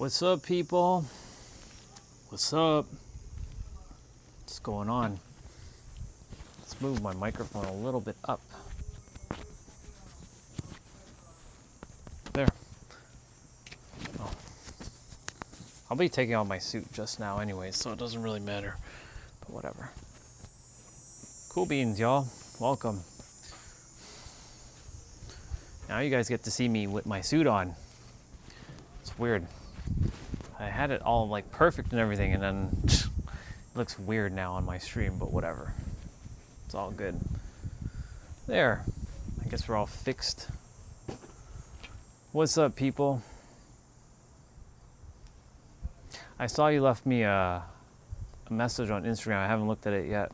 What's up, people? What's up? What's going on? Let's move my microphone a little bit up. There. Oh. I'll be taking off my suit just now anyway, so it doesn't really matter. But whatever. Cool beans, y'all. Welcome. Now you guys get to see me with my suit on. It's weird. I had it all like perfect and everything, and then it looks weird now on my stream, but whatever. It's all good. There. I guess we're all fixed. What's up, people? I saw you left me a message on Instagram. I haven't looked at it yet.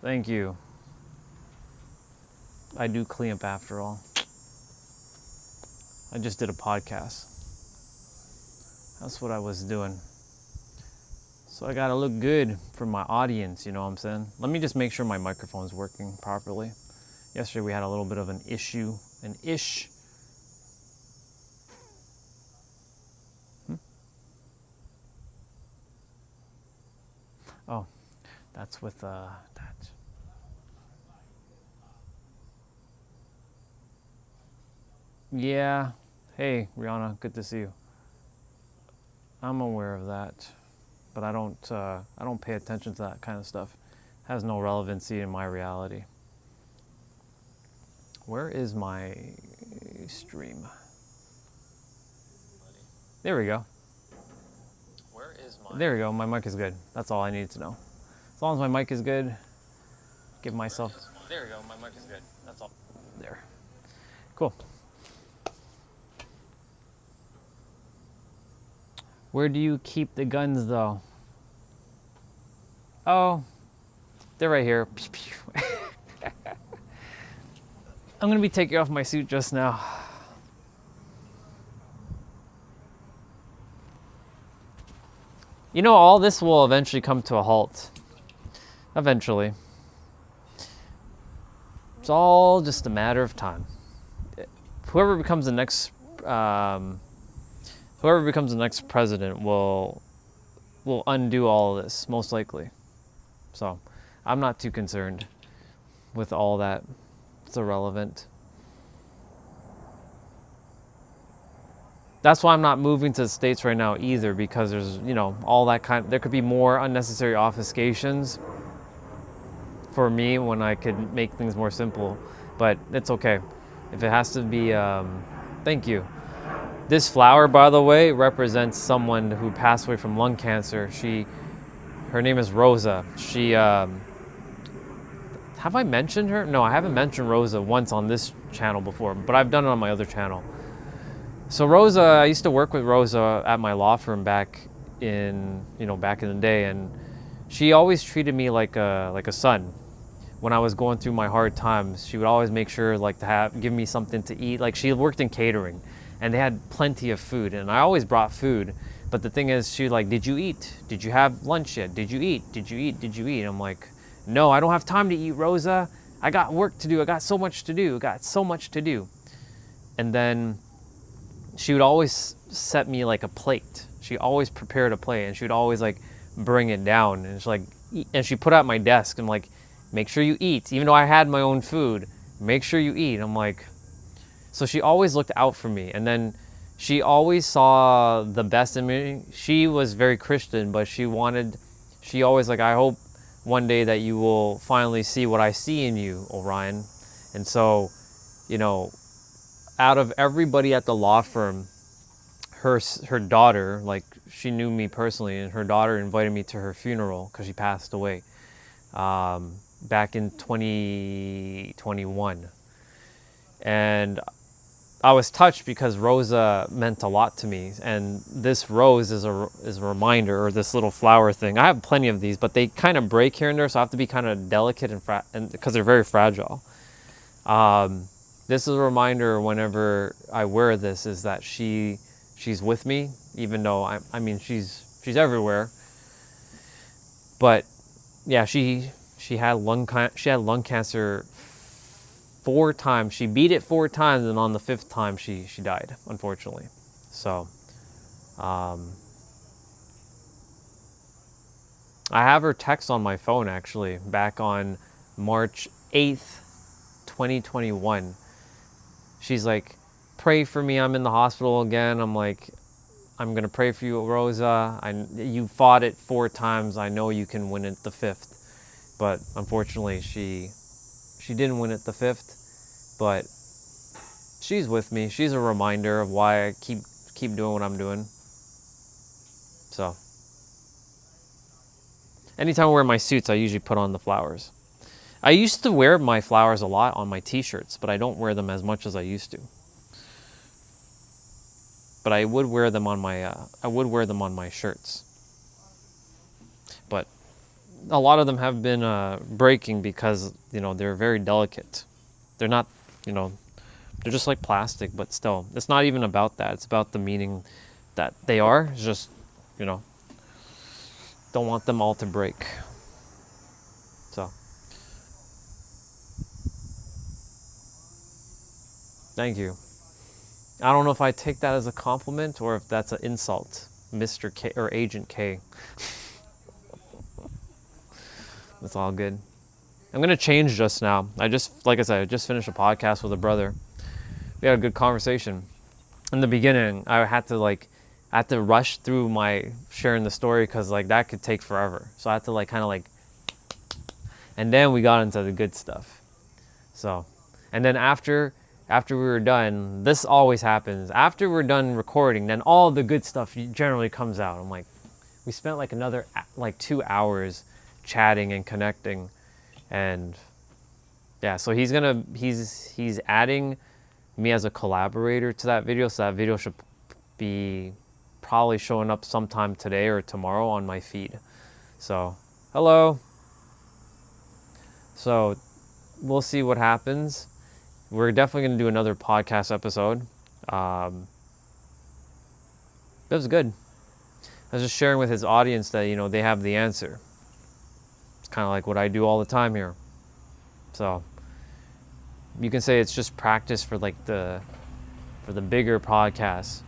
Thank you. I do clean up after all. I just did a podcast. That's what I was doing. So I gotta look good for my audience, you know what I'm saying? Let me just make sure my microphone's working properly. Yesterday we had a little bit of an issue. Oh, that's with that. Yeah. Hey, Rihanna, good to see you. I'm aware of that, but I don't pay attention to that kind of stuff. It has no relevancy in my reality. Where is my stream? There we go. Where is my? There we go. My mic is good. That's all I need to know. As long as my mic is good, give myself. There we go. My mic is good. That's all. There. Cool. Where do you keep the guns, though? Oh, they're right here. I'm gonna be taking off my suit just now. You know, all this will eventually come to a halt. Eventually. It's all just a matter of time. Whoever becomes the next president will undo all of this, most likely. So I'm not too concerned with all that. It's irrelevant. That's why I'm not moving to the States right now either, because there's, you know, all that there could be more unnecessary obfuscations for me when I could make things more simple, but it's okay. If it has to be, thank you. This flower, by the way, represents someone who passed away from lung cancer. Her name is Rosa. Have I mentioned her? No, I haven't mentioned Rosa once on this channel before, but I've done it on my other channel. So Rosa, I used to work with Rosa at my law firm back in the day, and she always treated me like a son. When I was going through my hard times, she would always make sure to give me something to eat. Like, she worked in catering, and they had plenty of food, and I always brought food. But the thing is, she did you eat? Did you have lunch yet? Did you eat? Did you eat? Did you eat? I'm like, no, I don't have time to eat, Rosa. I got work to do. I got so much to do. And then she would always set me a plate. She always prepared a plate, and she would always bring it down, and she put it at my desk and make sure you eat. Even though I had my own food, make sure you eat. I'm like, so she always looked out for me, and then she always saw the best in me. She was very Christian, but she always I hope one day that you will finally see what I see in you, Orion. And so, out of everybody at the law firm, her daughter, she knew me personally, and her daughter invited me to her funeral because she passed away back in 2021. And I was touched because Rosa meant a lot to me, and this rose is a reminder, or this little flower thing. I have plenty of these, but they kind of break here and there, so I have to be kind of delicate and because they're very fragile. This is a reminder whenever I wear this, is that she's with me, even though I mean she's everywhere. But yeah, she had lung cancer 4 times. She beat it 4 times, and on the 5th time, she died, unfortunately. So, I have her text on my phone, actually, back on March 8th, 2021. She's like, pray for me, I'm in the hospital again. I'm like, I'm going to pray for you, Rosa. You fought it 4 times. I know you can win it the 5th. But unfortunately, she didn't win it the 5th. But she's with me. She's a reminder of why I keep doing what I'm doing. So, anytime I wear my suits, I usually put on the flowers. I used to wear my flowers a lot on my t-shirts, but I don't wear them as much as I used to. But I would wear them on my shirts. But a lot of them have been breaking because, they're very delicate. They're not, they're just like plastic, but still, it's not even about that. It's about the meaning that they are. It's just, don't want them all to break. So, thank you. I don't know if I take that as a compliment or if that's an insult, Mr. K or Agent K. It's all good. I'm gonna change just now. Like I said, I just finished a podcast with a brother. We had a good conversation. In the beginning, I had to rush through my sharing the story because that could take forever. So I had to and then we got into the good stuff. So, and then after we were done, this always happens. After we're done recording, then all the good stuff generally comes out. I'm like, we spent another 2 hours chatting and connecting, and yeah. So he's adding me as a collaborator to that video. So that video should be probably showing up sometime today or tomorrow on my feed. So, hello. So, we'll see what happens. We're definitely going to do another podcast episode. That was good. I was just sharing with his audience that, they have the answer. It's kind of like what I do all the time here. So, you can say it's just practice for the bigger podcasts.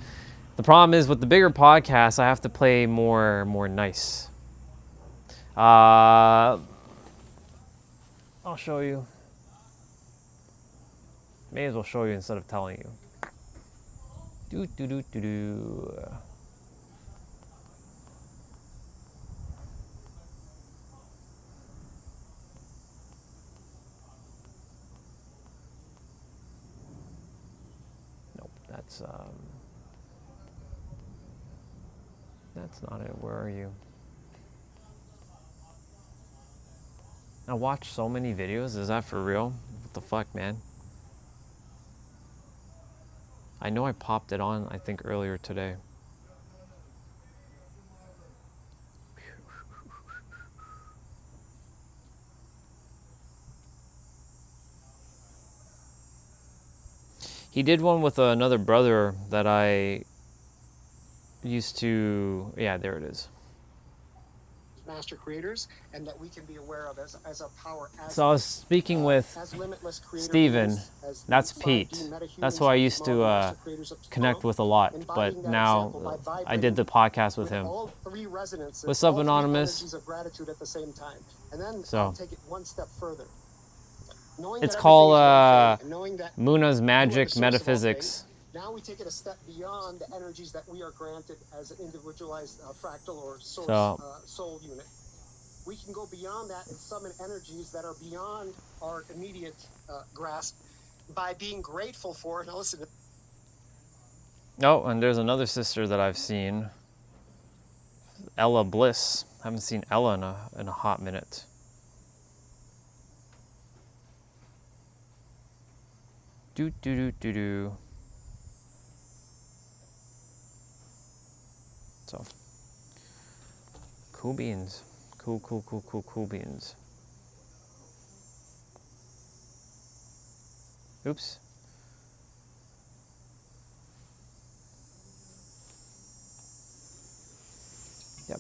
The problem is with the bigger podcasts, I have to play more nice. I'll show you. May as well show you instead of telling you. Nope, that's not it. Where are you? I watch so many videos. Is that for real? What the fuck, man? I know I popped it on, I think, earlier today. He did one with another brother that I used to... Yeah, there it is. Master creators, and that we can be aware of as a power. So I was speaking with Steven. That's Pete. That's who I used to connect with a lot, but now I did the podcast with him. What's up, Anonymous? So take it one step further. It's called Muna's Magic Metaphysics. Now we take it a step beyond the energies that we are granted as an individualized fractal or source soul unit. We can go beyond that and summon energies that are beyond our immediate grasp by being grateful for. Now listen. Oh, and there's another sister that I've seen, Ella Bliss. Haven't seen Ella in a hot minute. Do. So, cool beans. Cool beans. Oops. Yep.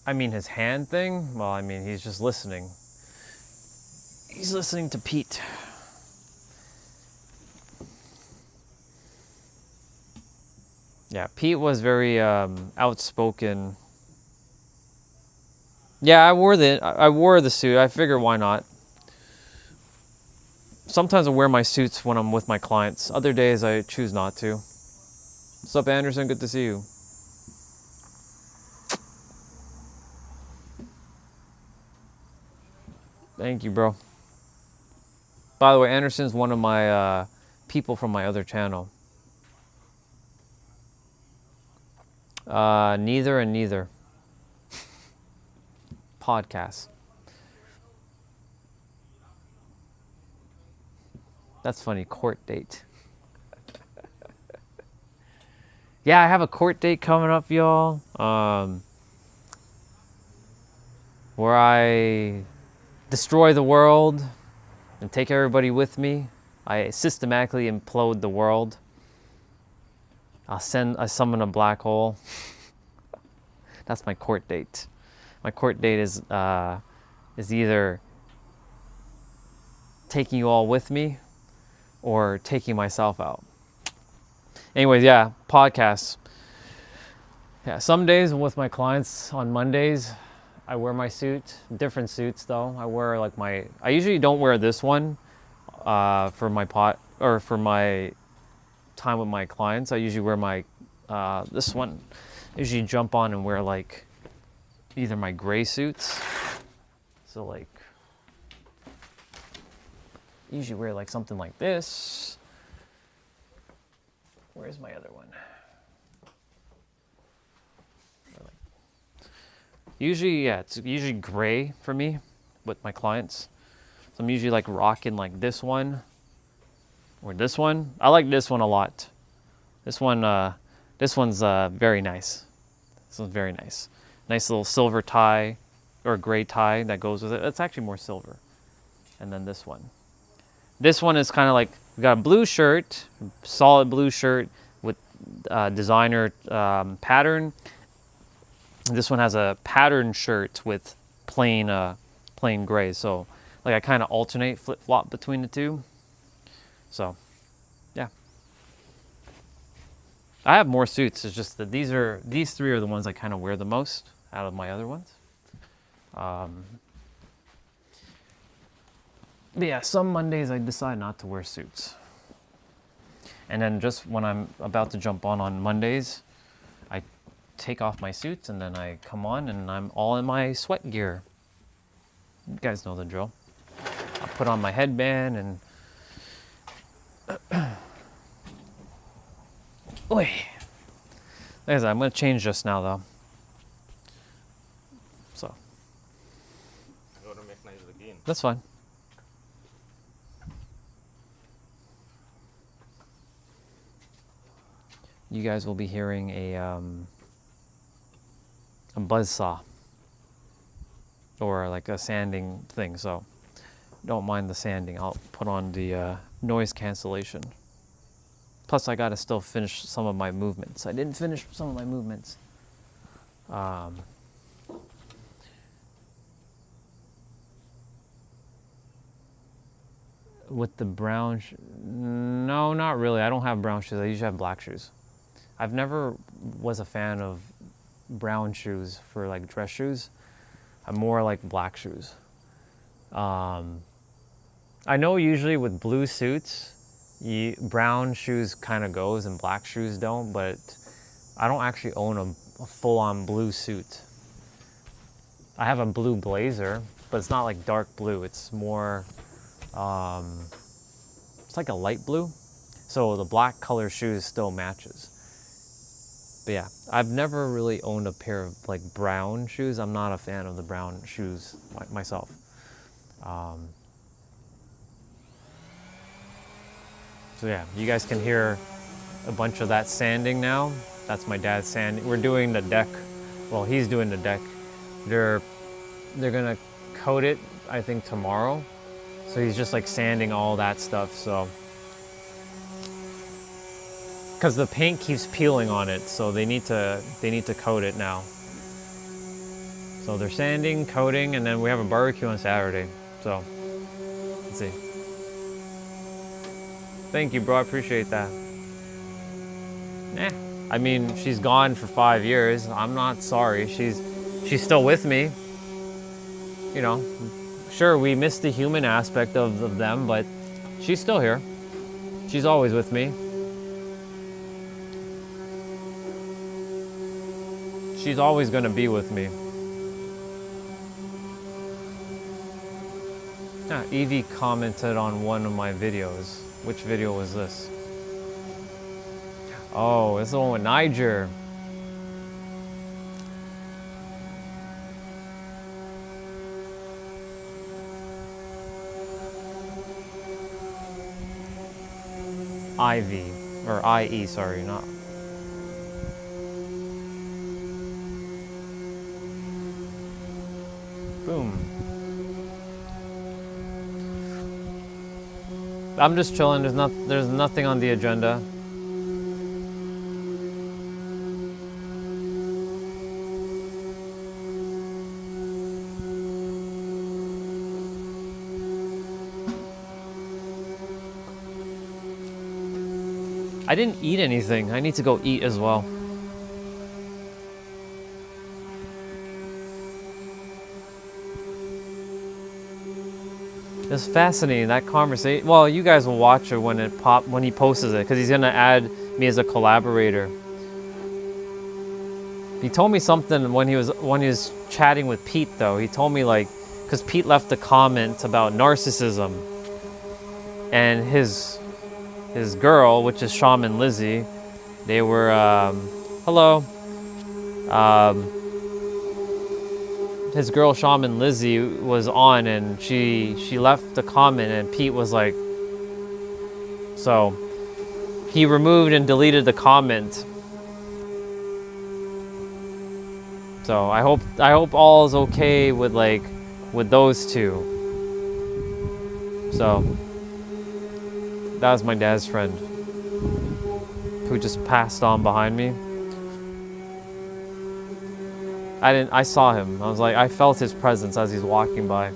I mean, his hand thing, well, I mean, he's just listening. He's listening to Pete. Yeah, Pete was very outspoken. Yeah, I wore the suit. I figured why not. Sometimes I wear my suits when I'm with my clients. Other days I choose not to. What's up, Anderson? Good to see you. Thank you, bro. By the way, Anderson's one of my people from my other channel. Neither and neither. Podcast. That's funny. Court date. Yeah, I have a court date coming up, y'all. Where I destroy the world and take everybody with me. I systematically implode the world. I summon a black hole. That's my court date. My court date is either taking you all with me or taking myself out. Anyways, yeah, podcasts. Yeah, some days with my clients on Mondays, I wear my suit. Different suits though. I wear like I usually don't wear this one for my time with my clients. I usually wear my this one. I usually jump on and wear like either my gray suits. So like usually wear like something like this. Where's my other one? Usually, yeah, it's usually gray for me with my clients. So I'm usually like rocking like this one or this one. I like this one a lot. This one's very nice. This one's very nice. Nice little silver tie or gray tie that goes with it. It's actually more silver. And then this one. This one is kind of like, we got a blue shirt, solid blue shirt with designer pattern. This one has a pattern shirt with plain gray. So like I kind of alternate, flip-flop between the two. So yeah. I have more suits. It's just that these three are the ones I kind of wear the most out of my other ones. But yeah, some Mondays I decide not to wear suits. And then just when I'm about to jump on Mondays, I take off my suits and then I come on and I'm all in my sweat gear. You guys know the drill. I put on my headband and Oi. Like I said, I'm gonna change just now though. So that's fine. You guys will be hearing a buzzsaw or like a sanding thing, so don't mind the sanding. I'll put on the noise cancellation. Plus I gotta still finish some of my movements. I didn't finish some of my movements. With the brown no, not really. I don't have brown shoes. I usually have black shoes. I've never was a fan of brown shoes for like dress shoes. I'm more like black shoes. I know usually with blue suits, brown shoes kind of goes and black shoes don't, but I don't actually own a full-on blue suit. I have a blue blazer, but it's not like dark blue. It's more, it's like a light blue. So the black color shoes still matches. But yeah, I've never really owned a pair of like brown shoes. I'm not a fan of the brown shoes myself. So yeah, you guys can hear a bunch of that sanding now. That's my dad's sanding. We're doing the deck. Well, he's doing the deck. They're gonna coat it, I think, tomorrow. So he's just like sanding all that stuff. So, because the paint keeps peeling on it, so they need to coat it now. So they're sanding, coating, and then we have a barbecue on Saturday. So, let's see. Thank you, bro. I appreciate that. I mean, she's gone for 5 years. I'm not sorry. She's still with me. You know, sure, we missed the human aspect of them, but she's still here. She's always with me. She's always going to be with me. Evie commented on one of my videos. Which video was this? Oh, it's the one with Niger. Ivy, or IE, sorry, not. Boom. I'm just chilling. There's nothing on the agenda. I didn't eat anything. I need to go eat as well. It's fascinating, that conversation. Well, you guys will watch it when he posts it, because he's gonna add me as a collaborator. He told me something when he was chatting with Pete, though. He told me, like, because Pete left a comment about narcissism, and his girl, which is Shaman Lizzie, they were hello. His girl Shaman Lizzie was on, and she left a comment, and Pete was like, so he removed and deleted the comment. So I hope all is okay with those two. So that was my dad's friend who just passed on behind me. I saw him. I was like, I felt his presence as he's walking by.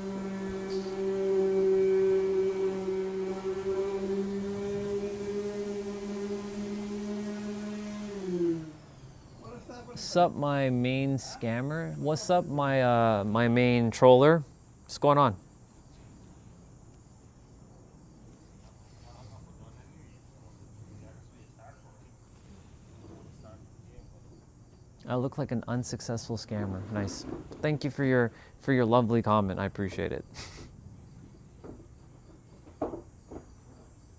What's up, my main scammer? What's up, my main troller? What's going on? I look like an unsuccessful scammer. Nice. Thank you for your lovely comment. I appreciate it.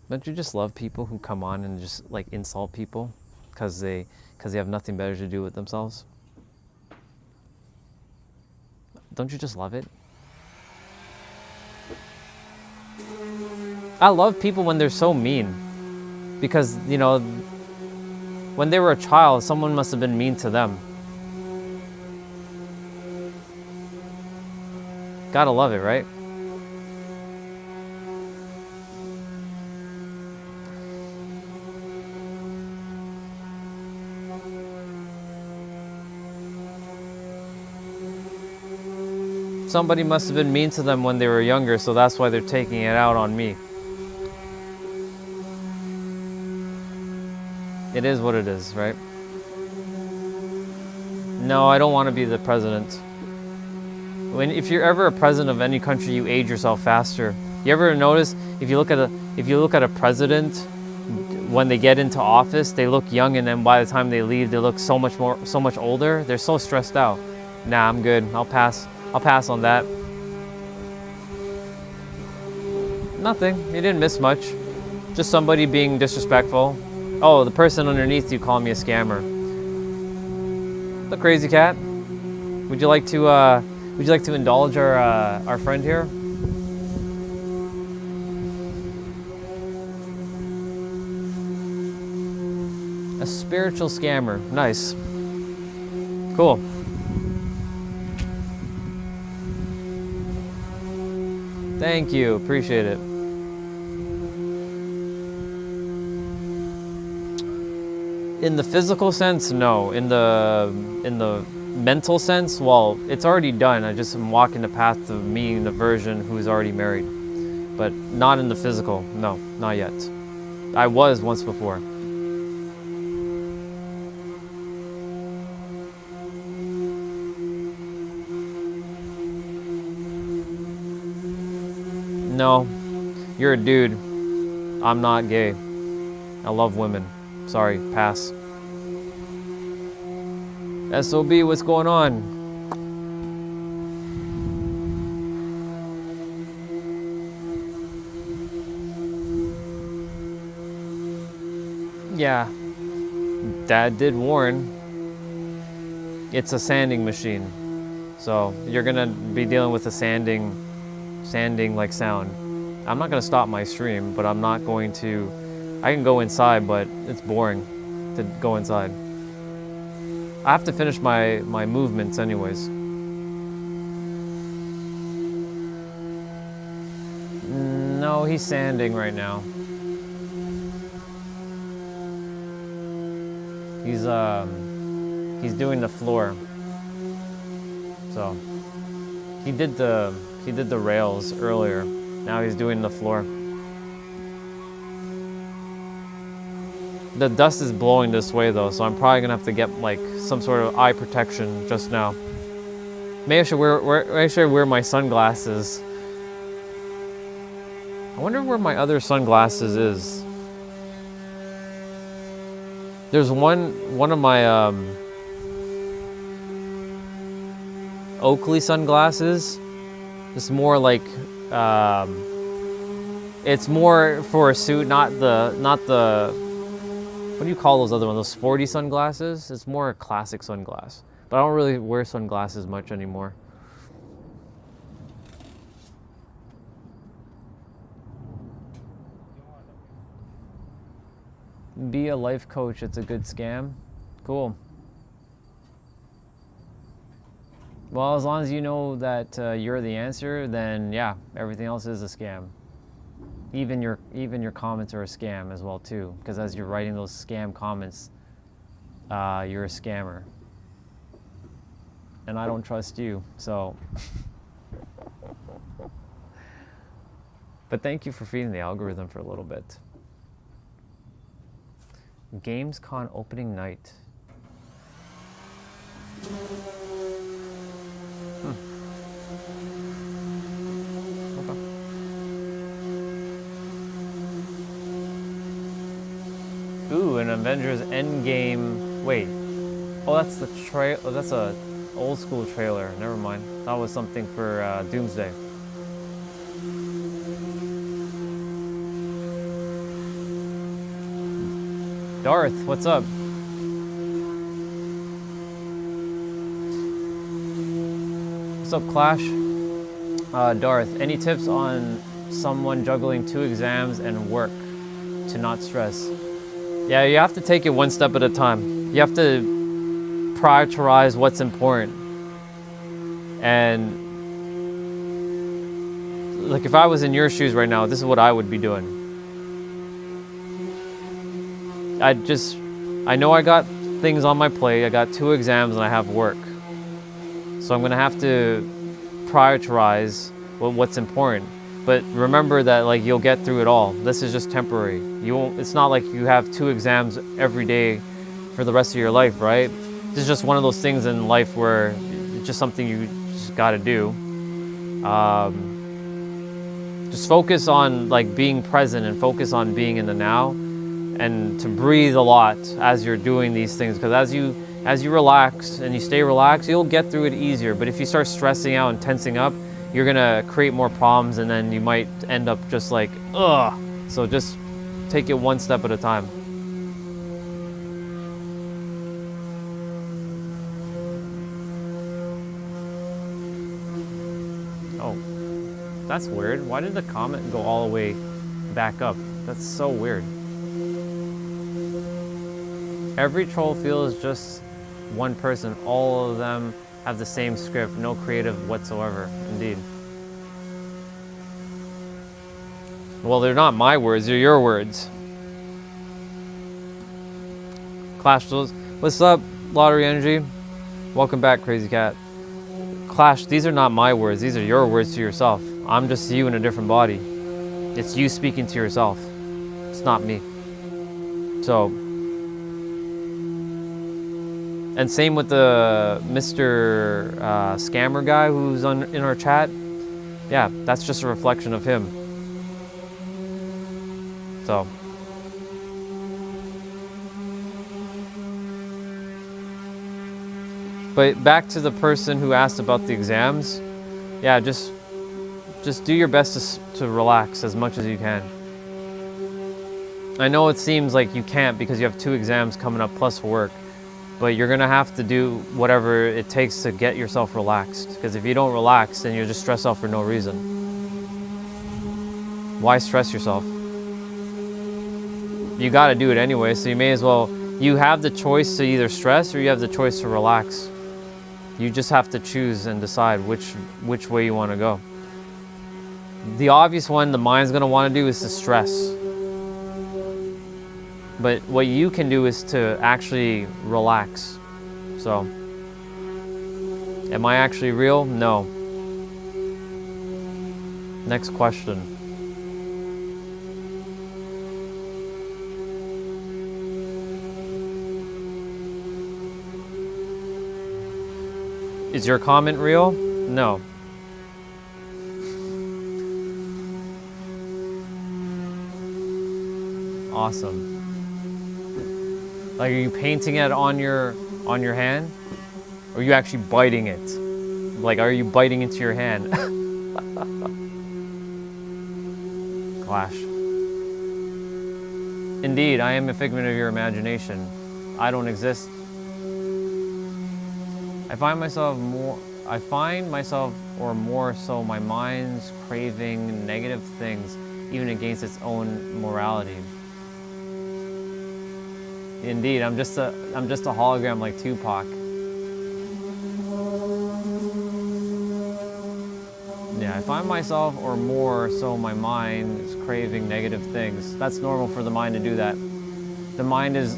Don't you just love people who come on and just like insult people because they have nothing better to do with themselves? Don't you just love it? I love people when they're so mean, because, you know, when they were a child, someone must have been mean to them. Gotta love it, right? Somebody must have been mean to them when they were younger, so that's why they're taking it out on me. It is what it is, right? No, I don't want to be the president. If you're ever a president of any country, you age yourself faster. You ever notice if you look at a president, when they get into office, they look young, and then by the time they leave, they look so much older. They're so stressed out. Nah, I'm good. I'll pass on that. Nothing. You didn't miss much. Just somebody being disrespectful. Oh, the person underneath you calling me a scammer. The crazy cat. Would you like to indulge our friend here? A spiritual scammer. Nice. Cool. Thank you. Appreciate it. In the physical sense, no. In the mental sense, well, it's already done. I just am walking the path of meeting the version who's already married. But not in the physical. No, not yet. I was once before. No, you're a dude. I'm not gay. I love women. Sorry, pass. SOB, what's going on? Yeah, Dad did warn. It's a sanding machine. So you're gonna be dealing with a sanding like sound. I'm not gonna stop my stream, but I'm not going to, I can go inside, but it's boring to go inside. I have to finish my movements anyways. No, he's sanding right now. He's doing the floor. So he did the rails earlier. Now he's doing the floor. The dust is blowing this way though, so I'm probably gonna have to get like some sort of eye protection just now. Maybe I should wear my sunglasses. I wonder where my other sunglasses is. There's one of my Oakley sunglasses. It's more like it's more for a suit, not the what do you call those other ones? Those sporty sunglasses? It's more a classic sunglass. But I don't really wear sunglasses much anymore. Be a life coach, it's a good scam. Cool. Well, as long as you know that you're the answer, then yeah, everything else is a scam. Even your comments are a scam as well too, because as you're writing those scam comments, you're a scammer. And I don't trust you, so. But thank you for feeding the algorithm for a little bit. Gamescom opening night. Okay. Ooh, an Avengers Endgame. Wait. Oh, that's the oh, that's a old school trailer. Never mind. That was something for Doomsday. Darth, what's up? What's up, Clash? Darth, any tips on someone juggling 2 exams and work to not stress? Yeah, you have to take it one step at a time. You have to prioritize what's important. And like if I was in your shoes right now, this is what I would be doing. I know I got things on my plate. I got 2 exams and I have work. So I'm gonna have to prioritize what's important. But remember that like you'll get through it all. This is just temporary. You won't, it's not like you have 2 exams every day for the rest of your life, right? This is just one of those things in life where it's just something you just gotta do. Just focus on like being present and focus on being in the now. And to breathe a lot as you're doing these things, because as you relax and you stay relaxed, you'll get through it easier. But if you start stressing out and tensing up, you're gonna create more problems, and then you might end up just like, ugh. So just take it one step at a time. Oh, that's weird. Why did the comment go all the way back up? That's so weird. Every troll feels just one person. All of them have the same script, no creative whatsoever. Indeed. Well, they're not my words, they're your words. Clash those. What's up, Lottery Energy? Welcome back, Crazy Cat. Clash, these are not my words. These are your words to yourself. I'm just you in a different body. It's you speaking to yourself. It's not me. So, and same with the Mr. Scammer guy who's in our chat. Yeah, that's just a reflection of him. So. But back to the person who asked about the exams. Yeah, just do your best to relax as much as you can. I know it seems like you can't because you have 2 exams coming up plus work, but you're gonna have to do whatever it takes to get yourself relaxed. Because if you don't relax, then you're just stressed out for no reason. Why stress yourself? You gotta do it anyway, so you may as well, you have the choice to either stress or you have the choice to relax. You just have to choose and decide which way you wanna go. The obvious one the mind's gonna wanna do is to stress. But what you can do is to actually relax. So, am I actually real? No. Next question. Is your comment real? No. Awesome. Like, are you painting it on your hand? Or are you actually biting it? Like, are you biting into your hand? Clash. Indeed, I am a figment of your imagination. I don't exist. I find myself or more so my mind's craving negative things, even against its own morality. Indeed, I'm just a hologram like Tupac. Yeah, I find myself or more so my mind is craving negative things. That's normal for the mind to do that. The mind is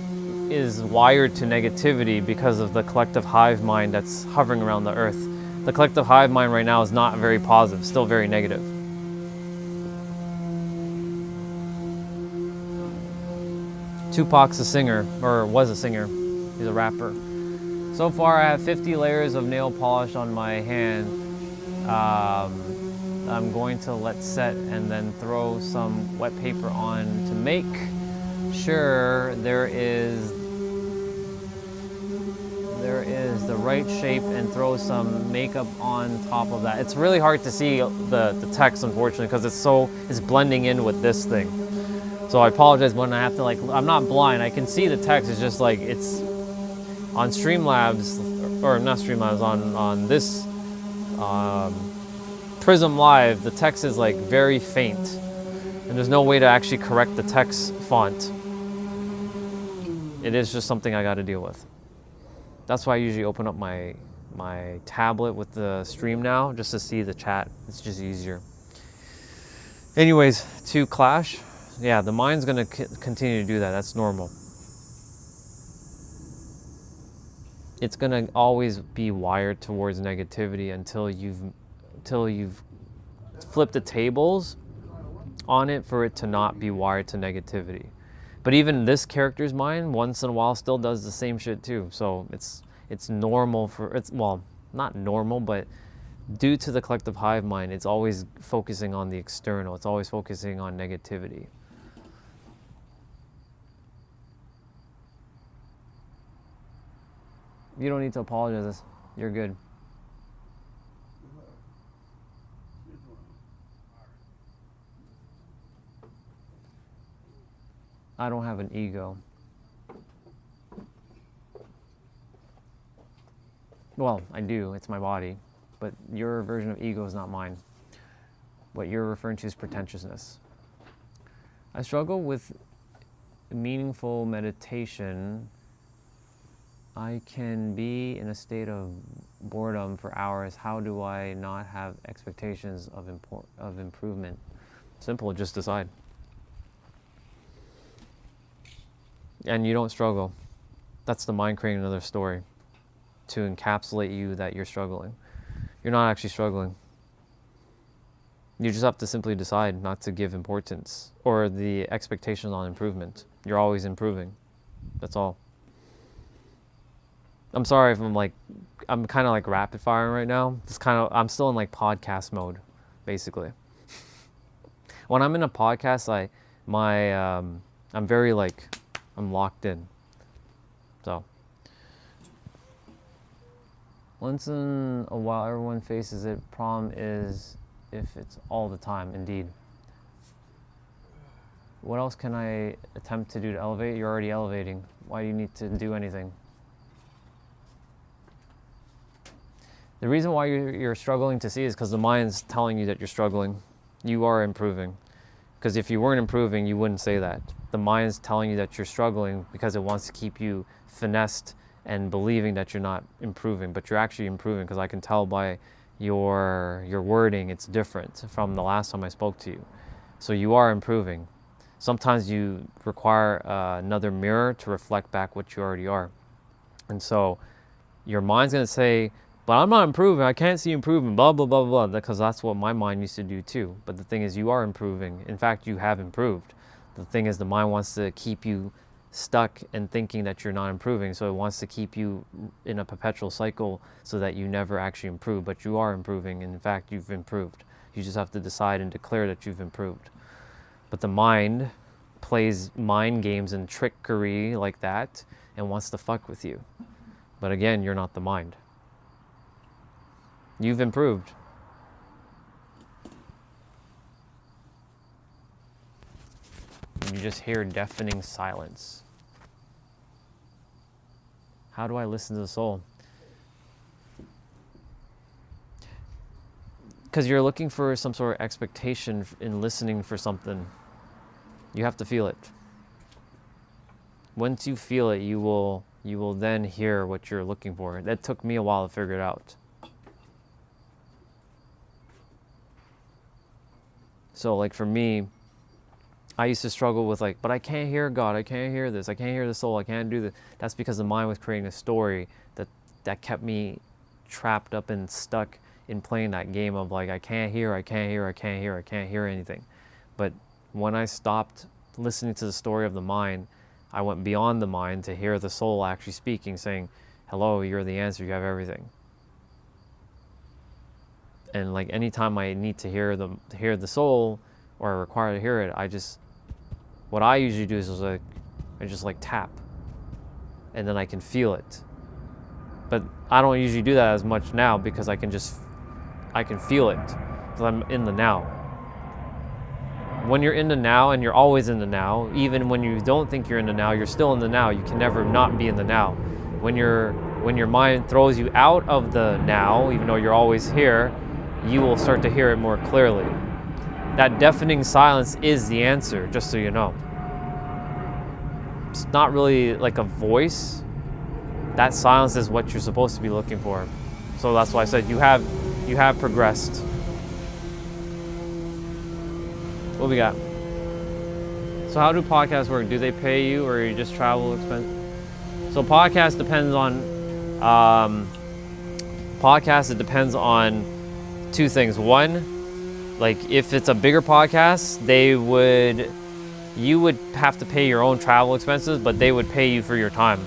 wired to negativity because of the collective hive mind that's hovering around the earth. The collective hive mind right now is not very positive, still very negative. Tupac's a singer, or was a singer. He's a rapper. So far I have 50 layers of nail polish on my hand. I'm going to let set and then throw some wet paper on to make sure there is the right shape and throw some makeup on top of that. It's really hard to see the text, unfortunately, because it's blending in with this thing. So I apologize when I have to, like, I'm not blind, I can see the text, it's just like, it's on Streamlabs, or not Streamlabs, on this Prism Live, the text is like very faint, and there's no way to actually correct the text font. It is just something I gotta deal with. That's why I usually open up my tablet with the stream now, just to see the chat. It's just easier. Anyways, to Clash, yeah, the mind's gonna continue to do that. That's normal. It's gonna always be wired towards negativity until you've flipped the tables on it for it to not be wired to negativity. But even this character's mind, once in a while, still does the same shit too. So it's normal for well, not normal, but due to the collective hive mind, it's always focusing on the external. It's always focusing on negativity. You don't need to apologize. You're good. I don't have an ego. Well, I do. It's my body. But your version of ego is not mine. What you're referring to is pretentiousness. I struggle with meaningful meditation. I can be in a state of boredom for hours. How do I not have expectations of improvement? Simple, just decide. And you don't struggle. That's the mind creating another story. to encapsulate you that you're struggling. You're not actually struggling. You just have to simply decide not to give importance or the expectations on improvement. You're always improving. That's all. I'm sorry if I'm kind of like rapid firing right now. I'm still in like podcast mode, basically. When I'm in a podcast, I'm very like, I'm locked in. So. Once in a while, everyone faces it. Problem is if it's all the time, indeed. What else can I attempt to do to elevate? You're already elevating. Why do you need to do anything? The reason why you're struggling to see is because the mind's telling you that you're struggling. You are improving. Because if you weren't improving, you wouldn't say that. The mind's telling you that you're struggling because it wants to keep you finessed and believing that you're not improving, but you're actually improving, because I can tell by your wording it's different from the last time I spoke to you. So you are improving. Sometimes you require another mirror to reflect back what you already are. And so your mind's going to say, but I'm not improving, I can't see improvement, blah, blah, blah, blah, because that's what my mind used to do too. But the thing is, you are improving. In fact, you have improved. The thing is, the mind wants to keep you stuck and thinking that you're not improving, so it wants to keep you in a perpetual cycle so that you never actually improve. But you are improving, and in fact, you've improved. You just have to decide and declare that you've improved. But the mind plays mind games and trickery like that and wants to fuck with you. But again, you're not the mind. You've improved. You just hear deafening silence. How do I listen to the soul? Because you're looking for some sort of expectation in listening for something. You have to feel it. Once you feel it, you will then hear what you're looking for. That took me a while to figure it out. So like for me, I used to struggle with like, but I can't hear God, I can't hear this, I can't hear the soul, I can't do this. That's because the mind was creating a story that kept me trapped up and stuck in playing that game of like, I can't hear, I can't hear, I can't hear, I can't hear anything. But when I stopped listening to the story of the mind, I went beyond the mind to hear the soul actually speaking, saying, hello, you're the answer, you have everything. And like anytime I need to hear the soul, or I require to hear it, what I usually do is I just like tap, and then I can feel it. But I don't usually do that as much now because I can feel it because I'm in the now. When you're in the now, and you're always in the now, even when you don't think you're in the now, you're still in the now. You can never not be in the now. When your mind throws you out of the now, even though you're always here, you will start to hear it more clearly. That deafening silence is the answer, just so you know. It's not really like a voice. That silence is what you're supposed to be looking for. So that's why I said you have progressed. What we got? So how do podcasts work? Do they pay you, or you just travel expense? So podcast depends it depends on two things. One, like if it's a bigger podcast, you would have to pay your own travel expenses, but they would pay you for your time.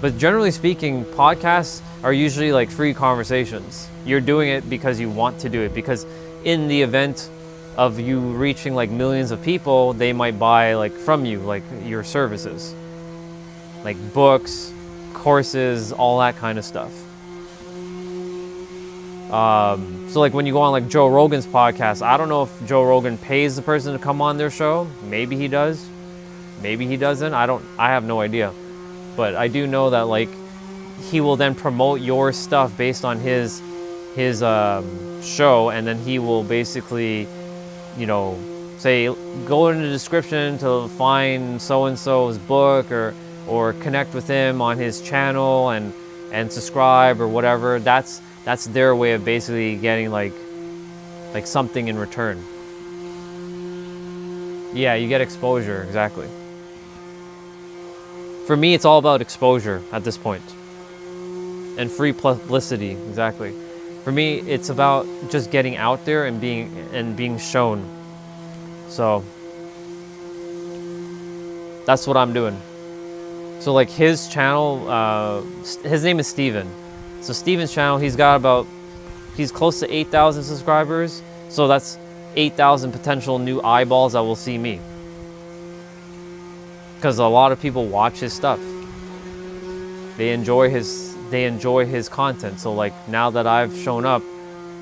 But generally speaking, podcasts are usually like free conversations. You're doing it because you want to do it, because in the event of you reaching like millions of people, they might buy like from you, like your services, like books, courses, all that kind of stuff. So like when you go on like Joe Rogan's podcast, I don't know if Joe Rogan pays the person to come on their show. Maybe he does, maybe he doesn't. I have no idea. But I do know that like he will then promote your stuff based on his show, and then he will basically, say go in the description to find so-and-so's book, or connect with him on his channel and subscribe or whatever. That's their way of basically getting like something in return. Yeah, you get exposure, exactly. For me, it's all about exposure at this point. And free publicity, exactly. For me, it's about just getting out there and being shown. So that's what I'm doing. So like his channel, his name is Steven. So Steven's channel, he's close to 8,000 subscribers. So that's 8,000 potential new eyeballs that will see me. Because a lot of people watch his stuff. They enjoy his content. So like now that I've shown up,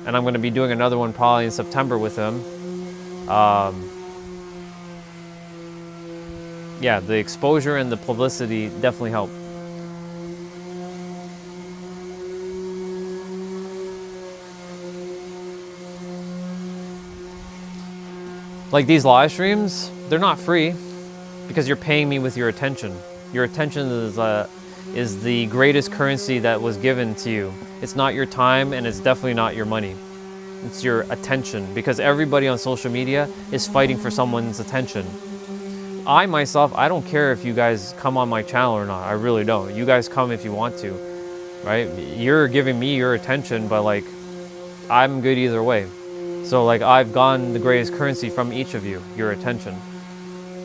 and I'm going to be doing another one probably in September with him. Yeah, the exposure and the publicity definitely help. Like these live streams, they're not free because you're paying me with your attention. Your attention is the greatest currency that was given to you. It's not your time, and it's definitely not your money. It's your attention, because everybody on social media is fighting for someone's attention. I myself, I don't care if you guys come on my channel or not. I really don't. You guys come if you want to, right? You're giving me your attention, but like, I'm good either way. So like, I've gotten the greatest currency from each of you, your attention.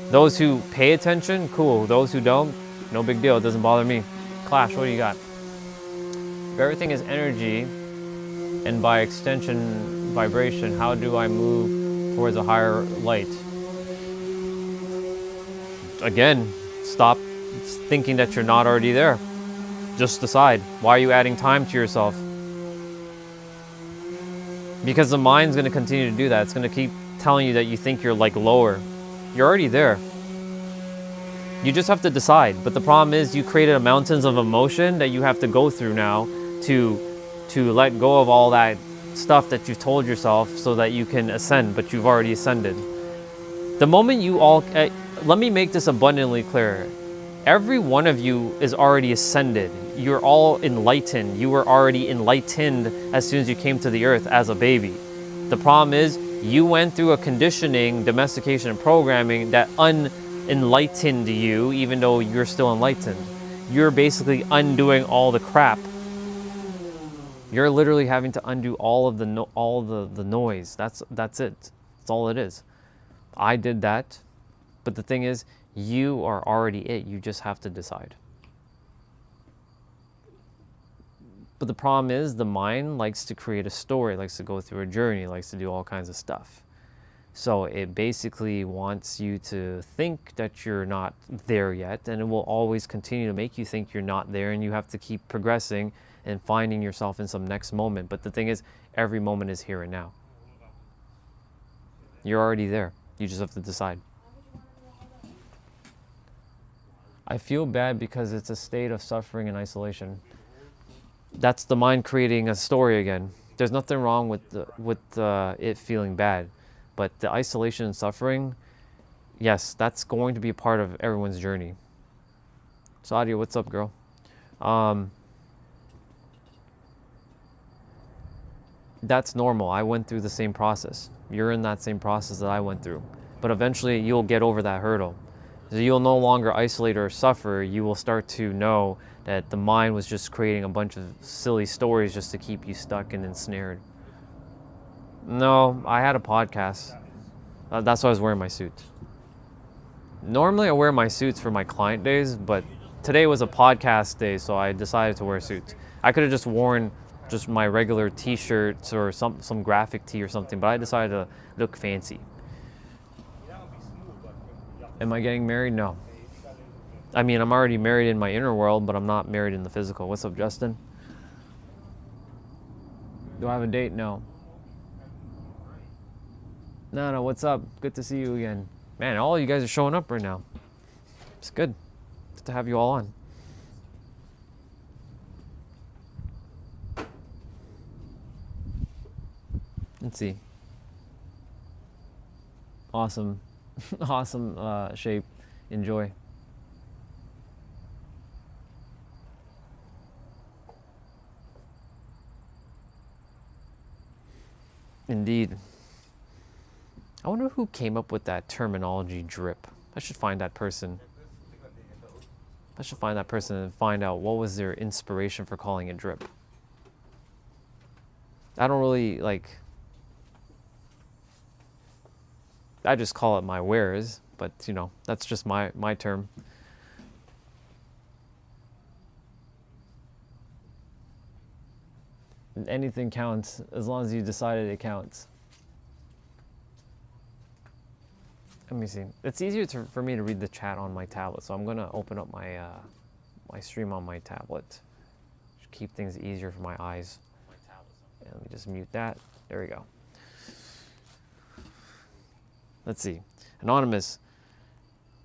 Those who pay attention, cool. Those who don't, no big deal. It doesn't bother me. Clash, what do you got? If everything is energy, and by extension, vibration, how do I move towards a higher light? Again, stop thinking that you're not already there. Just decide. Why are you adding time to yourself? Because the mind's going to continue to do that. It's going to keep telling you that you think you're like lower. You're already there. You just have to decide. But the problem is you created a mountains of emotion that you have to go through now to let go of all that stuff that you've told yourself so that you can ascend, but you've already ascended. The moment you all, let me make this abundantly clear. Every one of you is already ascended. You're all enlightened. You were already enlightened as soon as you came to the earth as a baby. The problem is you went through a conditioning, domestication, and programming that unenlightened you, even though you're still enlightened. You're basically undoing all the crap. You're literally having to undo all of the noise. That's it. That's all it is. I did that, but the thing is, you are already it. You just have to decide. But the problem is, the mind likes to create a story, likes to go through a journey, likes to do all kinds of stuff. So it basically wants you to think that you're not there yet, and it will always continue to make you think you're not there, and you have to keep progressing and finding yourself in some next moment. But the thing is, every moment is here and now. You're already there. You just have to decide. I feel bad because it's a state of suffering and isolation. That's the mind creating a story again. There's nothing wrong with it feeling bad. But the isolation and suffering, yes, that's going to be a part of everyone's journey. Sadia, what's up, girl? That's normal. I went through the same process. You're in that same process that I went through. But eventually you'll get over that hurdle. So you'll no longer isolate or suffer. You will start to know that the mind was just creating a bunch of silly stories just to keep you stuck and ensnared. No, I had a podcast. That's why I was wearing my suit. Normally I wear my suits for my client days, but today was a podcast day, so I decided to wear suits. I could have just worn just my regular t-shirts or some graphic tee or something, but I decided to look fancy. Am I getting married? No. I mean, I'm already married in my inner world, but I'm not married in the physical. What's up, Justin? Do I have a date? No. No, what's up? Good to see you again. Man, all you guys are showing up right now. It's good. Good to have you all on. Let's see. Awesome. Awesome shape. Enjoy. Indeed. I wonder who came up with that terminology, drip. I should find that person. I should find that person and find out what was their inspiration for calling it drip. I don't really like, I just call it my wares, but you know, that's just my term. Anything counts as long as you decided it counts. Let me see. It's easier for me to read the chat on my tablet, so I'm gonna open up my my stream on my tablet. Just keep things easier for my eyes. And let me just mute that. There we go. Let's see. Anonymous.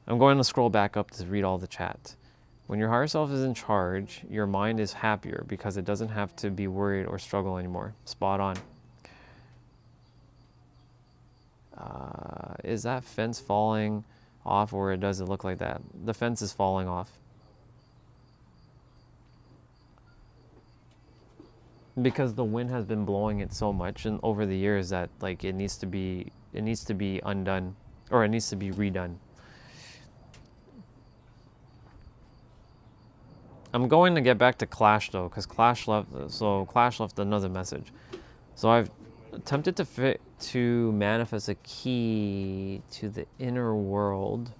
I'm going to scroll back up to read all the chat. When your higher self is in charge, your mind is happier because it doesn't have to be worried or struggle anymore. Spot on. Is that fence falling off, or does it look like that? The fence is falling off. Because the wind has been blowing it so much and over the years that like it needs to be undone, or it needs to be redone. I'm going to get back to Clash though, because Clash left another message. So I've attempted to manifest a key to the inner world,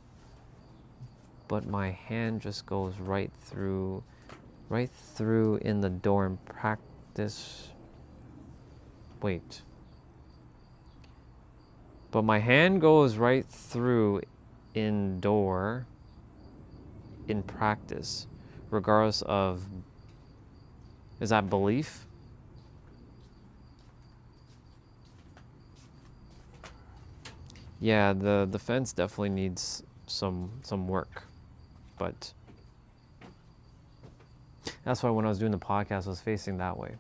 but my hand just goes right through in the door in practice. Wait. But my hand goes right through in door in practice, regardless of, is that belief? Yeah, the fence definitely needs some work, but that's why when I was doing the podcast, I was facing that way.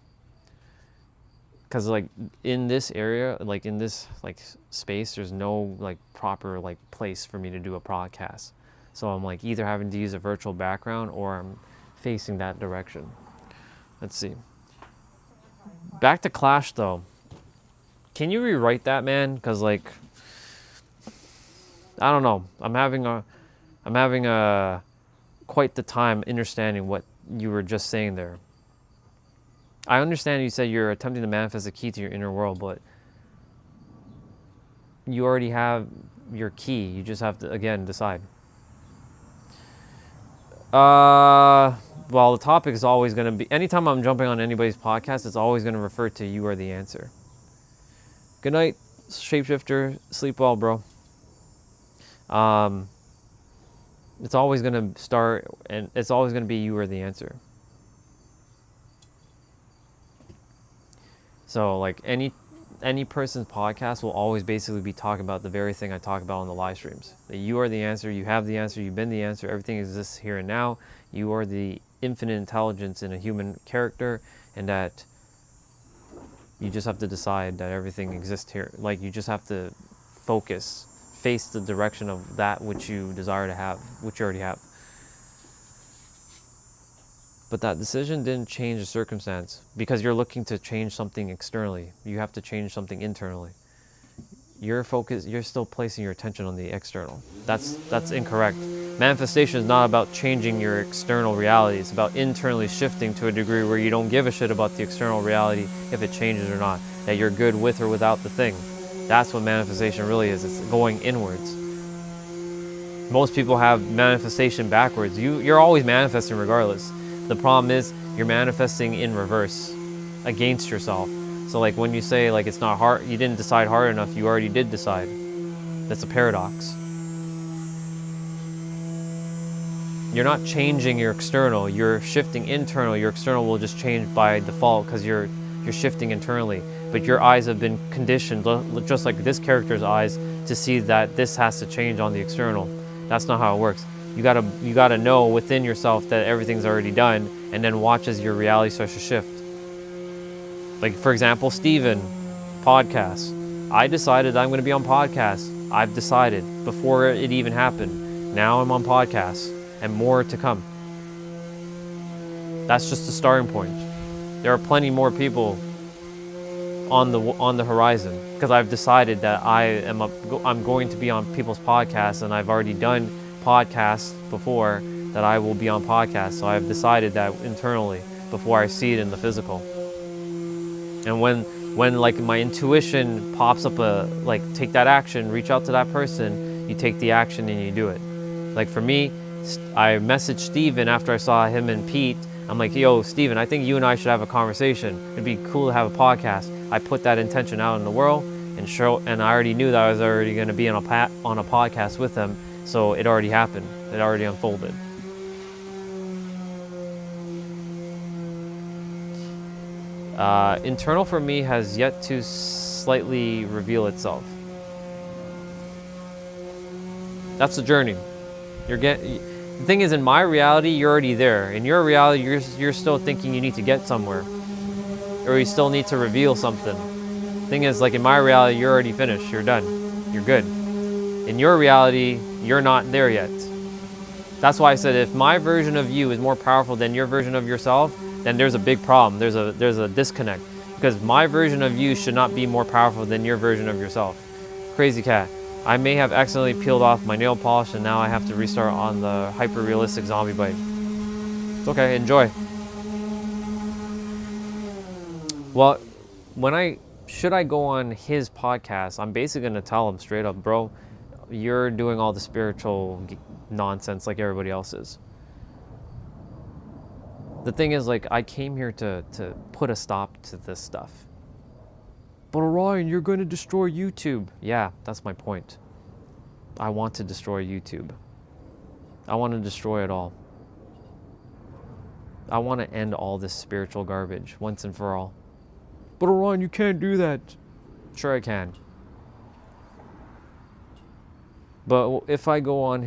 Because like in this area, like in this like space, there's no like proper like place for me to do a podcast. So I'm like either having to use a virtual background or I'm facing that direction. Let's see. Back to Clash though. Can you rewrite that, man? Because like, I don't know. I'm having a quite the time understanding what you were just saying there. I understand you said you're attempting to manifest a key to your inner world, but you already have your key. You just have to, again, decide. Well, the topic is always going to be, anytime I'm jumping on anybody's podcast, it's always going to refer to you are the answer. Good night, Shapeshifter. Sleep well, bro. It's always going to start, and it's always going to be you are the answer. So like any person's podcast will always basically be talking about the very thing I talk about on the live streams. That you are the answer, you have the answer, you've been the answer, everything exists here and now. You are the infinite intelligence in a human character, and that you just have to decide that everything exists here. Like you just have to face the direction of that which you desire to have, which you already have. But that decision didn't change the circumstance because you're looking to change something externally. You have to change something internally. You're still placing your attention on the external. That's incorrect. Manifestation is not about changing your external reality. It's about internally shifting to a degree where you don't give a shit about the external reality if it changes or not. That you're good with or without the thing. That's what manifestation really is. It's going inwards. Most people have manifestation backwards. You're always manifesting regardless. The problem is you're manifesting in reverse against yourself. So like when you say like it's not hard, you didn't decide hard enough, you already did decide. That's a paradox. You're not changing your external, you're shifting internal. Your external will just change by default because you're shifting internally. But your eyes have been conditioned, just like this character's eyes, to see that this has to change on the external. That's not how it works. You gotta know within yourself that everything's already done, and then watch as your reality starts to shift. Like for example, Steven, podcast. I decided I'm gonna be on podcast. I've decided before it even happened. Now I'm on podcast, and more to come. That's just the starting point. There are plenty more people on the horizon because I've decided that I'm going to be on people's podcasts, and I've already done podcasts before that I will be on podcasts. So I've decided that internally before I see it in the physical. And when like my intuition pops up like take that action, reach out to that person, you take the action and you do it. Like for me, I messaged Steven after I saw him and Pete. I'm like, yo, Steven, I think you and I should have a conversation. It'd be cool to have a podcast. I put that intention out in the world and I already knew that I was already going to be on a podcast with him. So it already happened. It already unfolded. Internal for me has yet to slightly reveal itself. That's the journey. The thing is, in my reality, you're already there. In your reality, you're still thinking you need to get somewhere, or you still need to reveal something. Thing is, like in my reality, you're already finished. You're done. You're good. In your reality, you're not there yet. That's why I said if my version of you is more powerful than your version of yourself, then there's a big problem. There's a disconnect, because my version of you should not be more powerful than your version of yourself. Crazy cat. I may have accidentally peeled off my nail polish and now I have to restart on the hyper-realistic zombie bite. It's okay, enjoy. Well, should I go on his podcast, I'm basically going to tell him straight up, bro, you're doing all the spiritual nonsense like everybody else is. The thing is, like, I came here to put a stop to this stuff. But Orion, you're going to destroy YouTube. Yeah, that's my point. I want to destroy YouTube. I want to destroy it all. I want to end all this spiritual garbage once and for all. But Orion, you can't do that. Sure I can. But if I go on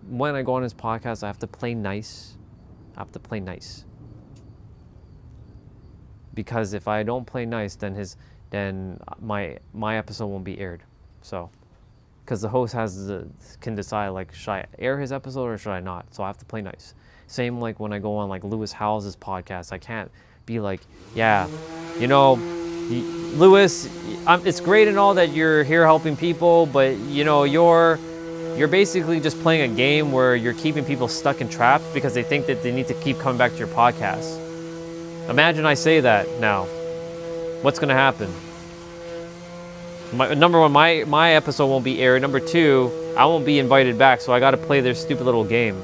when I go on his podcast, I have to play nice. I have to play nice. Because if I don't play nice, then my episode won't be aired. So, because the host can decide, like, should I air his episode or should I not? So I have to play nice. Same like when I go on like Lewis Howes' podcast, I can't be like, yeah, you know, Lewis, it's great and all that you're here helping people, but you know, you're basically just playing a game where you're keeping people stuck and trapped because they think that they need to keep coming back to your podcast. Imagine I say that now. What's going to happen? Number one, my episode won't be aired. Number two, I won't be invited back, so I got to play their stupid little game.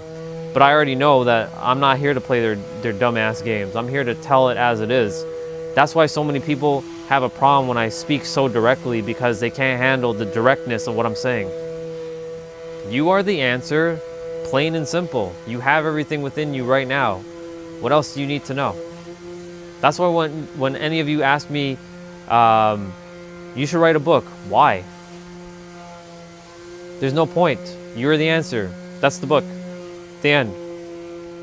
But I already know that I'm not here to play their dumbass games. I'm here to tell it as it is. That's why so many people have a problem when I speak so directly, because they can't handle the directness of what I'm saying. You are the answer, plain and simple. You have everything within you right now. What else do you need to know? That's why when any of you ask me, you should write a book. Why? There's no point. You're the answer. That's the book. The end.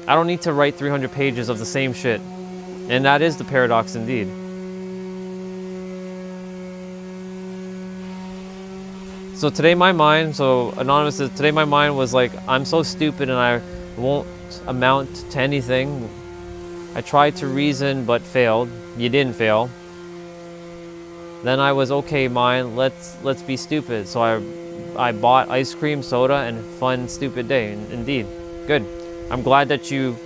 I don't need to write 300 pages of the same shit. And that is the paradox indeed. So today my mind, Anonymous says, today my mind was like, I'm so stupid and I won't amount to anything. I tried to reason but failed. You didn't fail. Then I was, okay, mind, let's be stupid. So I bought ice cream, soda, and fun, stupid day. Indeed, good. I'm glad you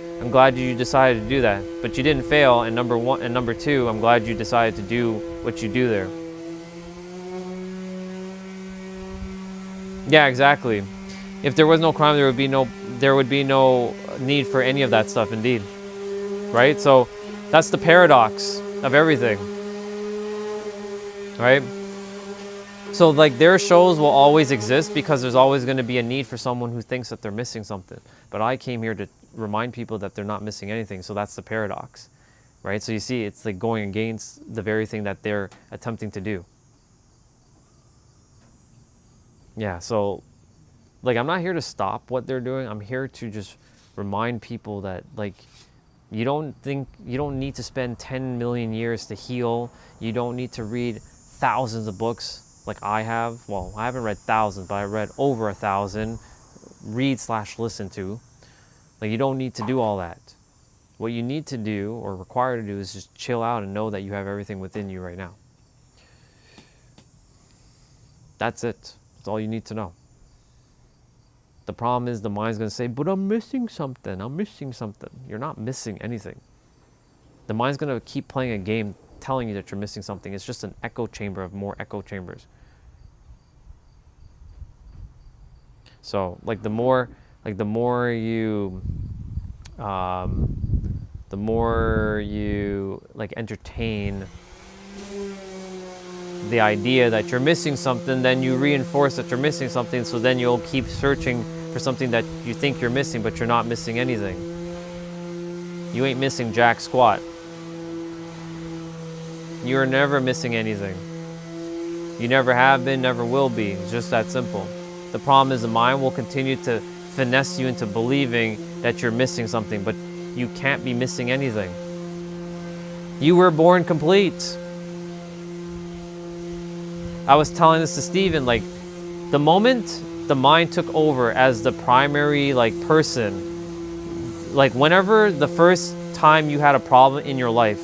decided to do that. But you didn't fail. And number one and number two, I'm glad you decided to do what you do there. Yeah, exactly. If there was no crime, there would be no need for any of that stuff. Indeed, right? So that's the paradox of everything. Right? So like their shows will always exist because there's always going to be a need for someone who thinks that they're missing something. But I came here to remind people that they're not missing anything. So that's the paradox, right? So you see, it's like going against the very thing that they're attempting to do. Yeah, so like I'm not here to stop what they're doing. I'm here to just remind people that like you don't need to spend 10 million years to heal. You don't need to read thousands of books like I have. Well, I haven't read thousands, but I read over 1,000. Read/listen to. Like you don't need to do all that. What you need to do or require to do is just chill out and know that you have everything within you right now. That's it. That's all you need to know. The problem is the mind's going to say, but I'm missing something. I'm missing something. You're not missing anything. The mind's going to keep playing a game telling you that you're missing something. It's just an echo chamber of more echo chambers. So like the more you like entertain the idea that you're missing something, then you reinforce that you're missing something, so then you'll keep searching for something that you think you're missing, but you're not missing anything. You ain't missing jack squat. You're never missing anything. You never have been, never will be. It's just that simple. The problem is the mind will continue to finesse you into believing that you're missing something, but you can't be missing anything. You were born complete. I was telling this to Steven, like, the moment the mind took over as the primary, like, person, like, whenever the first time you had a problem in your life,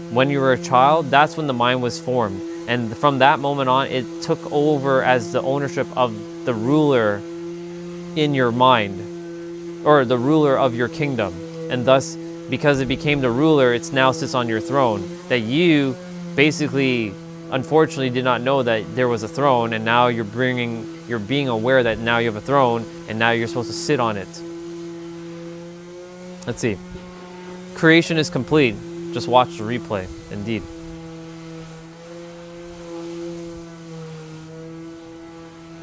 when you were a child, that's when the mind was formed. And from that moment on, it took over as the ownership of the ruler in your mind, or the ruler of your kingdom. And thus, because it became the ruler, it now sits on your throne. That you basically, unfortunately, did not know that there was a throne, and now you're being aware that now you have a throne, and now you're supposed to sit on it. Let's see. Creation is complete. Just watch the replay. Indeed.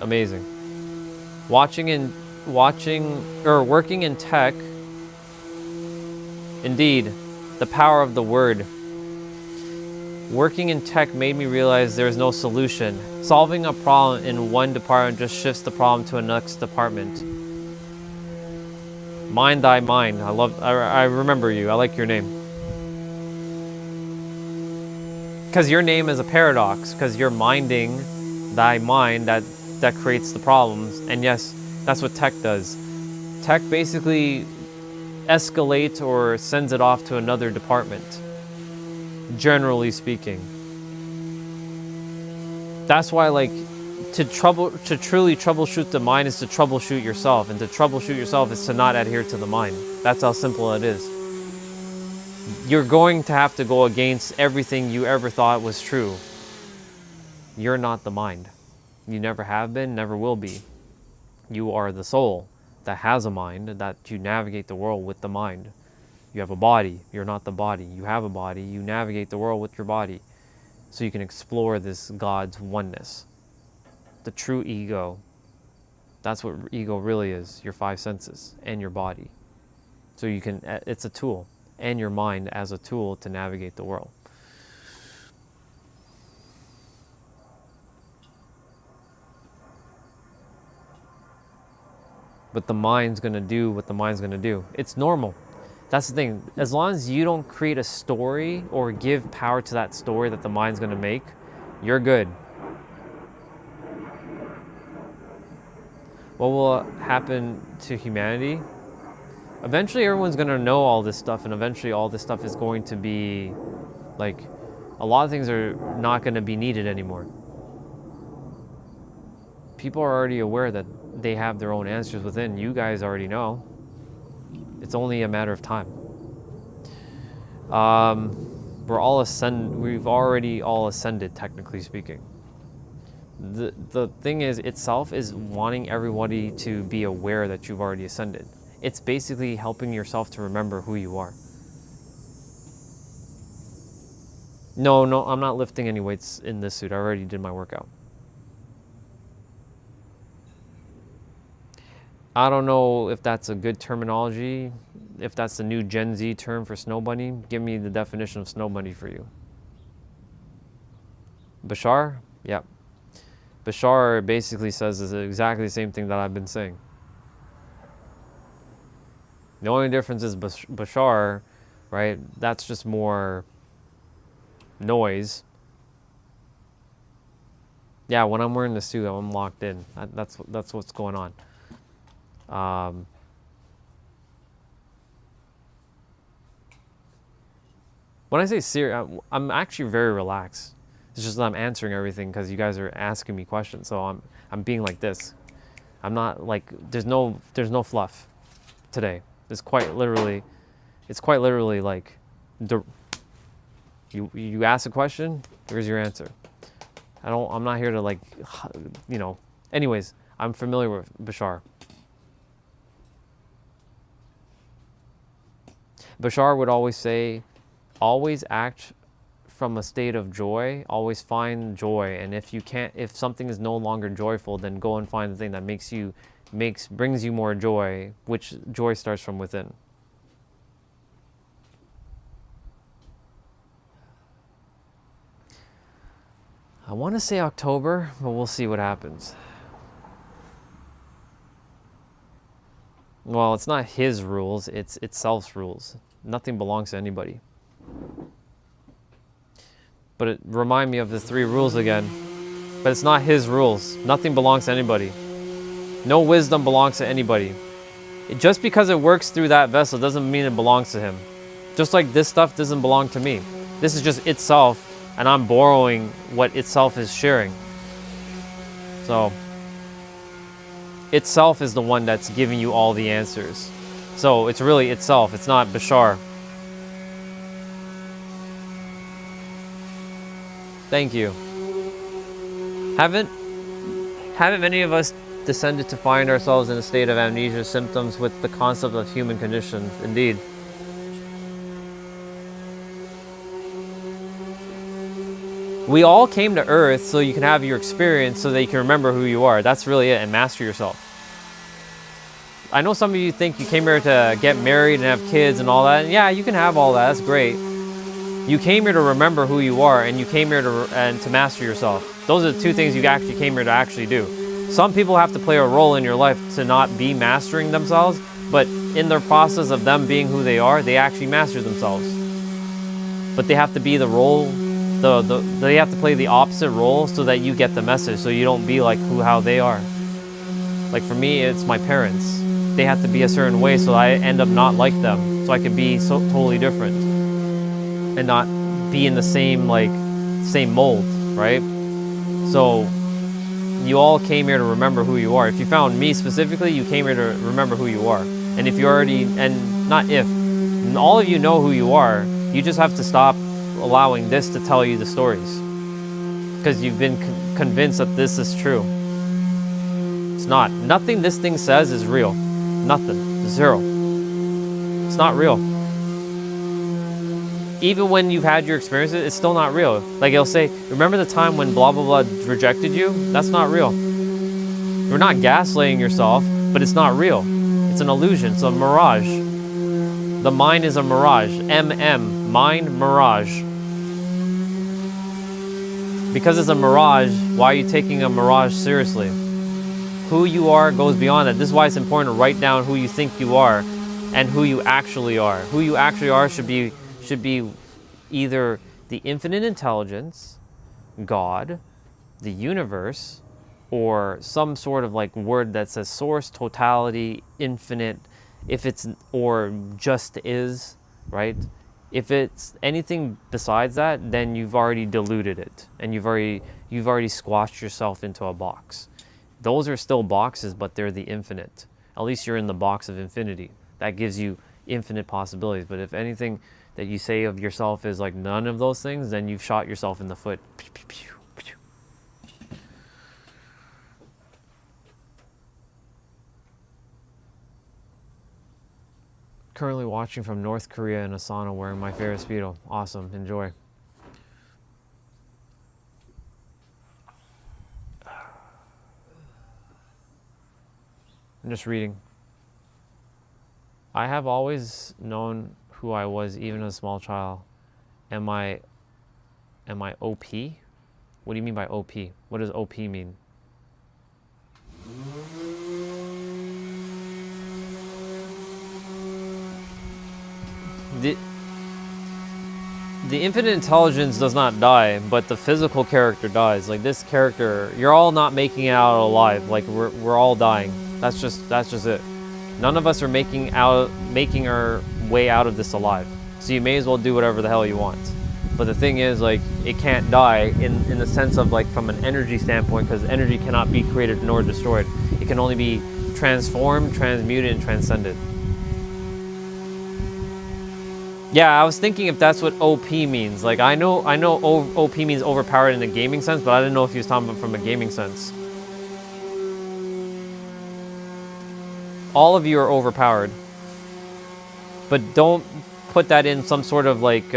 Amazing. Working in tech. Indeed, the power of the word. Working in tech made me realize there is no solution. Solving a problem in one department just shifts the problem to a next department. Mind thy mind. I remember you. I like your name. Because your name is a paradox. Because you're minding thy mind that creates the problems. And yes, that's what tech does. Tech basically escalates or sends it off to another department. Generally speaking. That's why, like, to truly troubleshoot the mind is to troubleshoot yourself, and to troubleshoot yourself is to not adhere to the mind. That's how simple it is. You're going to have to go against everything you ever thought was true. You're not the mind. You never have been, never will be. You are the soul that has a mind, that you navigate the world with the mind. You have a body. You're not the body. You have a body. You navigate the world with your body so you can explore this God's oneness. The true ego. That's what ego really is, your five senses and your body. So you can, it's a tool, and your mind as a tool to navigate the world. But the mind's going to do what the mind's going to do. It's normal. That's the thing. As long as you don't create a story or give power to that story that the mind's going to make, you're good. What will happen to humanity? Eventually everyone's going to know all this stuff, and eventually all this stuff is going to be, like, a lot of things are not going to be needed anymore. People are already aware that they have their own answers within. You guys already know. It's only a matter of time. We've already all ascended, technically speaking. The thing is, itself is wanting everybody to be aware that you've already ascended. It's basically helping yourself to remember who you are. No, I'm not lifting any weights in this suit. I already did my workout. I don't know if that's a good terminology, if that's the new Gen Z term for snow bunny. Give me the definition of snow bunny for you. Bashar? Yep. Bashar basically says exactly the same thing that I've been saying. The only difference is Bashar, right? That's just more noise. Yeah, when I'm wearing the suit, I'm locked in. That's what's going on. When I say serious, I'm actually very relaxed. It's just that I'm answering everything because you guys are asking me questions, so I'm being like this. I'm not like, there's no fluff today. It's quite literally like, you ask a question, here's your answer. I'm not here to like, you know, anyways, I'm familiar with Bashar. Bashar would always say, always act from a state of joy, always find joy. And if something is no longer joyful, then go and find the thing that brings you more joy, which joy starts from within. I want to say October, but we'll see what happens. Well, it's not his rules, it's itself's rules. Nothing belongs to anybody. But it remind me of the 3 rules again. But it's not his rules. Nothing belongs to anybody. No wisdom belongs to anybody. Just because it works through that vessel doesn't mean it belongs to him. Just like this stuff doesn't belong to me. This is just itself, and I'm borrowing what itself is sharing. So, itself is the one that's giving you all the answers. So it's really itself, it's not Bashar. Thank you. Haven't many of us descended to find ourselves in a state of amnesia symptoms with the concept of human conditions? Indeed. We all came to Earth so you can have your experience, so that you can remember who you are. That's really it, and master yourself. I know some of you think you came here to get married and have kids and all that. And yeah, you can have all that. That's great. You came here to remember who you are, and you came here to master yourself. Those are the 2 things you actually came here to actually do. Some people have to play a role in your life to not be mastering themselves, but in their process of them being who they are, they actually master themselves. But they have to be the role. They have to play the opposite role so that you get the message, so you don't be like how they are. Like for me, it's my parents. They have to be a certain way so I end up not like them, so I can be so totally different and not be in the same mold, right? So you all came here to remember who you are. If you found me specifically, you came here to remember who you are. And if you already, and not if, all of you know who you are, you just have to stop allowing this to tell you the stories, because you've been convinced that this is true. It's not. Nothing this thing says is real. Nothing. 0. It's not real. Even when you've had your experiences, it's still not real. Like it'll say, remember the time when blah blah blah rejected you? That's not real. You're not gaslighting yourself, but it's not real. It's an illusion. It's a mirage. The mind is a mirage. Mind mirage. Because it's a mirage, why are you taking a mirage seriously? Who you are goes beyond that. This is why it's important to write down who you think you are and who you actually are. Who you actually are should be either the infinite intelligence, God, the universe, or some sort of like word that says source, totality, infinite, or just is, right? If it's anything besides that, then you've already diluted it, and you've already squashed yourself into a box. Those are still boxes, but they're the infinite. At least you're in the box of infinity. That gives you infinite possibilities. But if anything that you say of yourself is like none of those things, then you've shot yourself in the foot. Currently watching from North Korea in a sauna wearing my favorite Speedo. Awesome, enjoy. I'm just reading. I have always known who I was, even as a small child. Am I OP? What do you mean by OP? What does OP mean? The infinite intelligence does not die, but the physical character dies. Like this character, you're all not making it out alive. Like we're all dying. That's just it. None of us are making our way out of this alive. So you may as well do whatever the hell you want. But the thing is, like, it can't die in the sense of, like, from an energy standpoint, because energy cannot be created nor destroyed. It can only be transformed, transmuted, and transcended. Yeah, I was thinking if that's what OP means. Like, I know OP means overpowered in a gaming sense, but I didn't know if he was talking about from a gaming sense. All of you are overpowered. But don't put that in some sort of, like,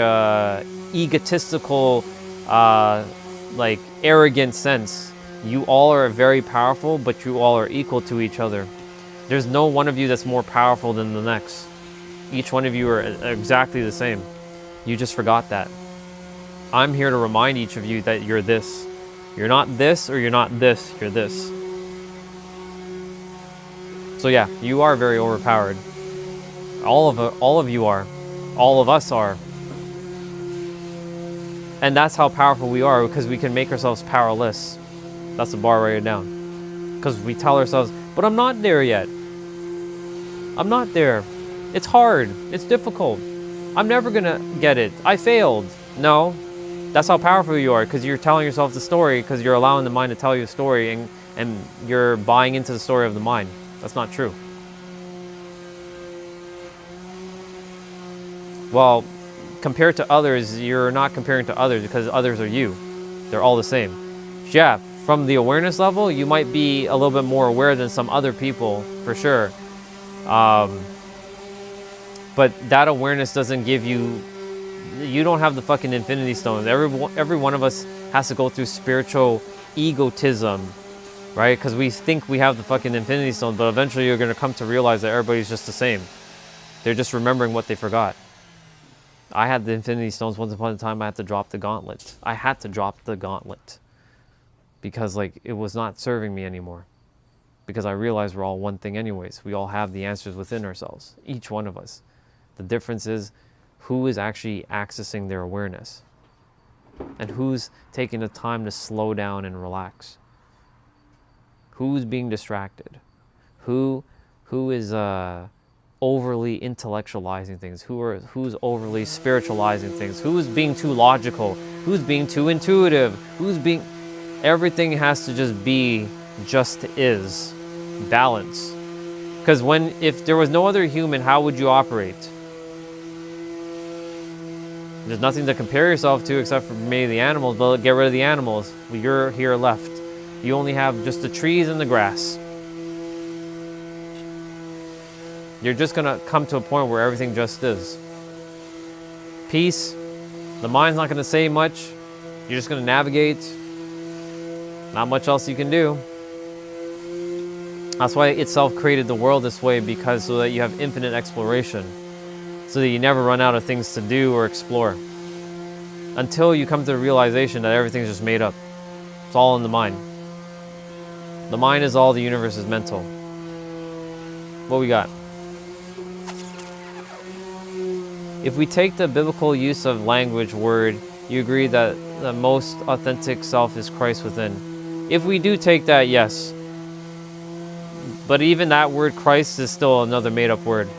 egotistical, like, arrogant sense. You all are very powerful, but you all are equal to each other. There's no one of you that's more powerful than the next. Each one of you are exactly the same. You just forgot that. I'm here to remind each of you that you're this. You're not this, or you're not this, you're this. So yeah, you are very overpowered. All of you are. All of us are. And that's how powerful we are, because we can make ourselves powerless. That's the bar right down. Because we tell ourselves, but I'm not there yet. I'm not there. It's hard. It's difficult. I'm never gonna get it. I failed. No, that's how powerful you are, because you're telling yourself the story, because you're allowing the mind to tell you a story, and you're buying into the story of the mind. That's not true. Well, compared to others, you're not comparing to others, because others are you. They're all the same. Yeah, from the awareness level, you might be a little bit more aware than some other people, for sure. But that awareness doesn't give you... You don't have the fucking infinity stones. Every one of us has to go through spiritual egotism, right? Because we think we have the fucking infinity stones, but eventually you're going to come to realize that everybody's just the same. They're just remembering what they forgot. I had the infinity stones once upon a time. I had to drop the gauntlet. I had to drop the gauntlet because, like, it was not serving me anymore. Because I realized we're all one thing anyways. We all have the answers within ourselves, each one of us. The difference is who is actually accessing their awareness and who's taking the time to slow down and relax. Who's being distracted? Who is overly intellectualizing things? Who's overly spiritualizing things? Who's being too logical? Who's being too intuitive? Everything has to just be, just is, balance. Because if there was no other human, how would you operate? There's nothing to compare yourself to except for maybe the animals, but get rid of the animals. You're here left. You only have just the trees and the grass. You're just gonna come to a point where everything just is. Peace. The mind's not gonna say much. You're just gonna navigate. Not much else you can do. That's why itself created the world this way, because so that you have infinite exploration. So that you never run out of things to do or explore. Until you come to the realization that everything's just made up. It's all in the mind. The mind is all, the universe is mental. What we got? If we take the biblical use of language word, you agree that the most authentic self is Christ within. If we do take that, yes. But even that word Christ is still another made-up word.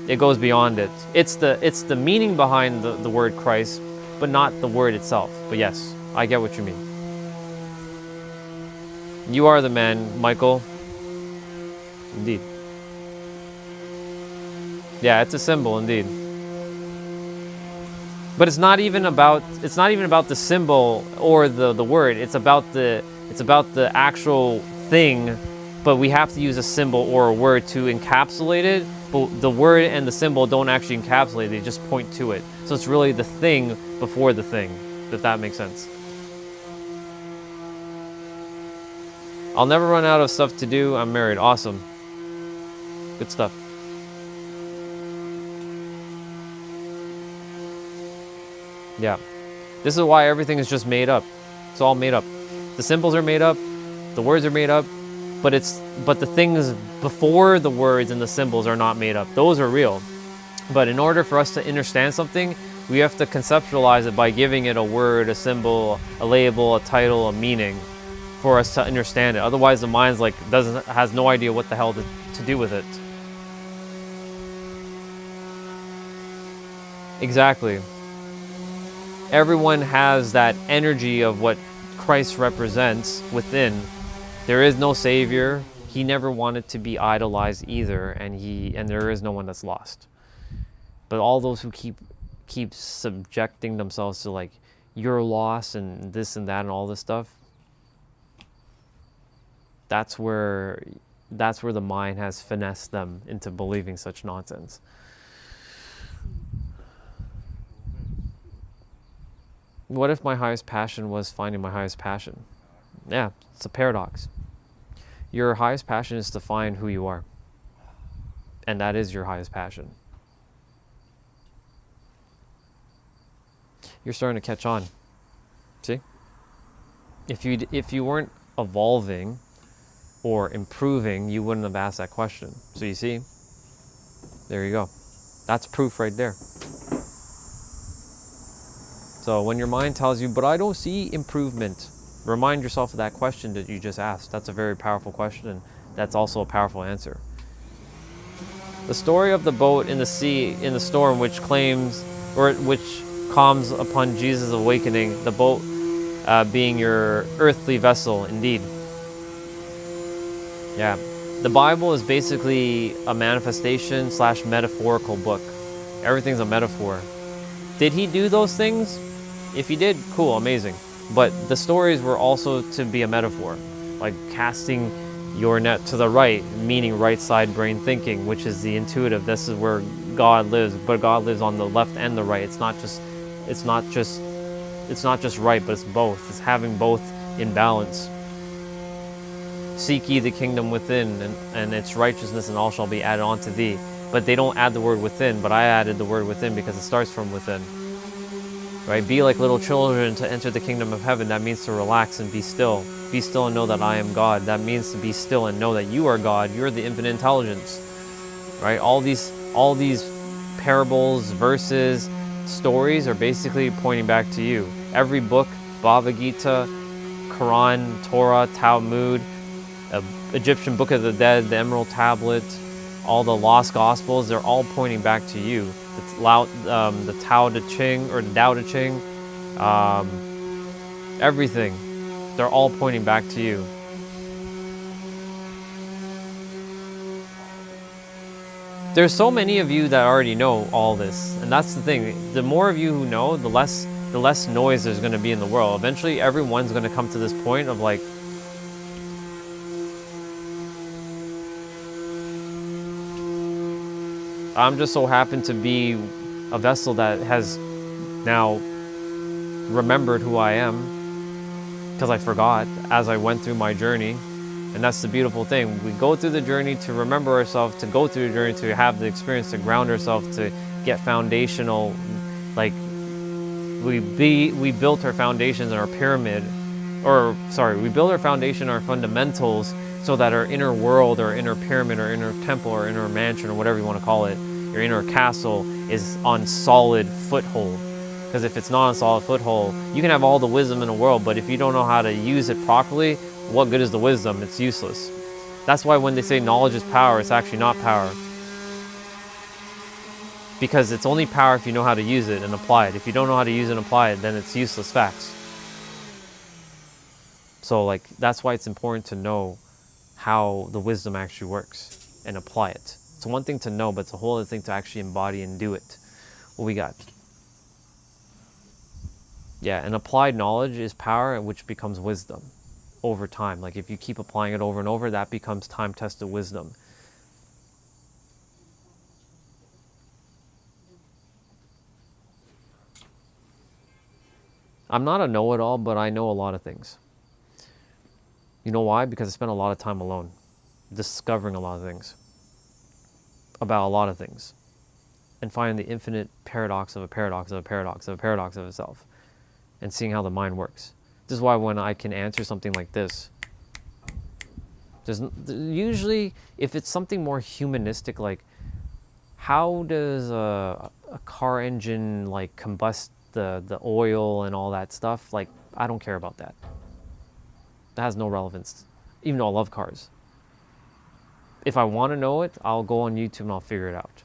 It goes beyond it. It's the meaning behind the word Christ, but not the word itself. But yes, I get what you mean. You are the man, Michael. Indeed. Yeah, it's a symbol, indeed. But it's not even about the symbol or the word. It's about the actual thing, but we have to use a symbol or a word to encapsulate it. But the word and the symbol don't actually encapsulate it, they just point to it. So it's really the thing before the thing, if that makes sense. I'll never run out of stuff to do. I'm married. Awesome. Good stuff. Yeah. This is why everything is just made up. It's all made up. The symbols are made up. The words are made up. But the things before the words and the symbols are not made up. Those are real. But in order for us to understand something, we have to conceptualize it by giving it a word, a symbol, a label, a title, a meaning for us to understand it. Otherwise the mind's like has no idea what the hell to do with it. Exactly. Everyone has that energy of what Christ represents within. There is no savior. He never wanted to be idolized either, and there is no one that's lost. But all those who keep subjecting themselves to like your loss and this and that and all this stuff, that's where the mind has finessed them into believing such nonsense. What if my highest passion was finding my highest passion? Yeah, it's a paradox. Your highest passion is to find who you are. And that is your highest passion. You're starting to catch on. See? If you weren't evolving or improving, you wouldn't have asked that question. So you see, there you go. That's proof right there. So when your mind tells you, but I don't see improvement, remind yourself of that question that you just asked. That's a very powerful question, and that's also a powerful answer. The story of the boat in the sea, in the storm, which comes upon Jesus' awakening, the boat being your earthly vessel, indeed. Yeah. The Bible is basically a manifestation / metaphorical book. Everything's a metaphor. Did he do those things? If he did, cool, amazing. But the stories were also to be a metaphor, like casting your net to the right, meaning right side brain thinking, which is the intuitive. This is where God lives, but God lives on the left and the right. It's not just right, but it's both. It's having both in balance. Seek ye the kingdom within, and its righteousness, and all shall be added unto thee. But they don't add the word within, but I added the word within because it starts from within. Right? Be like little children to enter the kingdom of heaven. That means to relax and be still. Be still and know that I am God. That means to be still and know that you are God. You're the infinite intelligence. Right? All these parables, verses, stories are basically pointing back to you. Every book, Bhagavad Gita, Quran, Torah, Talmud, Egyptian Book of the Dead, the Emerald Tablet, all the lost Gospels, they're all pointing back to you. The Tao Te Ching, or the Tao Te Ching, everything, they're all pointing back to you. There's so many of you that already know all this, and that's the thing. The more of you who know, the less noise there's going to be in the world. Eventually, everyone's going to come to this point of like, I'm just so happen to be a vessel that has now remembered who I am, because I forgot as I went through my journey. And that's the beautiful thing. We go through the journey to remember ourselves, to go through the journey to have the experience, to ground ourselves, to get foundational. Like we built our foundations in our pyramid, we built our foundation, our fundamentals, so that our inner world, or inner pyramid, or inner temple, or inner mansion, or whatever you want to call it, your inner castle, is on solid foothold. Because if it's not on solid foothold, you can have all the wisdom in the world, but if you don't know how to use it properly, what good is the wisdom? It's useless. That's why when they say knowledge is power, it's actually not power. Because it's only power if you know how to use it and apply it. If you don't know how to use it and apply it, then it's useless facts. So like, that's why it's important to know how the wisdom actually works and apply it. It's one thing to know, but it's a whole other thing to actually embody and do it. What we got? Yeah, and applied knowledge is power, which becomes wisdom over time. Like if you keep applying it over and over, that becomes time-tested wisdom. I'm not a know-it-all, but I know a lot of things. You know why? Because I spent a lot of time alone, discovering a lot of things, about a lot of things, and finding the infinite paradox of a paradox of a paradox of a paradox of itself, and seeing how the mind works. This is why when I can answer something like this, usually if it's something more humanistic, like how does a car engine like combust the oil and all that stuff, like I don't care about that. That has no relevance, even though I love cars. If I want to know it, I'll go on YouTube and I'll figure it out.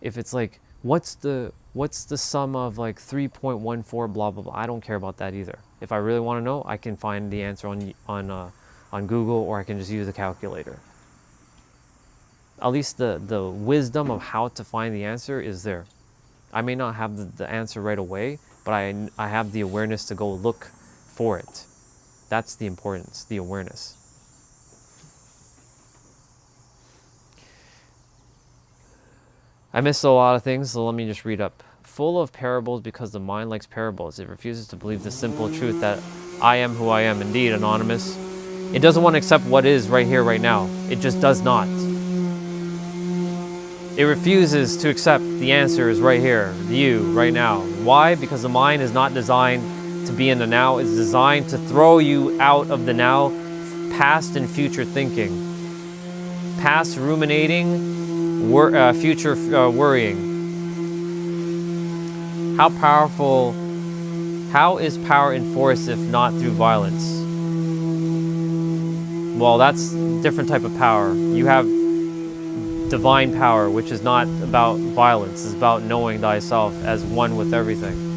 If it's like, what's the what's the sum of like 3.14 blah blah blah. I don't care about that either. If I really want to know, I can find the answer on Google, or I can just use a calculator. At least the wisdom of how to find the answer is there. I may not have the answer right away, but I have the awareness to go look for it. That's the importance, the awareness. I missed a lot of things, so let me just read up. Full of parables because the mind likes parables. It refuses to believe the simple truth that I am who I am. Indeed, Anonymous. It doesn't want to accept what is right here, right now. It just does not. It refuses to accept the answer is right here, you, right now. Why? Because the mind is not designed to be in the now. It's designed to throw you out of the now, past and future thinking. Past ruminating, future worrying. How is power enforced if not through violence? Well, that's a different type of power. You have divine power, which is not about violence. It's about knowing thyself as one with everything.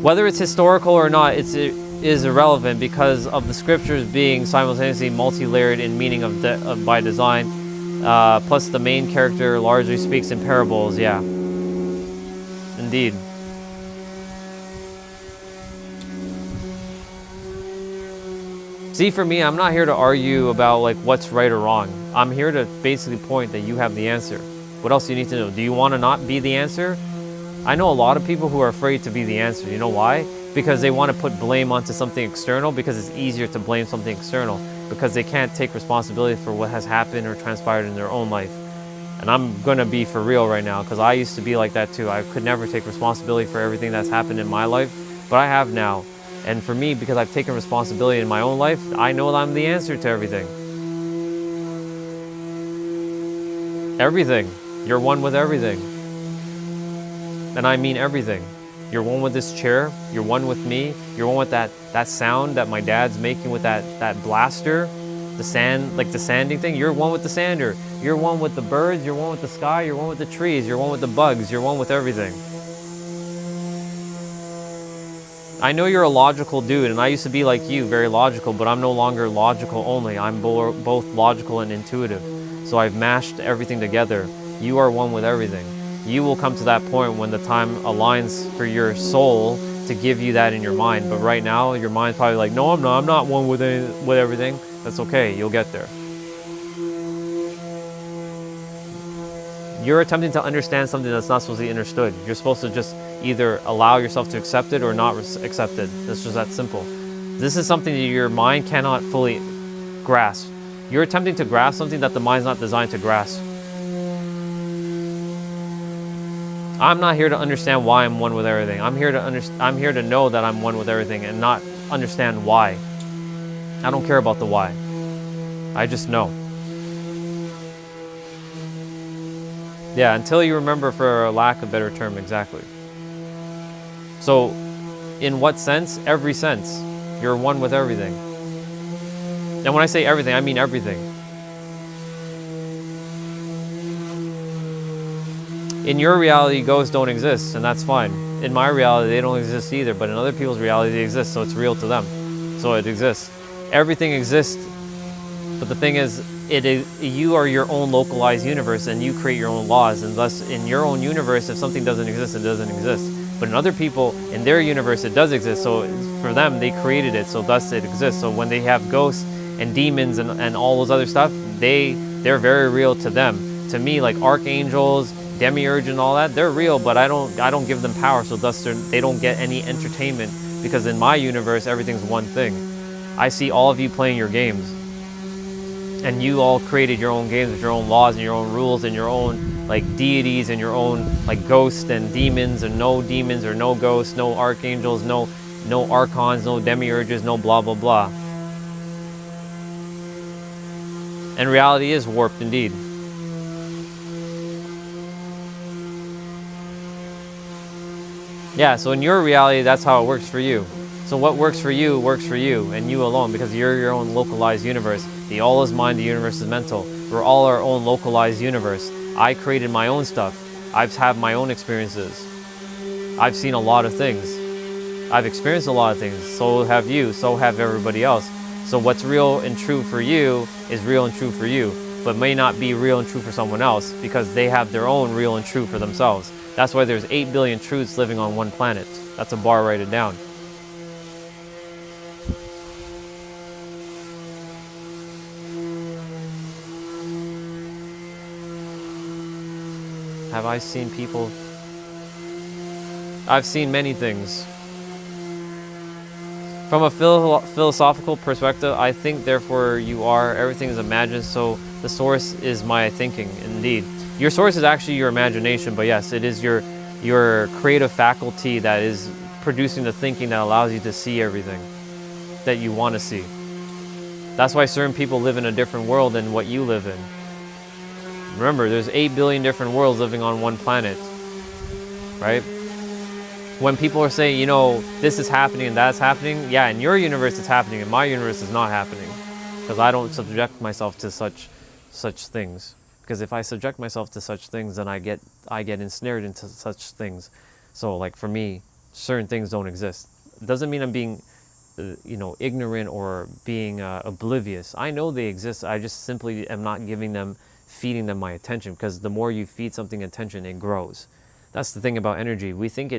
Whether it's historical or not, it is irrelevant because of the scriptures being simultaneously multi-layered in meaning by design. Plus the main character largely speaks in parables. Yeah, indeed. See, for me, I'm not here to argue about like what's right or wrong. I'm here to basically point that you have the answer. What else do you need to know? Do you want to not be the answer? I know a lot of people who are afraid to be the answer. You know why? Because they want to put blame onto something external, because it's easier to blame something external, because they can't take responsibility for what has happened or transpired in their own life. And I'm going to be for real right now, because I used to be like that too. I could never take responsibility for everything that's happened in my life, but I have now. And for me, because I've taken responsibility in my own life, I know that I'm the answer to everything. Everything. You're one with everything. And I mean everything. You're one with this chair. You're one with me. You're one with that sound that my dad's making with that blaster. The sand, like the sanding thing. You're one with the sander. You're one with the birds. You're one with the sky. You're one with the trees. You're one with the bugs. You're one with everything. I know you're a logical dude, and I used to be like you, very logical, but I'm no longer logical only. I'm both logical and intuitive. So I've mashed everything together. You are one with everything. You will come to that point when the time aligns for your soul to give you that in your mind. But right now, your mind's probably like, no, I'm not. I'm not one with everything. That's okay. You'll get there. You're attempting to understand something that's not supposed to be understood. You're supposed to just either allow yourself to accept it or not accept it. It's just that simple. This is something that your mind cannot fully grasp. You're attempting to grasp something that the mind's not designed to grasp. I'm not here to understand why I'm one with everything. I'm here to know that I'm one with everything and not understand why. I don't care about the why. I just know. Yeah, until you remember, for lack of a better term, exactly. So, in what sense? Every sense. You're one with everything. And when I say everything, I mean everything. In your reality, ghosts don't exist, and that's fine. In my reality, they don't exist either, but in other people's reality, they exist, so it's real to them. So it exists. Everything exists, but the thing is, you are your own localized universe, and you create your own laws, and thus, in your own universe, if something doesn't exist, it doesn't exist. But in other people, in their universe, it does exist, so for them, they created it, so thus it exists. So when they have ghosts and demons and all those other stuff, they're very real to them. To me, like archangels, demiurge and all that, they're real, but I don't give them power, so thus they don't get any entertainment, because in my universe, everything's one thing. I see all of you playing your games, and you all created your own games with your own laws and your own rules and your own like deities and your own like ghosts and demons, and no demons or no ghosts, no archangels, no archons, no demiurges, no blah blah blah. And reality is warped indeed. Yeah, so in your reality, that's how it works for you. So what works for you and you alone, because you're your own localized universe. The all is mind, the universe is mental. We're all our own localized universe. I created my own stuff. I've had my own experiences. I've seen a lot of things. I've experienced a lot of things. So have you. So have everybody else. So what's real and true for you is real and true for you, but may not be real and true for someone else because they have their own real and true for themselves. That's why there's 8 billion truths living on one planet. That's a bar, write it down. Have I seen people? I've seen many things. From a philosophical perspective, I think, therefore you are. Everything is imagined, so the source is my thinking, indeed. Your source is actually your imagination, but yes, it is your creative faculty that is producing the thinking that allows you to see everything that you want to see. That's why certain people live in a different world than what you live in. Remember, there's 8 billion different worlds living on one planet, right? When people are saying, you know, this is happening and that's happening, yeah, in your universe it's happening, in my universe it's not happening. Because I don't subject myself to such things. Because if I subject myself to such things, then I get ensnared into such things. So like for me, certain things don't exist. It doesn't mean I'm being, ignorant or being oblivious. I know they exist, I just simply am not feeding them my attention. Because the more you feed something attention, it grows. That's the thing about energy. We think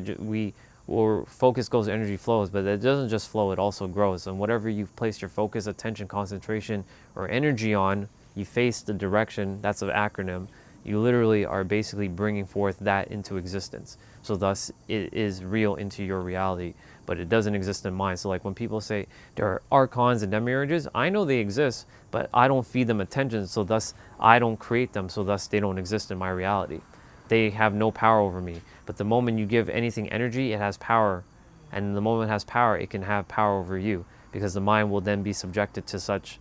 where focus goes, energy flows, but it doesn't just flow, it also grows. And whatever you've placed your focus, attention, concentration, or energy on, you face the direction. That's an acronym. You literally are basically bringing forth that into existence. So thus, it is real into your reality, but it doesn't exist in mine. So like when people say there are archons and demiurges, I know they exist, but I don't feed them attention, so thus I don't create them, so thus they don't exist in my reality. They have no power over me. But the moment you give anything energy, it has power. And the moment it has power, it can have power over you. Because the mind will then be subjected to such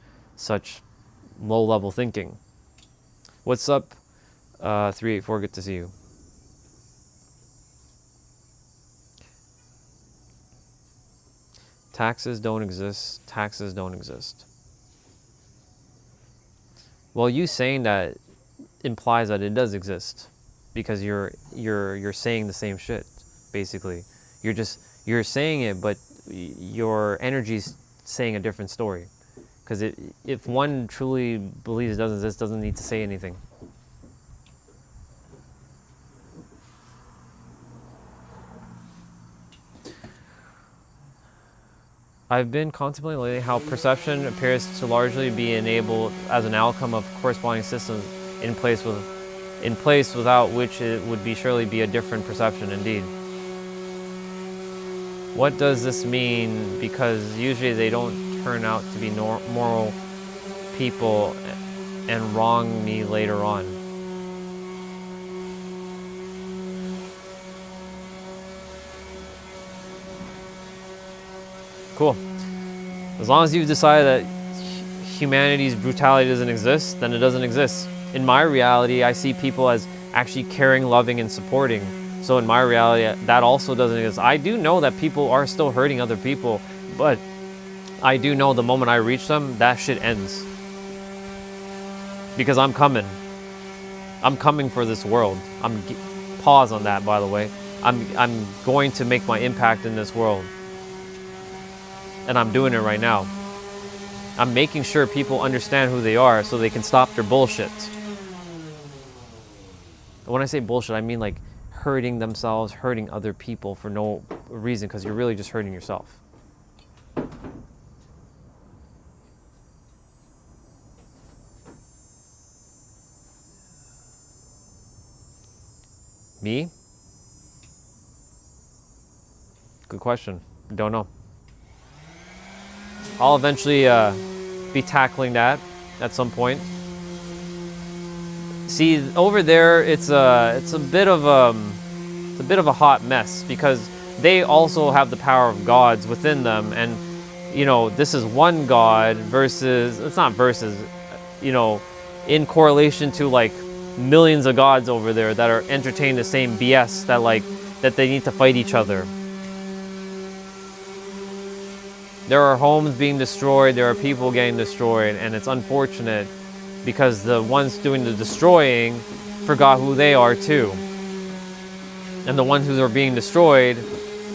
low-level thinking. What's up, 384? Good to see you. Taxes don't exist. Taxes don't exist. Well, you saying that implies that it does exist. Because you're saying the same shit, basically. You're saying it, but your energy's saying a different story. Because if one truly believes it doesn't exist, doesn't need to say anything. I've been contemplating lately how perception appears to largely be enabled as an outcome of corresponding systems in place without which it would surely be a different perception indeed. What does this mean? Because usually they don't turn out to be moral people and wrong me later on. Cool. As long as you've decided that humanity's brutality doesn't exist, then it doesn't exist. In my reality, I see people as actually caring, loving, and supporting. So in my reality, that also doesn't exist. I do know that people are still hurting other people, but I do know the moment I reach them, that shit ends. Because I'm coming. I'm coming for this world. Pause on that, by the way. I'm going to make my impact in this world. And I'm doing it right now. I'm making sure people understand who they are so they can stop their bullshit. When I say bullshit, I mean like hurting themselves, hurting other people for no reason, because you're really just hurting yourself. Me? Good question. Don't know. I'll eventually be tackling that at some point. See, over there, it's a bit of a hot mess because they also have the power of gods within them, and this is one god versus, it's not versus, in correlation to like millions of gods over there that are entertaining the same BS that they need to fight each other. There are homes being destroyed, there are people getting destroyed, and it's unfortunate because the ones doing the destroying forgot who they are too. And the ones who are being destroyed,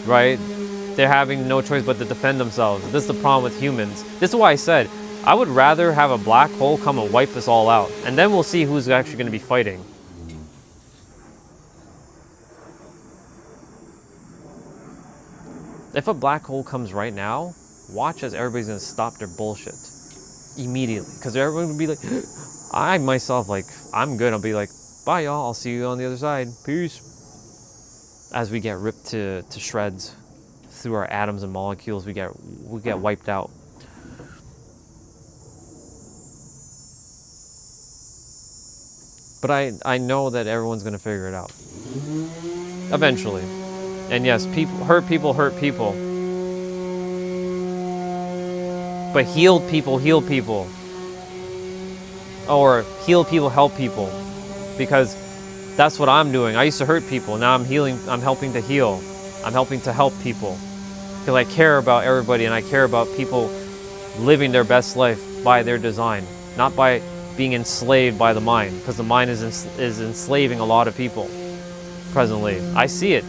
right, they're having no choice but to defend themselves. This is the problem with humans. This is why I said, I would rather have a black hole come and wipe us all out. And then we'll see who's actually going to be fighting. If a black hole comes right now, watch as everybody's going to stop their bullshit immediately. Because everyone will be like, I myself, like, I'm good. I'll be like, bye y'all, I'll see you on the other side. Peace. As we get ripped to shreds through our atoms and molecules, we get wiped out. But I know that everyone's going to figure it out. Eventually. And yes, hurt people hurt people. But healed people heal people. Or heal people help people. Because that's what I'm doing. I used to hurt people. Now I'm healing. I'm helping to heal. I'm helping to help people. Because I care about everybody and I care about people living their best life by their design. Not by being enslaved by the mind. Because the mind is enslaving a lot of people presently. I see it.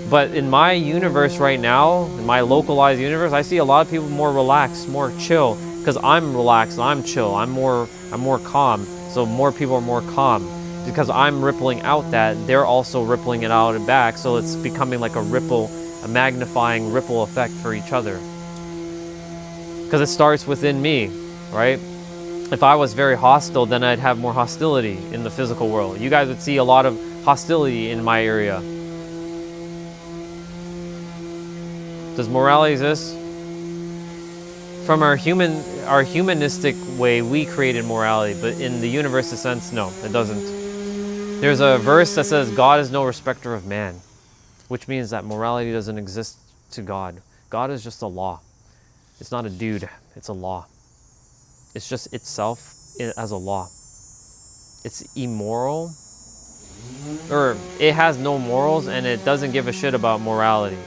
But in my universe right now, in my localized universe, I see a lot of people more relaxed, more chill. Because I'm relaxed, I'm chill, I'm more calm. So more people are more calm. Because I'm rippling out that, they're also rippling it out and back. So it's becoming like a ripple, a magnifying ripple effect for each other. Because it starts within me, right? If I was very hostile, then I'd have more hostility in the physical world. You guys would see a lot of hostility in my area. Does morality exist? From our humanistic way, we created morality, but in the universe's sense, no, it doesn't. There's a verse that says, God is no respecter of man, which means that morality doesn't exist to God. God is just a law. It's not a dude, it's a law. It's just itself as a law. It's immoral, or it has no morals, and it doesn't give a shit about morality.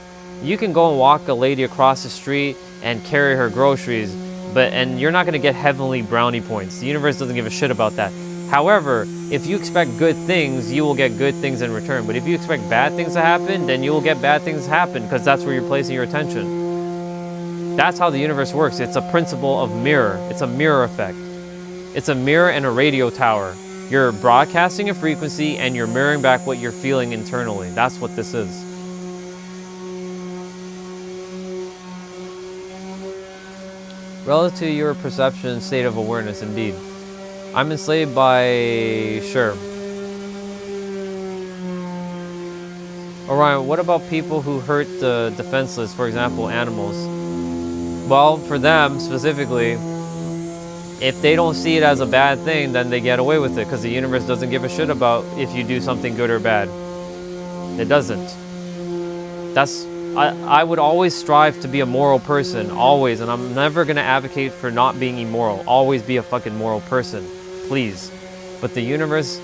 You can go and walk a lady across the street and carry her groceries, and you're not going to get heavenly brownie points. The universe doesn't give a shit about that. However, if you expect good things, you will get good things in return. But if you expect bad things to happen, then you will get bad things to happen, because that's where you're placing your attention. That's how the universe works. It's a principle of mirror. It's a mirror effect. It's a mirror and a radio tower. You're broadcasting a frequency and you're mirroring back what you're feeling internally. That's what this is. Relative to your perception, state of awareness, indeed. I'm enslaved by... sure. Orion, what about people who hurt the defenseless, for example, animals? Well, for them, specifically, if they don't see it as a bad thing, then they get away with it, because the universe doesn't give a shit about if you do something good or bad. It doesn't. I would always strive to be a moral person, always, and I'm never going to advocate for not being immoral. Always be a fucking moral person, please. But the universe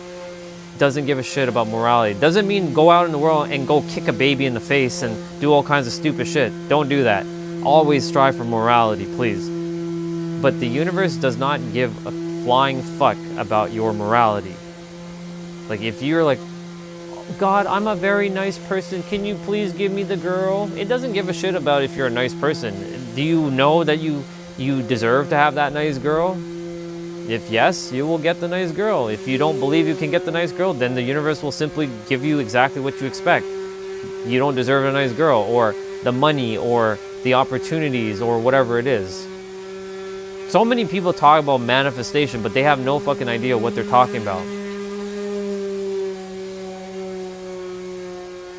doesn't give a shit about morality. Doesn't mean go out in the world and go kick a baby in the face and do all kinds of stupid shit. Don't do that. Always strive for morality, please. But the universe does not give a flying fuck about your morality. Like, if you're like, God, I'm a very nice person, can you please give me the girl? It doesn't give a shit about if you're a nice person. Do you know that you deserve to have that nice girl? If yes, you will get the nice girl. If you don't believe you can get the nice girl, then the universe will simply give you exactly what you expect. You don't deserve a nice girl, or the money, or the opportunities, or whatever it is. So many people talk about manifestation, but they have no fucking idea what they're talking about.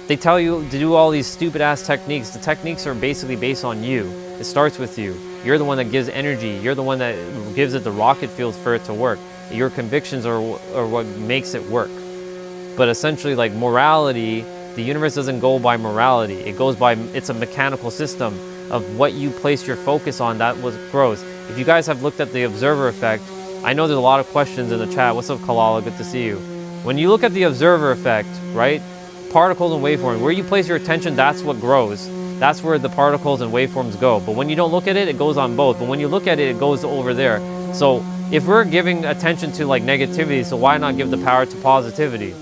They tell you to do all these stupid ass techniques. The techniques are basically based on you. It starts with you. You're the one that gives energy. You're the one that gives it the rocket fuel for it to work. Your convictions are what makes it work. But essentially, like morality, the universe doesn't go by morality. It goes by, it's a mechanical system of what you place your focus on, that what grows. If you guys have looked at the observer effect, I know there's a lot of questions in the chat. What's up, Kalala? Good to see you. When you look at the observer effect, right? Particles and waveforms, where you place your attention, that's what grows. That's where the particles and waveforms go. But when you don't look at it, it goes on both. But when you look at it, it goes over there. So if we're giving attention to like negativity, so why not give the power to positivity?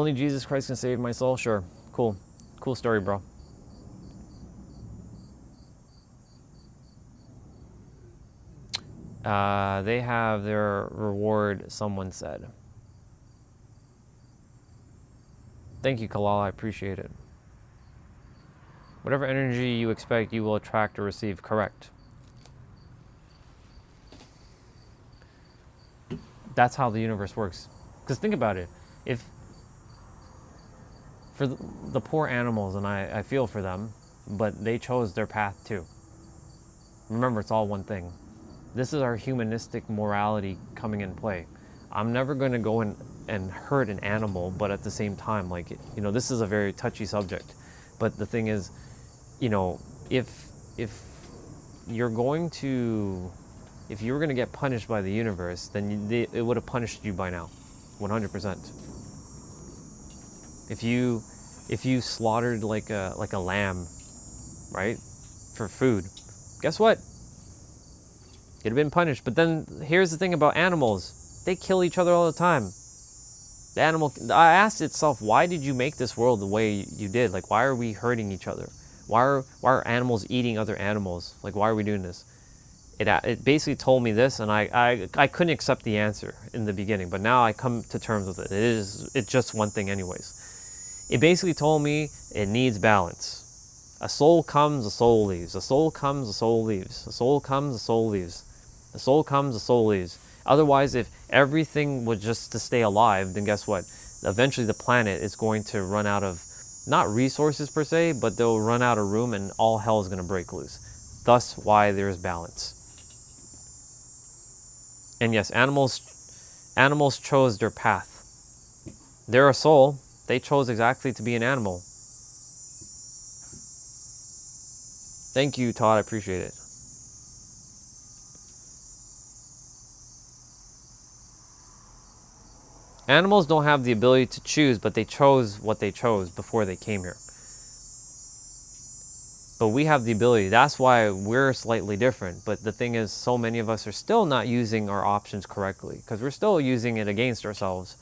Only Jesus Christ can save my soul? Sure. Cool. Cool story, bro. They have their reward, someone said. Thank you, Kalal. I appreciate it. Whatever energy you expect, you will attract or receive. Correct. That's how the universe works. Because think about it. If for the poor animals, and I feel for them, but they chose their path too. Remember, it's all one thing. This is our humanistic morality coming in play. I'm never going to go and hurt an animal, but at the same time, like, you know, this is a very touchy subject. But the thing is, you know, if you're going to, if you were going to get punished by the universe, then it would have punished you by now, 100%. If you slaughtered like a lamb, right, for food, guess what? You'd have been punished. But then here's the thing about animals: they kill each other all the time. The animal, I asked itself, why did you make this world the way you did? Like, why are we hurting each other? Why are animals eating other animals? Like, why are we doing this? It basically told me this, and I couldn't accept the answer in the beginning, but now I come to terms with it. It's just one thing anyways. It basically told me it needs balance. A soul comes, a soul leaves. A soul comes, a soul leaves. A soul comes, a soul leaves. A soul comes, a soul leaves. Otherwise, if everything was just to stay alive, then guess what? Eventually the planet is going to run out of, not resources per se, but they'll run out of room and all hell is going to break loose. Thus why there's balance. And yes, animals chose their path. They're a soul. They chose exactly to be an animal. Thank you, Todd. I appreciate it. Animals don't have the ability to choose, but they chose what they chose before they came here. But we have the ability. That's why we're slightly different. But the thing is, so many of us are still not using our options correctly because we're still using it against ourselves.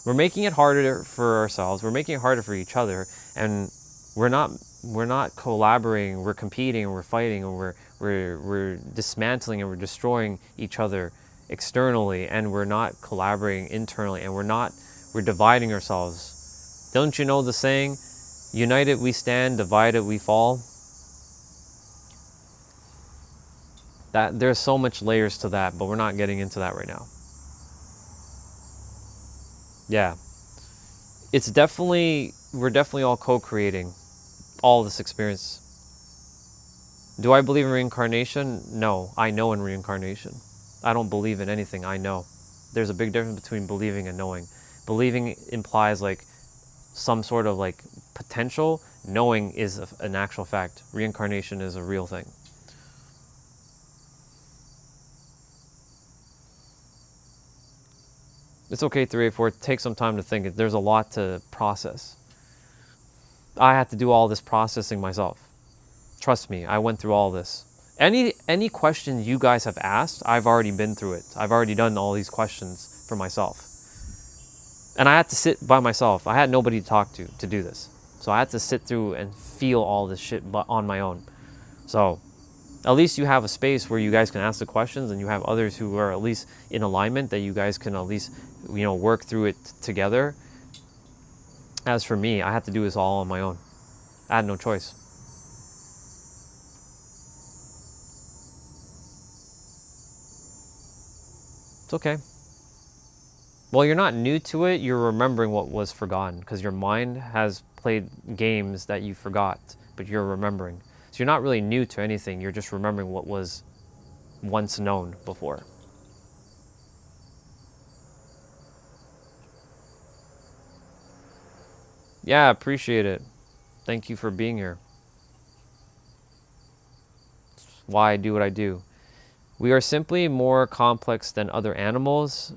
We're making it harder for ourselves. We're making it harder for each other, and we're not collaborating. We're competing, and we're fighting, and we're dismantling, and we're destroying each other externally, and we're not collaborating internally, and we're dividing ourselves. Don't you know the saying? United we stand, divided we fall. That there's so much layers to that, but we're not getting into that right now. Yeah. We're definitely all co-creating all this experience. Do I believe in reincarnation? No, I know in reincarnation. I don't believe in anything, I know. There's a big difference between believing and knowing. Believing implies like some sort of like potential. Knowing is an actual fact. Reincarnation is a real thing. It's okay, 384, take some time to think. There's a lot to process. I had to do all this processing myself. Trust me, I went through all this. Any questions you guys have asked, I've already been through it. I've already done all these questions for myself. And I had to sit by myself. I had nobody to talk to do this. So I had to sit through and feel all this shit on my own. So at least you have a space where you guys can ask the questions, and you have others who are at least in alignment that you guys can at least, you know, work through it together. As for me, I had to do this all on my own. I had no choice. It's okay. Well, you're not new to it, you're remembering what was forgotten, because your mind has played games that you forgot, but you're remembering. So you're not really new to anything, you're just remembering what was once known before. Yeah, appreciate it. Thank you for being here. It's why I do what I do. We are simply more complex than other animals,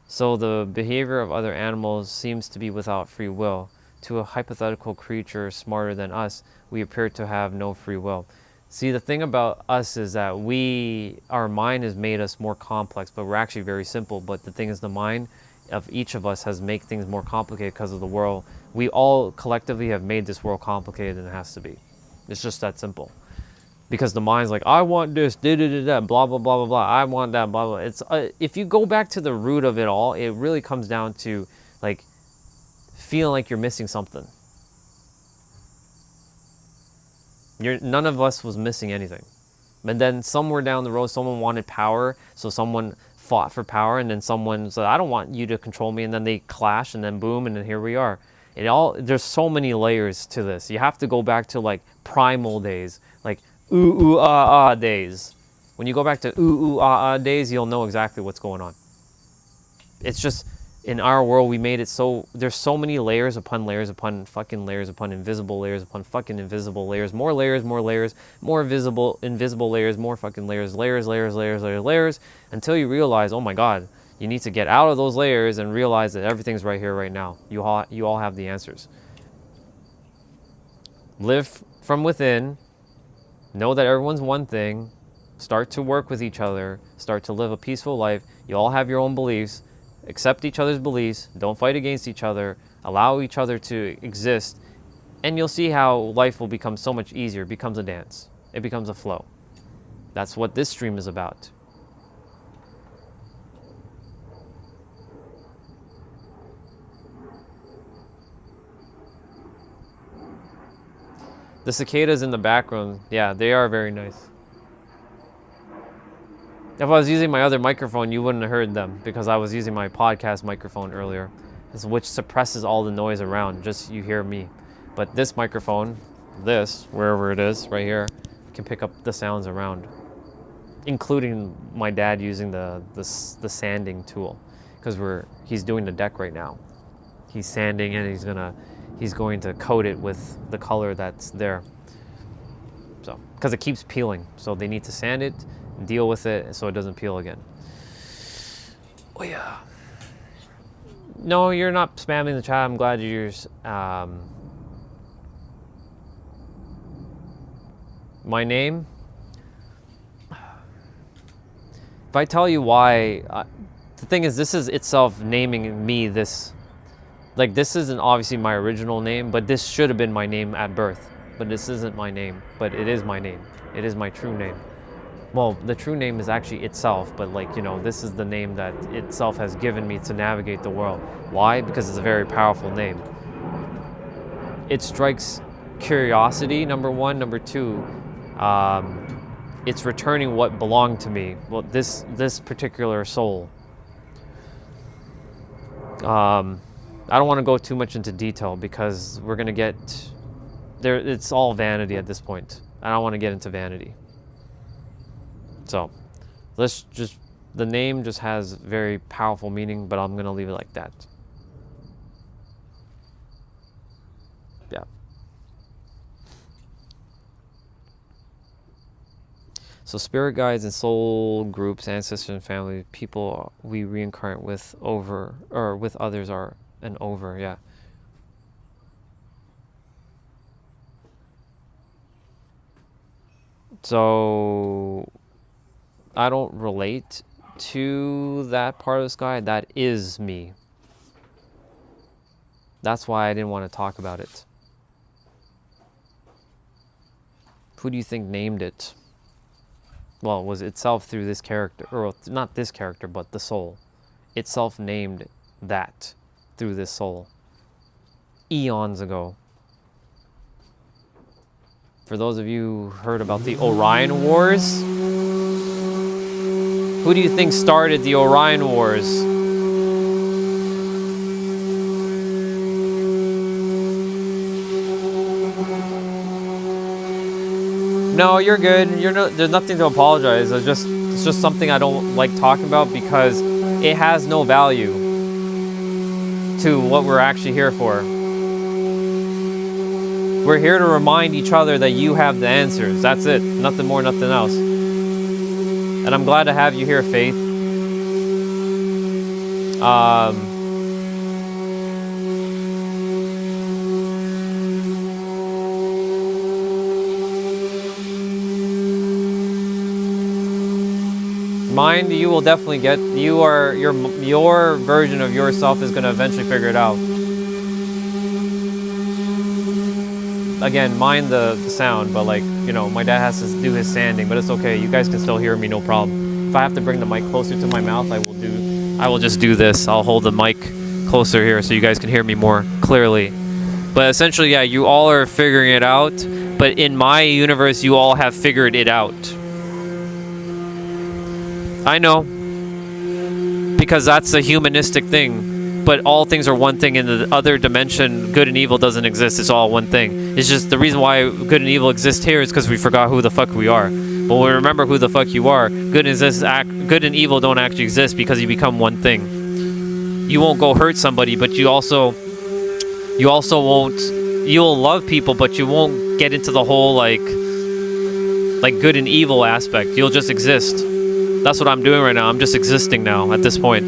so the behavior of other animals seems to be without free will. To a hypothetical creature smarter than us, we appear to have no free will. See, the thing about us is that our mind has made us more complex, but we're actually very simple. But the thing is, the mind of each of us has made things more complicated because of the world. We all collectively have made this world complicated than it has to be. It's just that simple. Because the mind's like, I want this, da da da da, blah blah blah blah blah. I want that, blah blah. It's if you go back to the root of it all, it really comes down to like feeling like you're missing something. None of us was missing anything. And then somewhere down the road, someone wanted power, so someone fought for power, and then someone said, I don't want you to control me, and then they clash, and then boom, and then here we are. There's so many layers to this. You have to go back to like primal days, like ooh ooh ah ah days. When you go back to ooh ooh ah ah days, you'll know exactly what's going on. It's just, in our world, we made it so, there's so many layers upon fucking layers upon invisible layers upon fucking invisible layers, more invisible layers, more fucking layers, until you realize, oh my God, you need to get out of those layers and realize that everything's right here, right now. You all have the answers. Live from within, know that everyone's one thing, start to work with each other, start to live a peaceful life. You all have your own beliefs. Accept each other's beliefs, don't fight against each other, allow each other to exist, and you'll see how life will become so much easier. It becomes a dance. It becomes a flow. That's what this stream is about. The cicadas in the background, yeah, they are very nice. If I was using my other microphone, you wouldn't have heard them because I was using my podcast microphone earlier, which suppresses all the noise around, just you hear me. But this microphone, wherever it is, right here, can pick up the sounds around, including my dad using the sanding tool, because he's doing the deck right now. He's sanding and he's going to coat it with the color that's there. So, because it keeps peeling, so they need to sand it, deal with it so it doesn't peel again. Oh yeah. No, you're not spamming the chat. I'm glad you're my name. If I tell you why, the thing is, this is itself naming me this. Like, this isn't obviously my original name, but this should have been my name at birth. But this isn't my name, but it is my name. It is my true name. Well, the true name is actually itself, but like, you know, this is the name that itself has given me to navigate the world. Why? Because it's a very powerful name. It strikes curiosity, number one. Number two, it's returning what belonged to me. Well, this particular soul. I don't want to go too much into detail because we're going to get there. It's all vanity at this point. I don't want to get into vanity. So the name just has very powerful meaning, but I'm going to leave it like that. Yeah. So spirit guides and soul groups, ancestors and family, people we reincarnate with with others are an over, yeah. So I don't relate to that part of the sky. That is me. That's why I didn't want to talk about it. Who do you think named it? Well, it was itself through this character, or not this character, but the soul. Itself named that through this soul. Eons ago. For those of you who heard about the Orion Wars, who do you think started the Orion Wars? No, you're good. There's nothing to apologize. It's just something I don't like talking about because it has no value to what we're actually here for. We're here to remind each other that you have the answers. That's it. Nothing more, nothing else. And I'm glad to have you here, Faith. Mind, you will definitely get. Your version of yourself is gonna eventually figure it out. Again, mind the sound, but like, you know, my dad has to do his sanding, but it's okay. You guys can still hear me, no problem. If I have to bring the mic closer to my mouth, I will just do this. I'll hold the mic closer here so you guys can hear me more clearly. But essentially, yeah, you all are figuring it out, but in my universe, you all have figured it out. I know, because that's a humanistic thing. But all things are one thing. In the other dimension, good and evil doesn't exist. It's all one thing. It's just the reason why good and evil exist here is because we forgot who the fuck we are. But when we remember who the fuck you are, good and evil don't actually exist because you become one thing. You won't go hurt somebody, but you also won't. You'll love people, but you won't get into the whole like good and evil aspect. You'll just exist. That's what I'm doing right now. I'm just existing now at this point.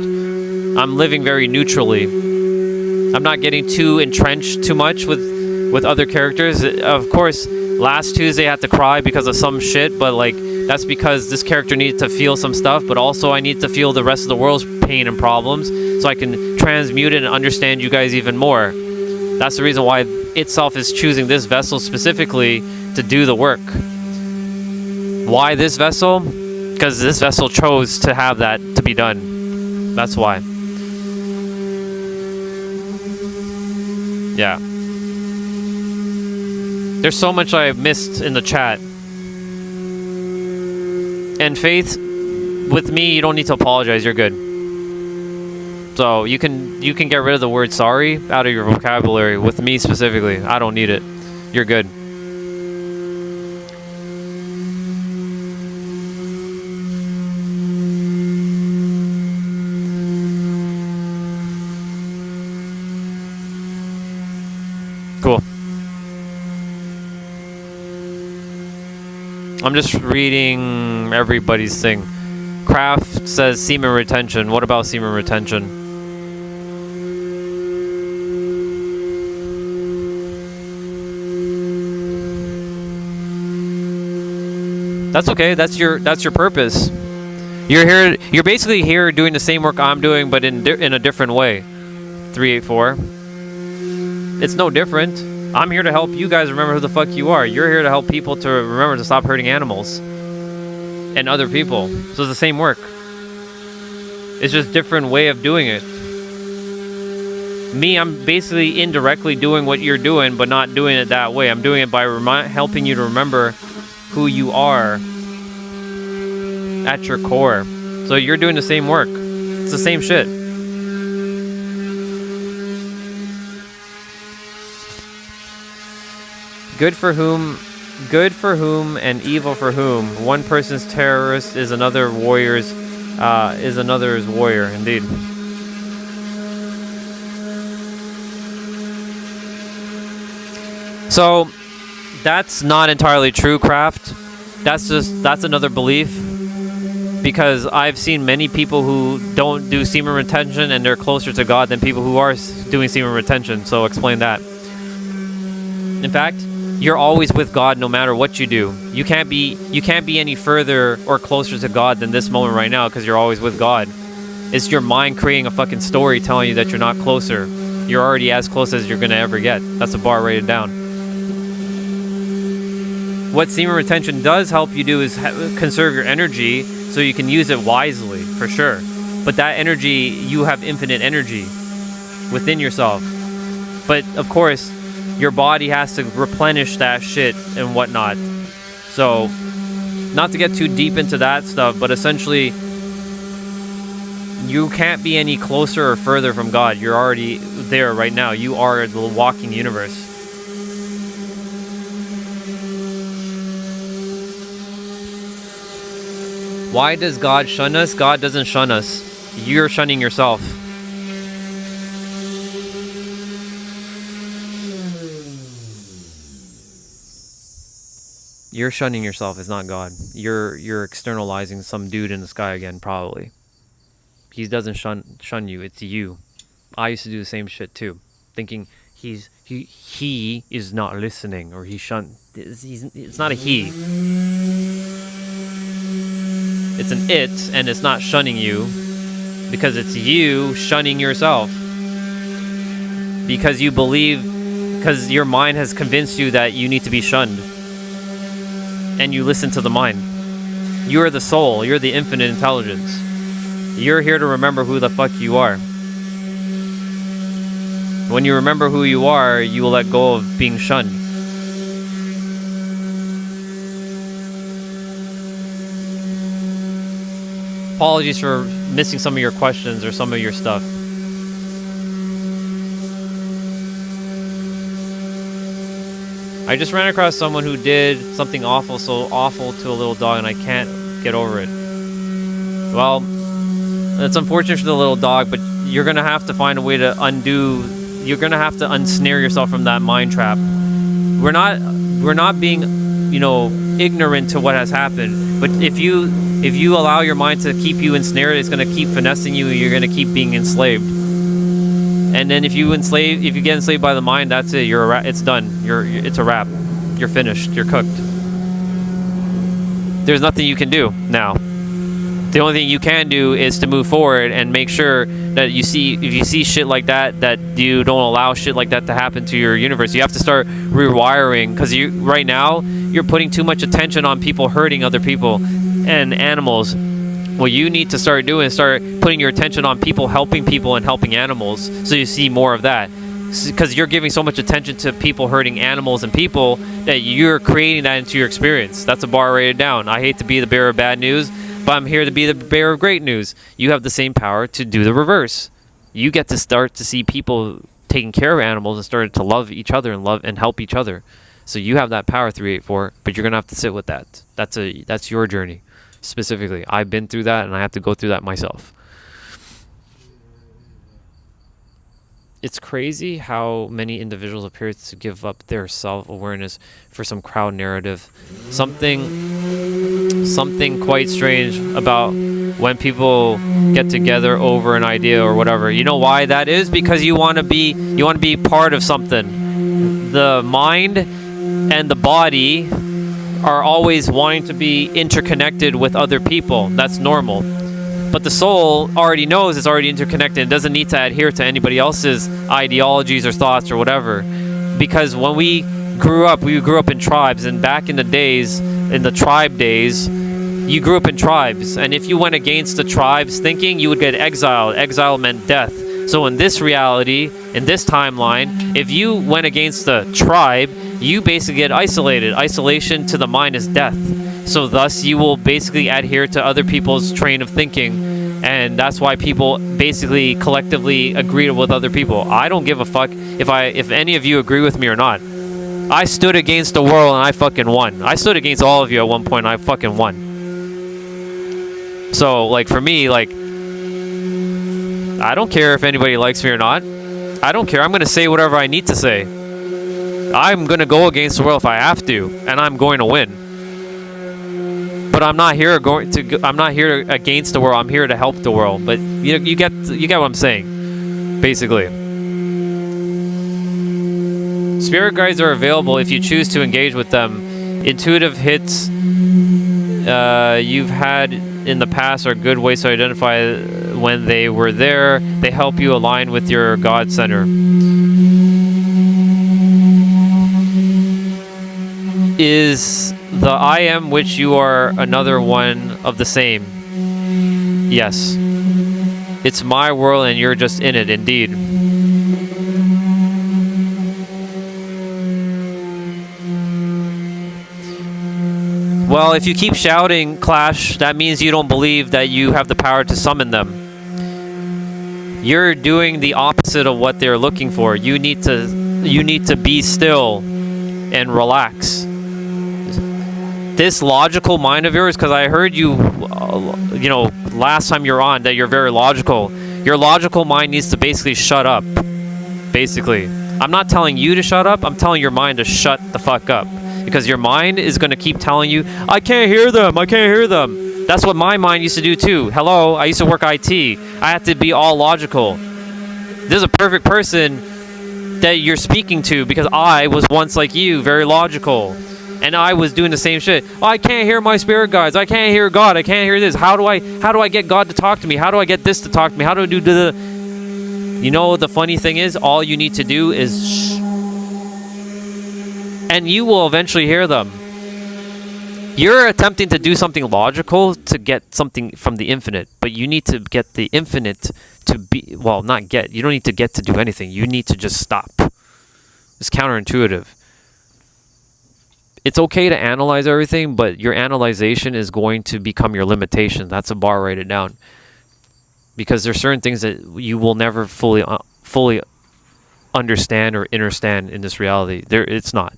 I'm living very neutrally. I'm not getting too entrenched too much with other characters. Of course, last Tuesday I had to cry because of some shit, but like that's because this character needed to feel some stuff, but also I need to feel the rest of the world's pain and problems so I can transmute it and understand you guys even more. That's the reason why itself is choosing this vessel specifically to do the work. Why this vessel? Because this vessel chose to have that to be done. That's why. Yeah. There's so much I missed in the chat. And Faith, with me, you don't need to apologize. You're good. So you can get rid of the word sorry out of your vocabulary. With me specifically, I don't need it. You're good. Cool. I'm just reading everybody's thing. Kraft says semen retention. What about semen retention? That's okay. That's your purpose. You're here. You're basically here doing the same work I'm doing, but in a different way. 384. It's no different. I'm here to help you guys remember who the fuck you are. You're here to help people to remember to stop hurting animals and other people. So it's the same work. It's just a different way of doing it. Me, I'm basically indirectly doing what you're doing, but not doing it that way. I'm doing it by helping you to remember who you are at your core. So you're doing the same work. It's the same shit. Good for whom and evil for whom. One person's terrorist is another's warrior, indeed. So that's not entirely true, Kraft. That's another belief, because I've seen many people who don't do semen retention and they're closer to God than people who are doing semen retention. So explain that. In fact, you're always with God no matter what you do. You can't be any further or closer to God than this moment right now, because you're always with God. It's your mind creating a fucking story telling you that you're not closer. You're already as close as you're gonna ever get. That's a bar rated down. What semen retention does help you do is conserve your energy so you can use it wisely, for sure. But that energy, you have infinite energy within yourself. But of course, your body has to replenish that shit and whatnot. So, not to get too deep into that stuff, but essentially, you can't be any closer or further from God. You're already there right now. You are the walking universe. Why does God shun us? God doesn't shun us. You're shunning yourself. You're shunning yourself. It's not God. You're externalizing some dude in the sky again, probably. He doesn't shun you. It's you. I used to do the same shit too, thinking he is not listening, or it's not a he. It's an it, and it's not shunning you, because it's you shunning yourself. Because you believe, because your mind has convinced you that you need to be shunned. And you listen to the mind. You are the soul. You're the infinite intelligence. You're here to remember who the fuck you are. When you remember who you are, you will let go of being shunned. Apologies for missing some of your questions or some of your stuff. I just ran across someone who did something awful, so awful to a little dog, and I can't get over it. Well, it's unfortunate for the little dog, but you're going to have to find a way to undo. You're going to have to unsnare yourself from that mind trap. We're not being, ignorant to what has happened. But if you allow your mind to keep you ensnared, it's going to keep finessing you, and you're going to keep being enslaved. And then if you get enslaved by the mind, that's it. It's done. It's a wrap. You're finished. You're cooked. There's nothing you can do now. The only thing you can do is to move forward and make sure that if you see shit like that, that you don't allow shit like that to happen to your universe. You have to start rewiring, because right now you're putting too much attention on people hurting other people and animals. What you need to start doing is start putting your attention on people helping and helping animals, so you see more of that. Because you're giving so much attention to people hurting animals and people that you're creating that into your experience. That's a bar rated down. I hate to be the bearer of bad news, but I'm here to be the bearer of great news. You have the same power to do the reverse. You get to start to see people taking care of animals and started to love each other and love and help each other. So you have that power, 384, but you're gonna have to sit with that. That's your journey. Specifically, I've been through that, and I have to go through that myself. It's crazy how many individuals appear to give up their self-awareness for some crowd narrative. Something quite strange about when people get together over an idea or whatever. You know why that is? Because you want to be part of something. The mind and the body are always wanting to be interconnected with other people. That's normal. But the soul already knows it's already interconnected. It doesn't need to adhere to anybody else's ideologies or thoughts or whatever. Because when we grew up in tribes, and back in the days, in the tribe days, you grew up in tribes. And if you went against the tribe's thinking, you would get exiled. Exile meant death. So in this reality, in this timeline, if you went against the tribe, you basically get isolated. Isolation to the mind is death. So thus you will basically adhere to other people's train of thinking, and that's why people basically collectively agree with other people. I don't give a fuck if any of you agree with me or not. I stood against the world and I fucking won. I stood against all of you at one point and I fucking won. So for me, I don't care if anybody likes me or not. I don't care. I'm going to say whatever I need to say. I'm going to go against the world if I have to, and I'm going to win. But I'm not here against the world. I'm here to help the world. But you get what I'm saying, basically. Spirit guides are available if you choose to engage with them. Intuitive hits you've had in the past are good ways to identify when they were there. They help you align with your God center. Is the I am which you are another one of the same? Yes. It's my world and you're just in it, indeed. Well, if you keep shouting, Clash, that means you don't believe that you have the power to summon them. You're doing the opposite of what they're looking for. You need to be still and relax. This logical mind of yours, because I heard you, last time you're on, that you're very logical. Your logical mind needs to basically shut up. Basically. I'm not telling you to shut up. I'm telling your mind to shut the fuck up. Because your mind is going to keep telling you, I can't hear them. I can't hear them. That's what my mind used to do too. Hello, I used to work IT. I had to be all logical. This is a perfect person that you're speaking to, because I was once like you, very logical. And I was doing the same shit. Oh, I can't hear my spirit guides. I can't hear God. I can't hear this. How do I get God to talk to me? How do I get this to talk to me? How do I do the... You know, the funny thing is, all you need to do is shh. And you will eventually hear them. You're attempting to do something logical to get something from the infinite, but you need to get the infinite to be... Well, not get. You don't need to get to do anything. You need to just stop. It's counterintuitive. It's okay to analyze everything, but your analyzation is going to become your limitation. That's a bar, write it down. Because there's certain things that you will never fully understand or understand in this reality. It's not.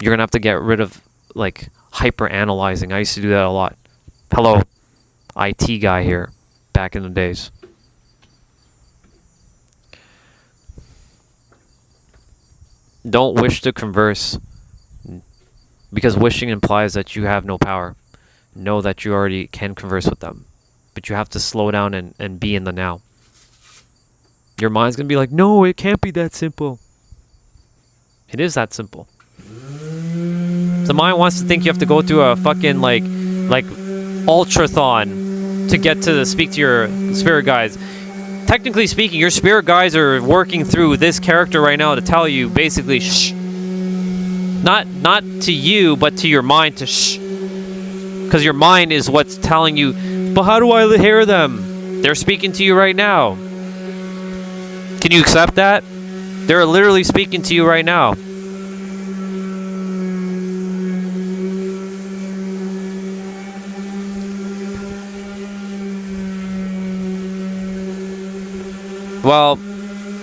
You're going to have to get rid of, like, hyper-analyzing. I used to do that a lot. Hello, IT guy here, back in the days. Don't wish to converse. Because wishing implies that you have no power. Know that you already can converse with them. But you have to slow down and be in the now. Your mind's going to be like, no, it can't be that simple. It is that simple. The mind wants to think you have to go through a fucking like ultrathon to get to speak to your spirit guides. Technically speaking, your spirit guides are working through this character right now to tell you basically shh. Not to you, but to your mind to shh. Because your mind is what's telling you, but how do I hear them? They're speaking to you right now. Can you accept that? They're literally speaking to you right now. Well,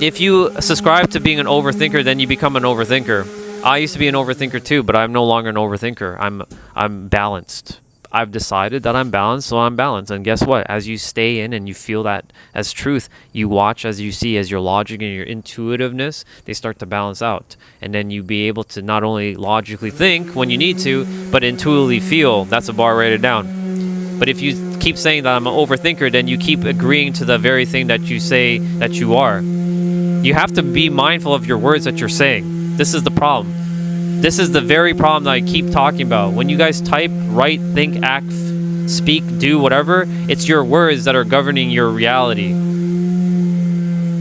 if you subscribe to being an overthinker, then you become an overthinker. I used to be an overthinker too, but I'm no longer an overthinker. I'm balanced. I've decided that I'm balanced, so I'm balanced. And guess what? As you stay in and you feel that as truth, you watch as you see, as your logic and your intuitiveness, they start to balance out. And then you be able to not only logically think when you need to, but intuitively feel. That's a bar, write it down. But if you keep saying that I'm an overthinker, then you keep agreeing to the very thing that you say that you are. You have to be mindful of your words that you're saying. This is the problem. This is the very problem that I keep talking about. When you guys type, write, think, act, speak, do whatever, it's your words that are governing your reality.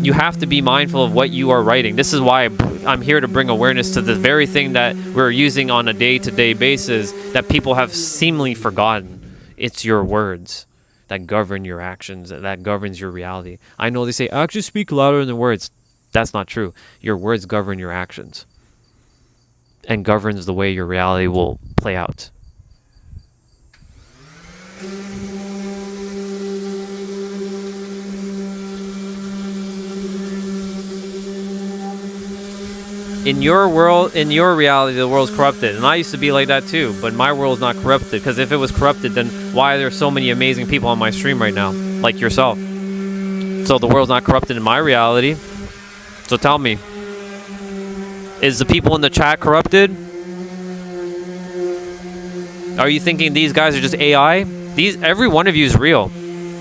You have to be mindful of what you are writing. This is why I'm here to bring awareness to the very thing that we're using on a day-to-day basis that people have seemingly forgotten. It's your words that govern your actions, that governs your reality. I know they say, actions speak louder than words. That's not true. Your words govern your actions and governs the way your reality will play out. In your world, in your reality, the world's corrupted. And I used to be like that too, but my world's not corrupted. Because if it was corrupted, then why are there so many amazing people on my stream right now? Like yourself. So the world's not corrupted in my reality. So tell me, is the people in the chat corrupted? Are you thinking these guys are just AI? Every one of you is real.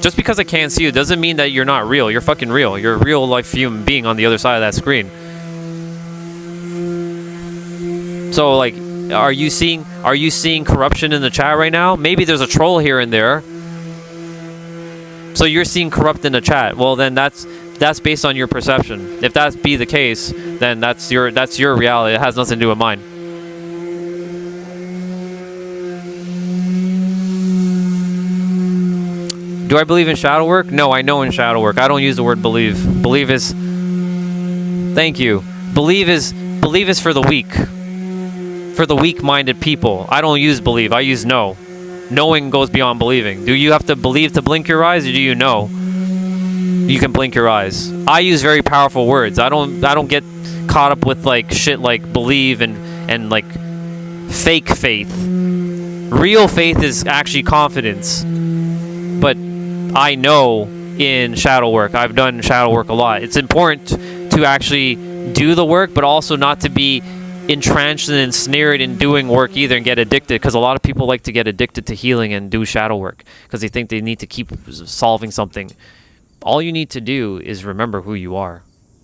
Just because I can't see you doesn't mean that you're not real. You're fucking real. You're a real life human being on the other side of that screen. So like, are you seeing corruption in the chat right now? Maybe there's a troll here and there. So you're seeing corrupt in the chat. Well, then that's based on your perception. If that be the case, then that's your reality. It has nothing to do with mine. Do I believe in shadow work? No, I know in shadow work. I don't use the word believe. Believe is... Thank you. Believe is for the weak. For the weak-minded people. I don't use believe. I use know. Knowing goes beyond believing. Do you have to believe to blink your eyes, or do you know? You can blink your eyes. I use very powerful words. I don't get caught up with like shit like believe and like fake faith. Real faith is actually confidence. But I know in shadow work. I've done shadow work a lot. It's important to actually do the work, but also not to be entranced and ensnared in doing work either and get addicted, because a lot of people like to get addicted to healing and do shadow work because they think they need to keep solving something. All you need to do is remember who you are.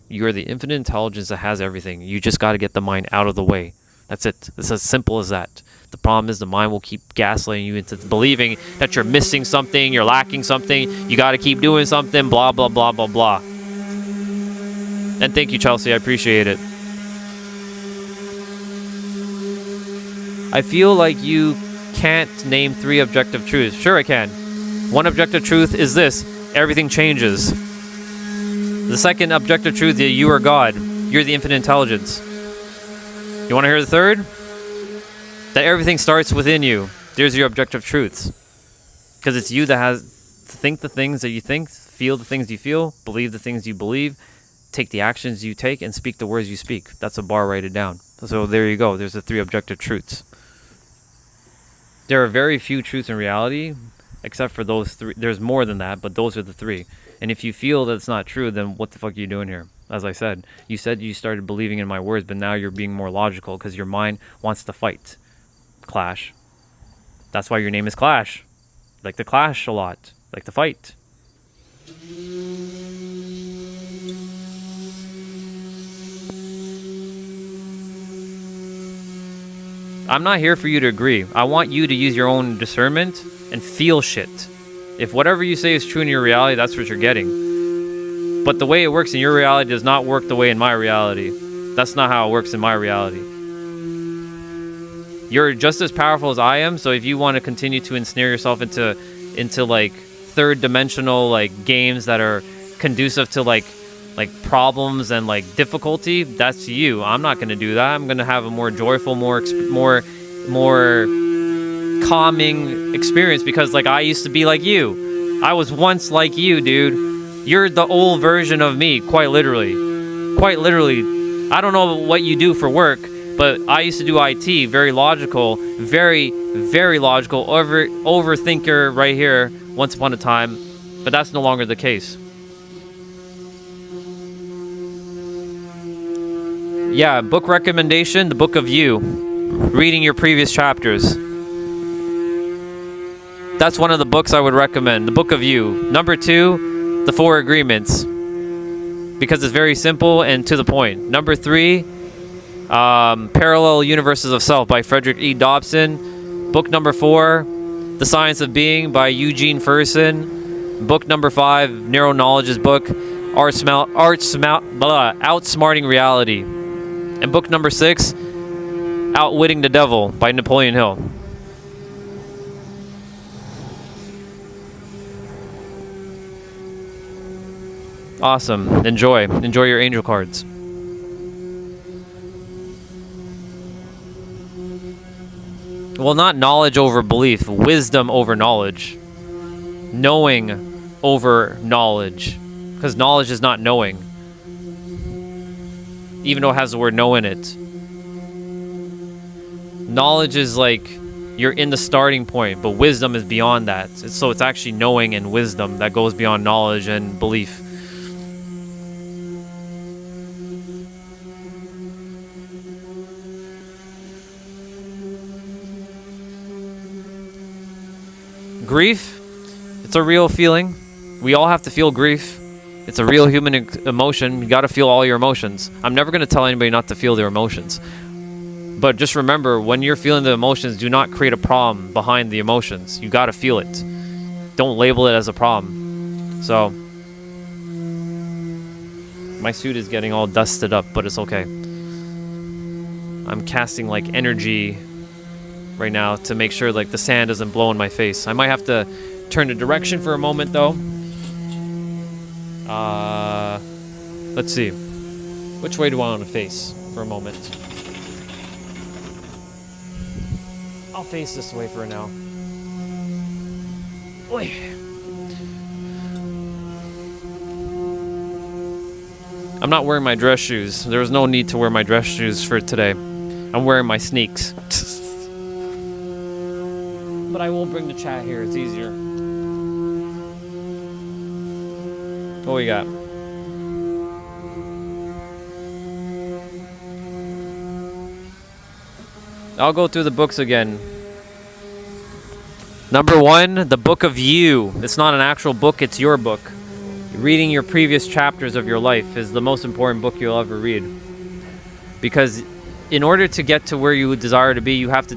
You're the infinite intelligence that has everything. You just got to get the mind out of the way. That's it. It's as simple as that. The problem is the mind will keep gaslighting you into believing that you're missing something, you're lacking something, you got to keep doing something, blah, blah, blah, blah, blah. And thank you, Chelsea. I appreciate it. I feel like you can't name 3 objective truths. Sure I can. One objective truth is this: everything changes. The second objective truth is you are God. You're the infinite intelligence. You want to hear the third? That everything starts within you. There's your objective truths. Because it's you that has to think the things that you think, feel the things you feel, believe the things you believe, take the actions you take, and speak the words you speak. That's a bar, write it down. So there you go. There's the 3 objective truths. There are very few truths in reality, except for those 3. There's more than that, but those are the 3. And if you feel that it's not true, then what the fuck are you doing here? As I said you started believing in my words, but now you're being more logical because your mind wants to fight. Clash. That's why your name is Clash. Like to clash a lot. Like to fight. I'm not here for you to agree. I want you to use your own discernment and feel shit. If whatever you say is true in your reality, that's what you're getting. But the way it works in your reality does not work the way in my reality. That's not how it works in my reality. You're just as powerful as I am, so if you want to continue to ensnare yourself into like third dimensional like games that are conducive to like problems and like difficulty, that's you. I'm not going to do that. I'm going to have a more joyful, more calming experience because like I used to be like you. I was once like you, dude. You're the old version of me, quite literally. Quite literally. I don't know what you do for work, but I used to do IT, very logical, very, very logical, overthinker right here, once upon a time, but that's no longer the case. Yeah, book recommendation, the Book of You. Reading your previous chapters. That's one of the books I would recommend, the Book of You. Number 2, the 4 Agreements, because it's very simple and to the point. Number 3, Parallel Universes of Self by Frederick E. Dobson. Book number 4, The Science of Being by Eugene Ferguson. Book number 5, Narrow Knowledge's book, Outsmarting Reality. And book number 6, Outwitting the Devil by Napoleon Hill. Awesome. Enjoy your angel cards. Well, not knowledge over belief, wisdom over knowledge. Knowing over knowledge. Because knowledge is not knowing. Even though it has the word know in it. Knowledge is like you're in the starting point, but wisdom is beyond that. So it's actually knowing and wisdom that goes beyond knowledge and belief. Grief, it's a real feeling. We all have to feel grief. It's a real human emotion. You got to feel all your emotions. I'm never going to tell anybody not to feel their emotions. But just remember, when you're feeling the emotions, do not create a problem behind the emotions. You got to feel it. Don't label it as a problem. So, my suit is getting all dusted up, but it's okay. I'm casting like energy right now to make sure like the sand doesn't blow in my face. I might have to turn the direction for a moment though. Let's see. Which way do I want to face for a moment? I'll face this way for now. Oy. I'm not wearing my dress shoes. There was no need to wear my dress shoes for today. I'm wearing my sneaks. But I will bring the chat here. It's easier. What we got? I'll go through the books again. Number 1, the Book of You. It's not an actual book, it's your book. Reading your previous chapters of your life is the most important book you'll ever read. Because in order to get to where you desire to be, you have to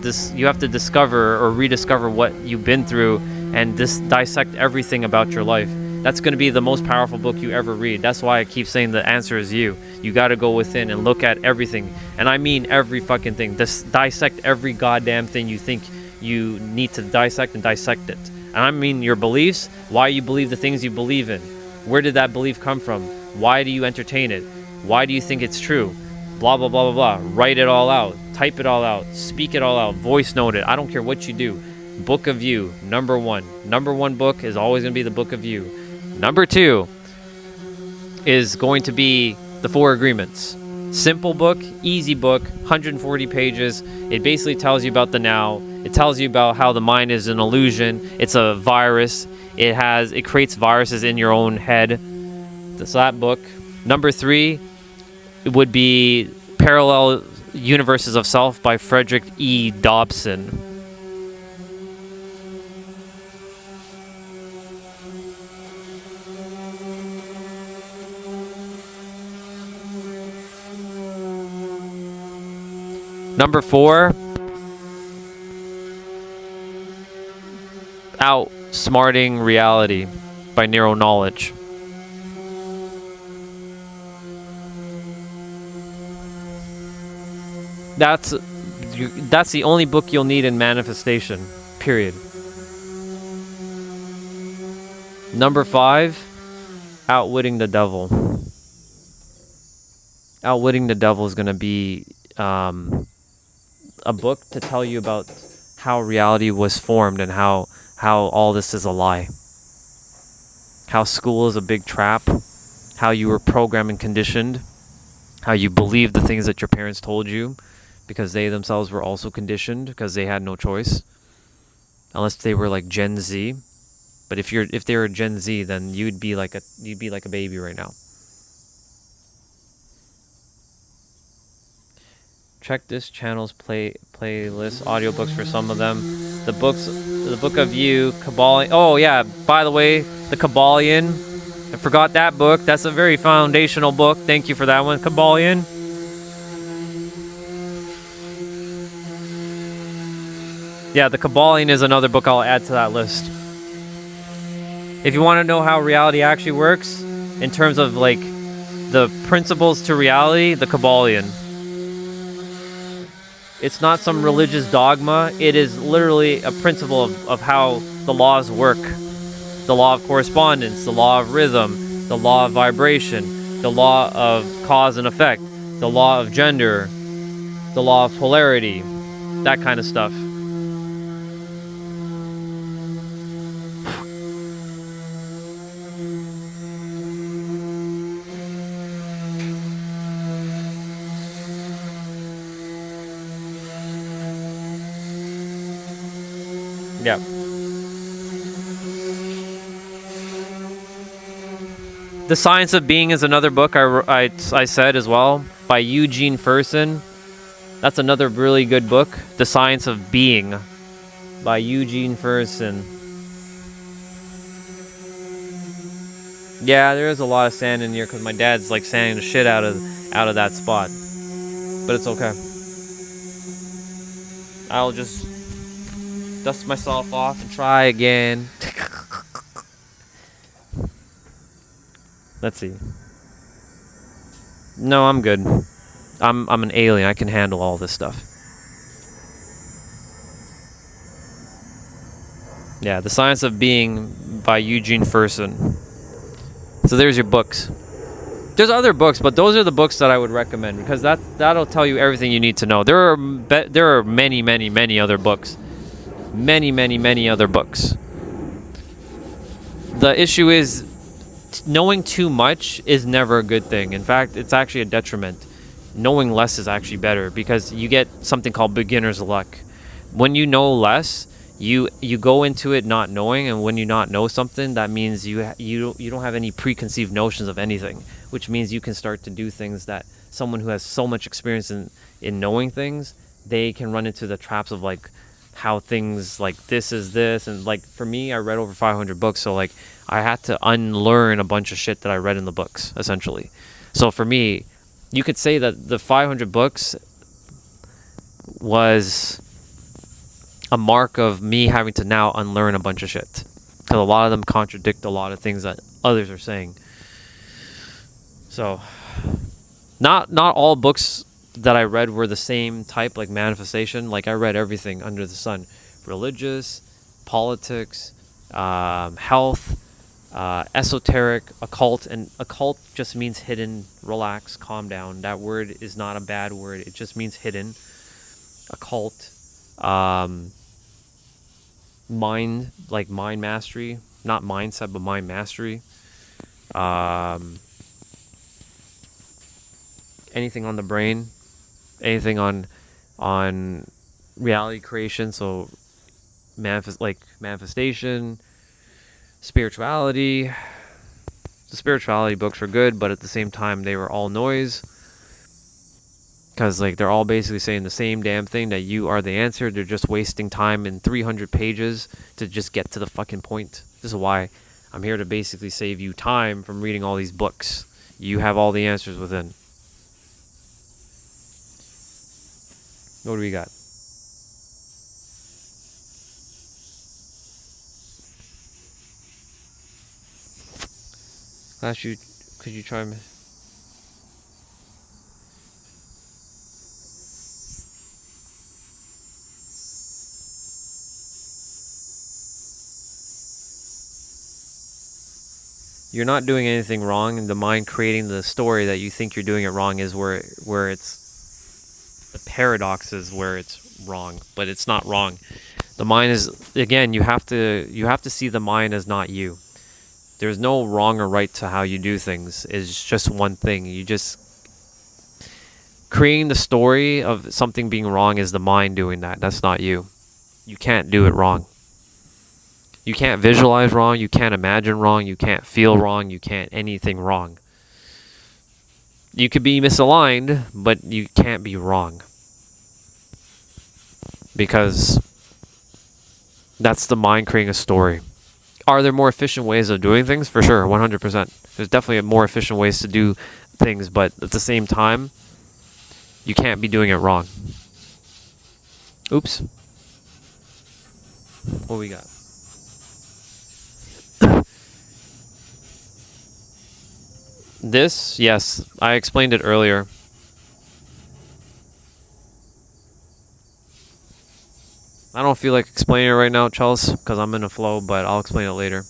discover or rediscover what you've been through and dissect everything about your life. That's going to be the most powerful book you ever read. That's why I keep saying the answer is you. You got to go within and look at everything. And I mean every fucking thing. Dissect every goddamn thing you think you need to dissect, and dissect it. And I mean your beliefs, why you believe the things you believe in. Where did that belief come from? Why do you entertain it? Why do you think it's true? Blah, blah, blah, blah, blah. Write it all out. Type it all out. Speak it all out. Voice note it. I don't care what you do. Book of You, number one. Number one book is always going to be the Book of You. Number two is going to be The Four Agreements. Simple book, easy book, 140 pages. It basically tells you about the now. It tells you about how the mind is an illusion. It's a virus. It creates viruses in your own head. That's that book. Number three would be Parallel Universes of Self by Frederick E. Dobson. Number 4, Outsmarting Reality by Neuro Knowledge. That's the only book you'll need in manifestation, period. Number 5, Outwitting the Devil. Outwitting the Devil is going to be a book to tell you about how reality was formed and how all this is a lie. How school is a big trap. How you were programmed and conditioned. How you believed the things that your parents told you because they themselves were also conditioned because they had no choice. Unless they were like Gen Z. But if they were Gen Z, then you'd be like a baby right now. Check this channel's playlist, audiobooks for some of them. The Book of You, Kabbalion. Oh yeah, by the way, the Kabbalion. I forgot that book. That's a very foundational book. Thank you for that one, Kabbalion. Yeah, the Kabbalion is another book I'll add to that list. If you want to know how reality actually works, in terms of like the principles to reality, the Kabbalion. It's not some religious dogma. It is literally a principle of how the laws work. The law of correspondence, the law of rhythm, the law of vibration, the law of cause and effect, the law of gender, the law of polarity, that kind of stuff. Yeah. The Science of Being is another book I said as well, by Eugene Fersen. That's another really good book. The Science of Being by Eugene Fersen. Yeah, there is a lot of sand in here because my dad's like sanding the shit out of that spot. But it's okay. I'll just dust myself off and try again. Let's see. No, I'm good. I'm an alien. I can handle all this stuff. Yeah, The Science of Being by Eugene Fersen. So there's your books. There's other books, but those are the books that I would recommend because that'll tell you everything you need to know. There are many, many, many other books. Many, many, many other books. The issue is knowing too much is never a good thing. In fact, it's actually a detriment. Knowing less is actually better because you get something called beginner's luck. When you know less, you go into it not knowing, and when you not know something, that means you don't have any preconceived notions of anything, which means you can start to do things that someone who has so much experience in knowing things, they can run into the traps of like how things like this is this, and like for me, I read over 500 books, so like I had to unlearn a bunch of shit that I read in the books essentially. So for me, you could say that the 500 books was a mark of me having to now unlearn a bunch of shit, because a lot of them contradict a lot of things that others are saying. So not all books that I read were the same type, like manifestation. Like I read everything under the sun: religious, politics, health, esoteric, occult. And occult just means hidden. Relax, calm down. That word is not a bad word. It just means hidden. Occult, mind, like mind mastery, not mindset, but mind mastery. Anything on the brain, anything on reality creation. So manifestation, spirituality. The spirituality books were good, but at the same time they were all noise, because like they're all basically saying the same damn thing, that you are the answer. They're just wasting time in 300 pages to just get to the fucking point. This is why I'm here to basically save you time from reading all these books. You have all the answers within. What do we got? Could you try me? You're not doing anything wrong. The mind creating the story that you think you're doing it wrong is where it's the paradox is where it's wrong, but it's not wrong. The mind is, again, you have to see the mind as not you. There's no wrong or right to how you do things. It's just one thing. You just creating the story of something being wrong is the mind doing that. That's not you. You can't do it wrong. You can't visualize wrong. You can't imagine wrong. You can't feel wrong. You can't anything wrong. You could be misaligned, but you can't be wrong. Because that's the mind creating a story. Are there more efficient ways of doing things? For sure, 100%. There's definitely more efficient ways to do things, but at the same time, you can't be doing it wrong. Oops. What we got? This, yes, I explained it earlier. I don't feel like explaining it right now, Charles, because I'm in a flow, but I'll explain it later.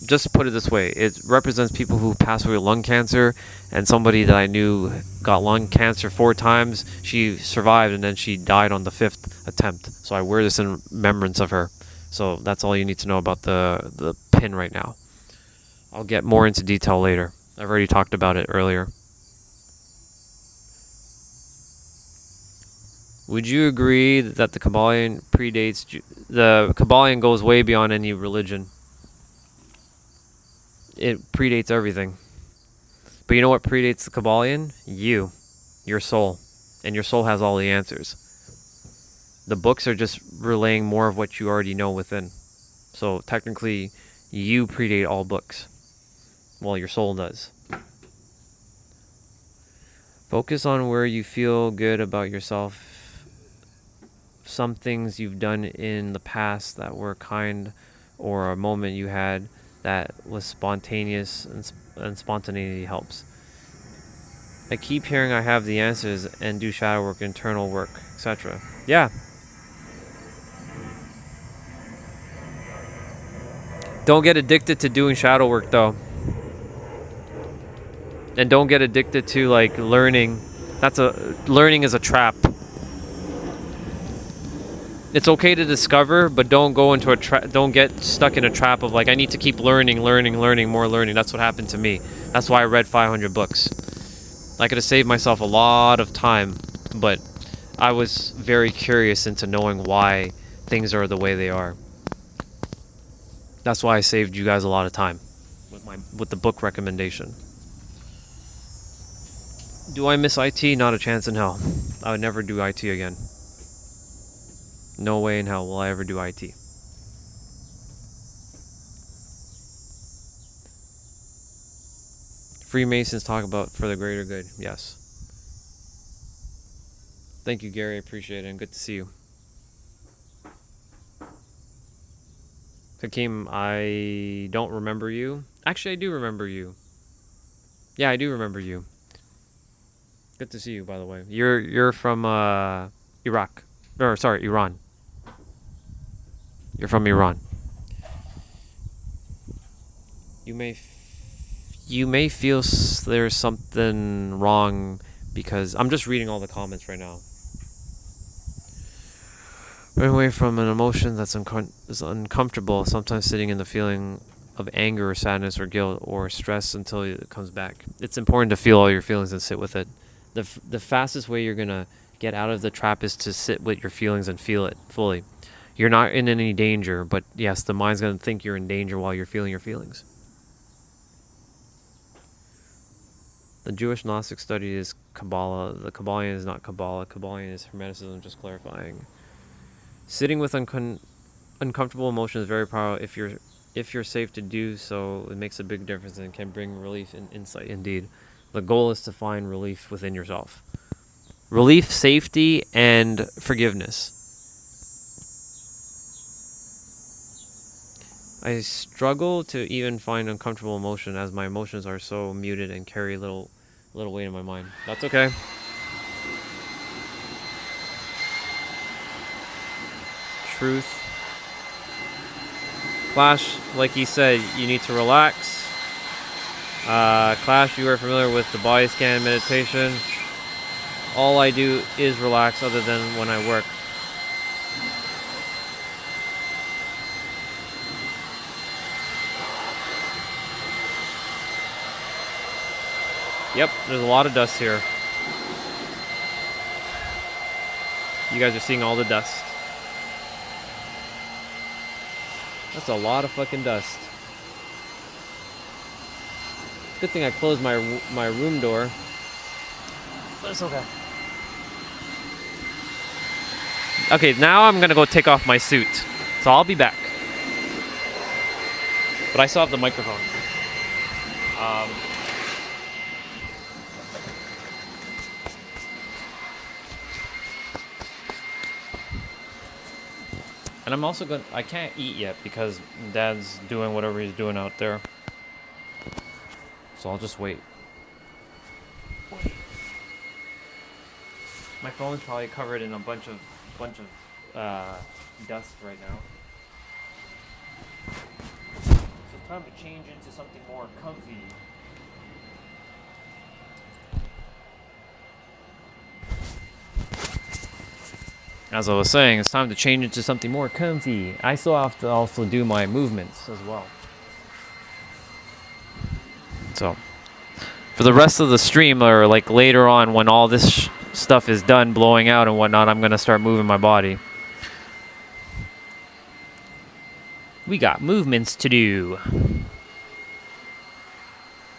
Just put it this way, it represents people who pass away with lung cancer, and somebody that I knew got lung cancer 4 times. She survived, and then she died on the 5th attempt. So I wear this in remembrance of her. So that's all you need to know about the pin right now. I'll get more into detail later. I've already talked about it earlier. Would you agree that the Kabbalion predates... The Kabbalion goes way beyond any religion. It predates everything. But you know what predates the Kabbalion? You. Your soul. And your soul has all the answers. The books are just relaying more of what you already know within. So technically, you predate all books. Well, your soul does. Focus on where you feel good about yourself. Some things you've done in the past that were kind, or a moment you had that was spontaneous, and spontaneity helps. I keep hearing I have the answers and do shadow work, internal work, etc. Yeah. Don't get addicted to doing shadow work though. And don't get addicted to like learning. Learning is a trap. It's okay to discover, but don't go into a trap. Don't get stuck in a trap of like, I need to keep learning, more learning. That's what happened to me. That's why I read 500 books. I could have saved myself a lot of time, but I was very curious into knowing why things are the way they are. That's why I saved you guys a lot of time with the book recommendation. Do I miss IT? Not a chance in hell. I would never do IT again. No way in hell will I ever do IT. Freemasons talk about for the greater good. Yes. Thank you, Gary. I appreciate it, and good to see you. Hakeem, I don't remember you. Actually, I do remember you. Yeah, I do remember you. Good to see you, by the way. You're from Iraq. Or sorry, Iran. You're from Iran. You may feel there's something wrong because I'm just reading all the comments right now. Run away from an emotion that's is uncomfortable, sometimes sitting in the feeling of anger or sadness or guilt or stress until it comes back. It's important to feel all your feelings and sit with it. The fastest way you're going to get out of the trap is to sit with your feelings and feel it fully. You're not in any danger, but yes, the mind's going to think you're in danger while you're feeling your feelings. The Jewish Gnostic study is Kabbalah. The Kabbalion is not Kabbalah. Kabbalion is Hermeticism, just clarifying. Sitting with uncomfortable emotions is very powerful. If you're safe to do so, it makes a big difference and can bring relief and insight. Indeed, the goal is to find relief within yourself. Relief, safety, and forgiveness. I struggle to even find uncomfortable emotion as my emotions are so muted and carry little weight in my mind. That's okay. Truth. Clash, like he said, you need to relax. Clash, you are familiar with the body scan meditation. All I do is relax other than when I work. Yep, there's a lot of dust here. You guys are seeing all the dust. That's a lot of fucking dust. Good thing I closed my room door. But it's okay. Okay, now I'm gonna go take off my suit. So I'll be back. But I still have the microphone. And I'm also gonna, I can't eat yet because Dad's doing whatever he's doing out there. So I'll just wait. My phone's probably covered in a bunch of dust right now. So it's time to change into something more comfy. As I was saying, it's time to change into something more comfy. I still have to also do my movements as well. So, for the rest of the stream, or like later on when all this stuff is done, blowing out and whatnot, I'm going to start moving my body. We got movements to do.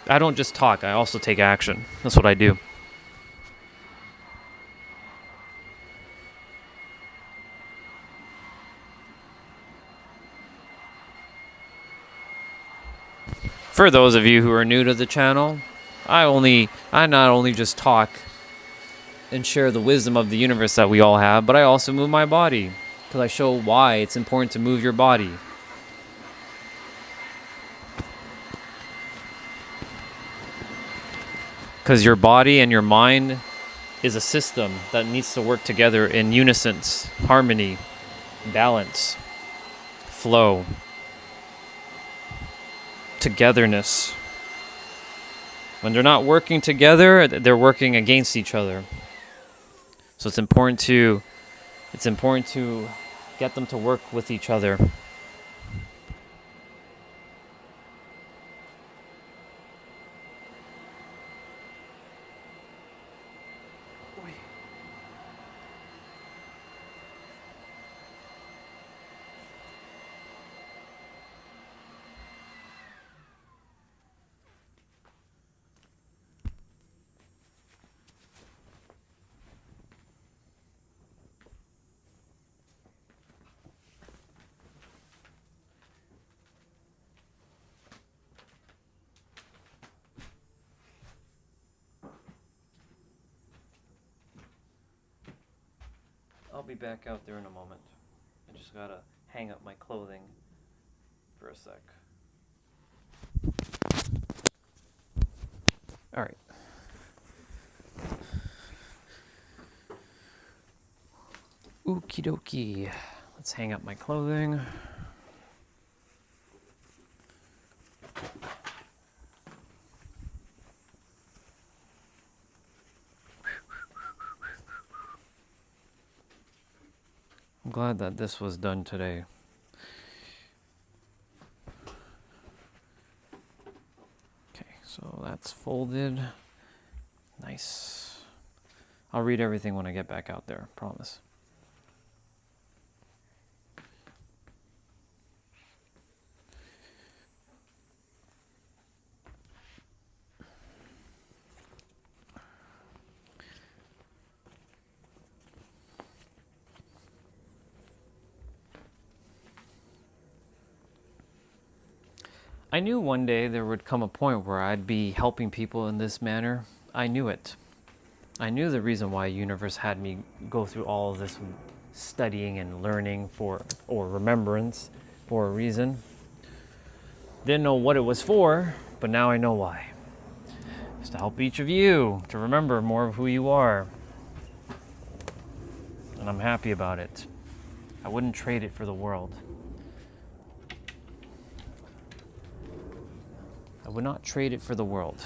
I don't just talk, I also take action. That's what I do. For those of you who are new to the channel, I not only just talk and share the wisdom of the universe that we all have, but I also move my body because I show why it's important to move your body. Because your body and your mind is a system that needs to work together in unison, harmony, balance, flow, togetherness. When they're not working together, they're working against each other. So it's important to get them to work with each other. be back out there in a moment. I just gotta hang up my clothing for a sec. All right. Okie dokie. Let's hang up my clothing. I'm glad that this was done today. Okay, so that's folded. Nice. I'll read everything when I get back out there, promise. I knew one day there would come a point where I'd be helping people in this manner. I knew it. I knew the reason why universe had me go through all of this studying and learning or remembrance for a reason. Didn't know what it was for, but now I know why. It's to help each of you to remember more of who you are. And I'm happy about it. I wouldn't trade it for the world. I would not trade it for the world.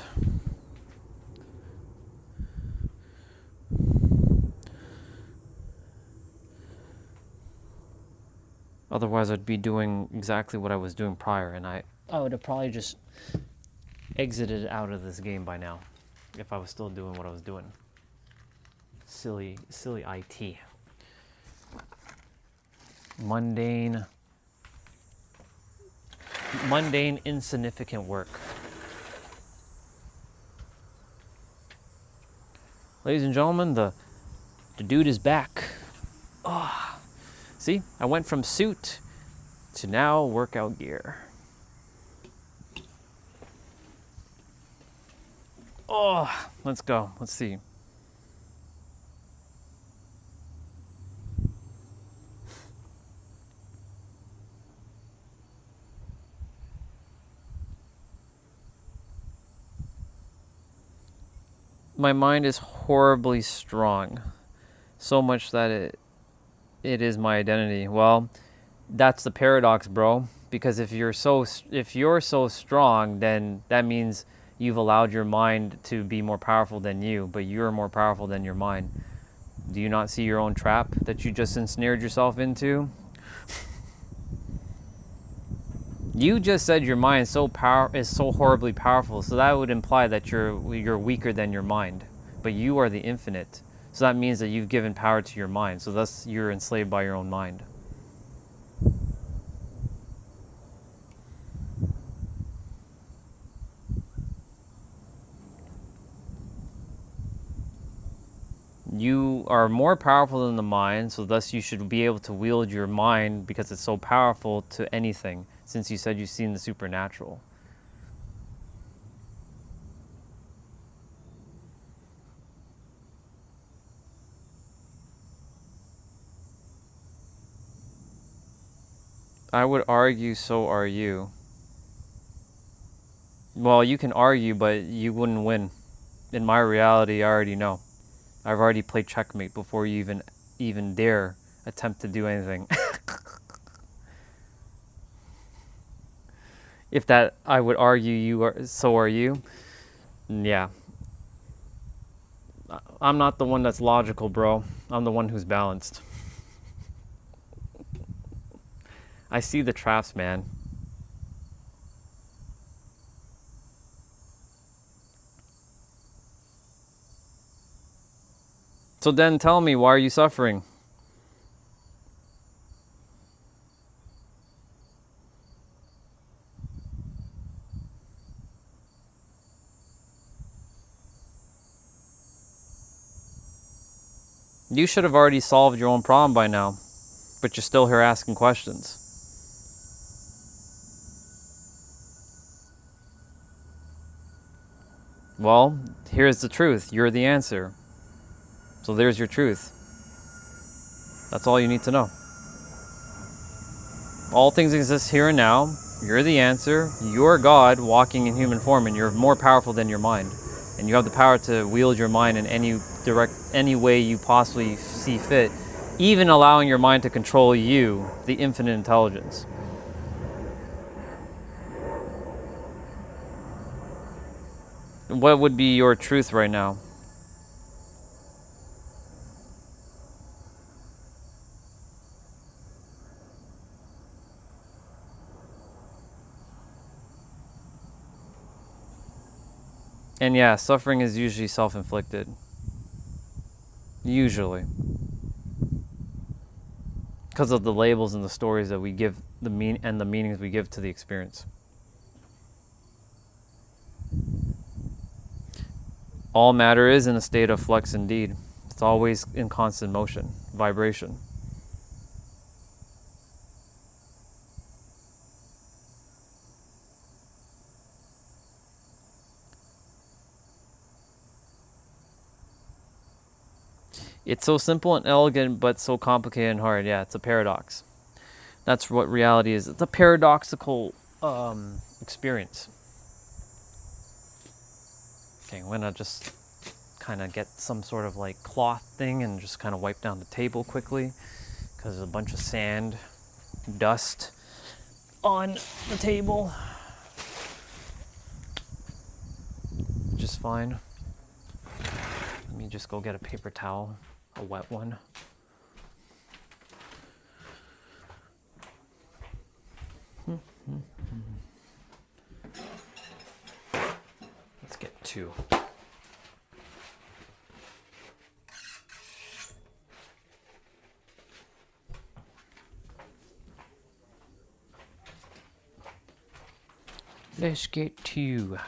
Otherwise, I'd be doing exactly what I was doing prior, and I would have probably just exited out of this game by now if I was still doing what I was doing. Silly IT. Mundane, insignificant work. Ladies and gentlemen, the dude is back. Oh, see, I went from suit to now workout gear. Oh, let's go. Let's see. My mind is horribly strong, so much that it is my identity. Well, that's the paradox, bro. Because if you're so strong, then that means you've allowed your mind to be more powerful than you, but you're more powerful than your mind. Do you not see your own trap that you just ensnared yourself into? You just said your mind is so horribly powerful, so that would imply that you're weaker than your mind. But you are the infinite, so that means that you've given power to your mind. So thus, you're enslaved by your own mind. You are more powerful than the mind, so thus you should be able to wield your mind because it's so powerful to anything. Since you said you've seen the supernatural. I would argue so are you. Well, you can argue, but you wouldn't win. In my reality, I already know. I've already played checkmate before you even dare attempt to do anything. If that, I would argue so are you. Yeah. I'm not the one that's logical, bro. I'm the one who's balanced. I see the traps, man. So then tell me, why are you suffering? You should have already solved your own problem by now, but you're still here asking questions. Well, here's the truth. You're the answer. So there's your truth. That's all you need to know. All things exist here and now. You're the answer. You're God walking in human form, and you're more powerful than your mind. And you have the power to wield your mind in any way you possibly see fit, even allowing your mind to control you, the infinite intelligence. What would be your truth right now? And yeah, suffering is usually self-inflicted. Usually. Because of the labels and the stories that we give, the meanings we give to the experience. All matter is in a state of flux indeed. It's always in constant motion, vibration. It's so simple and elegant, but so complicated and hard. Yeah, it's a paradox. That's what reality is. It's a paradoxical experience. Okay, I'm gonna just kind of get some sort of like cloth thing and just kind of wipe down the table quickly, because there's a bunch of sand, dust on the table. Just fine. Let me just go get a paper towel, a wet one. Let's get two. Let's get two.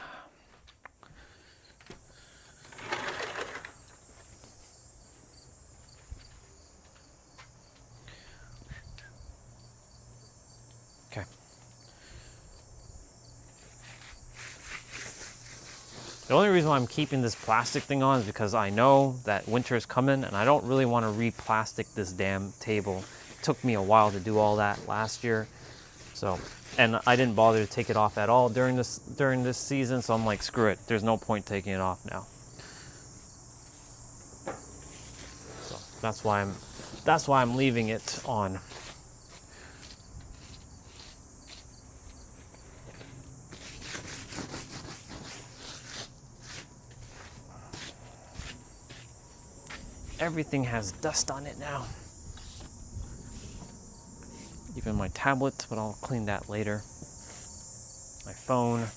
Okay. The only reason why I'm keeping this plastic thing on is because I know that winter is coming and I don't really want to re-plastic this damn table. It took me a while to do all that last year. So, and I didn't bother to take it off at all during this season, so I'm like, screw it. There's no point taking it off now. So that's why I'm leaving it on. Everything has dust on it now. Even my tablet, but I'll clean that later. My phone.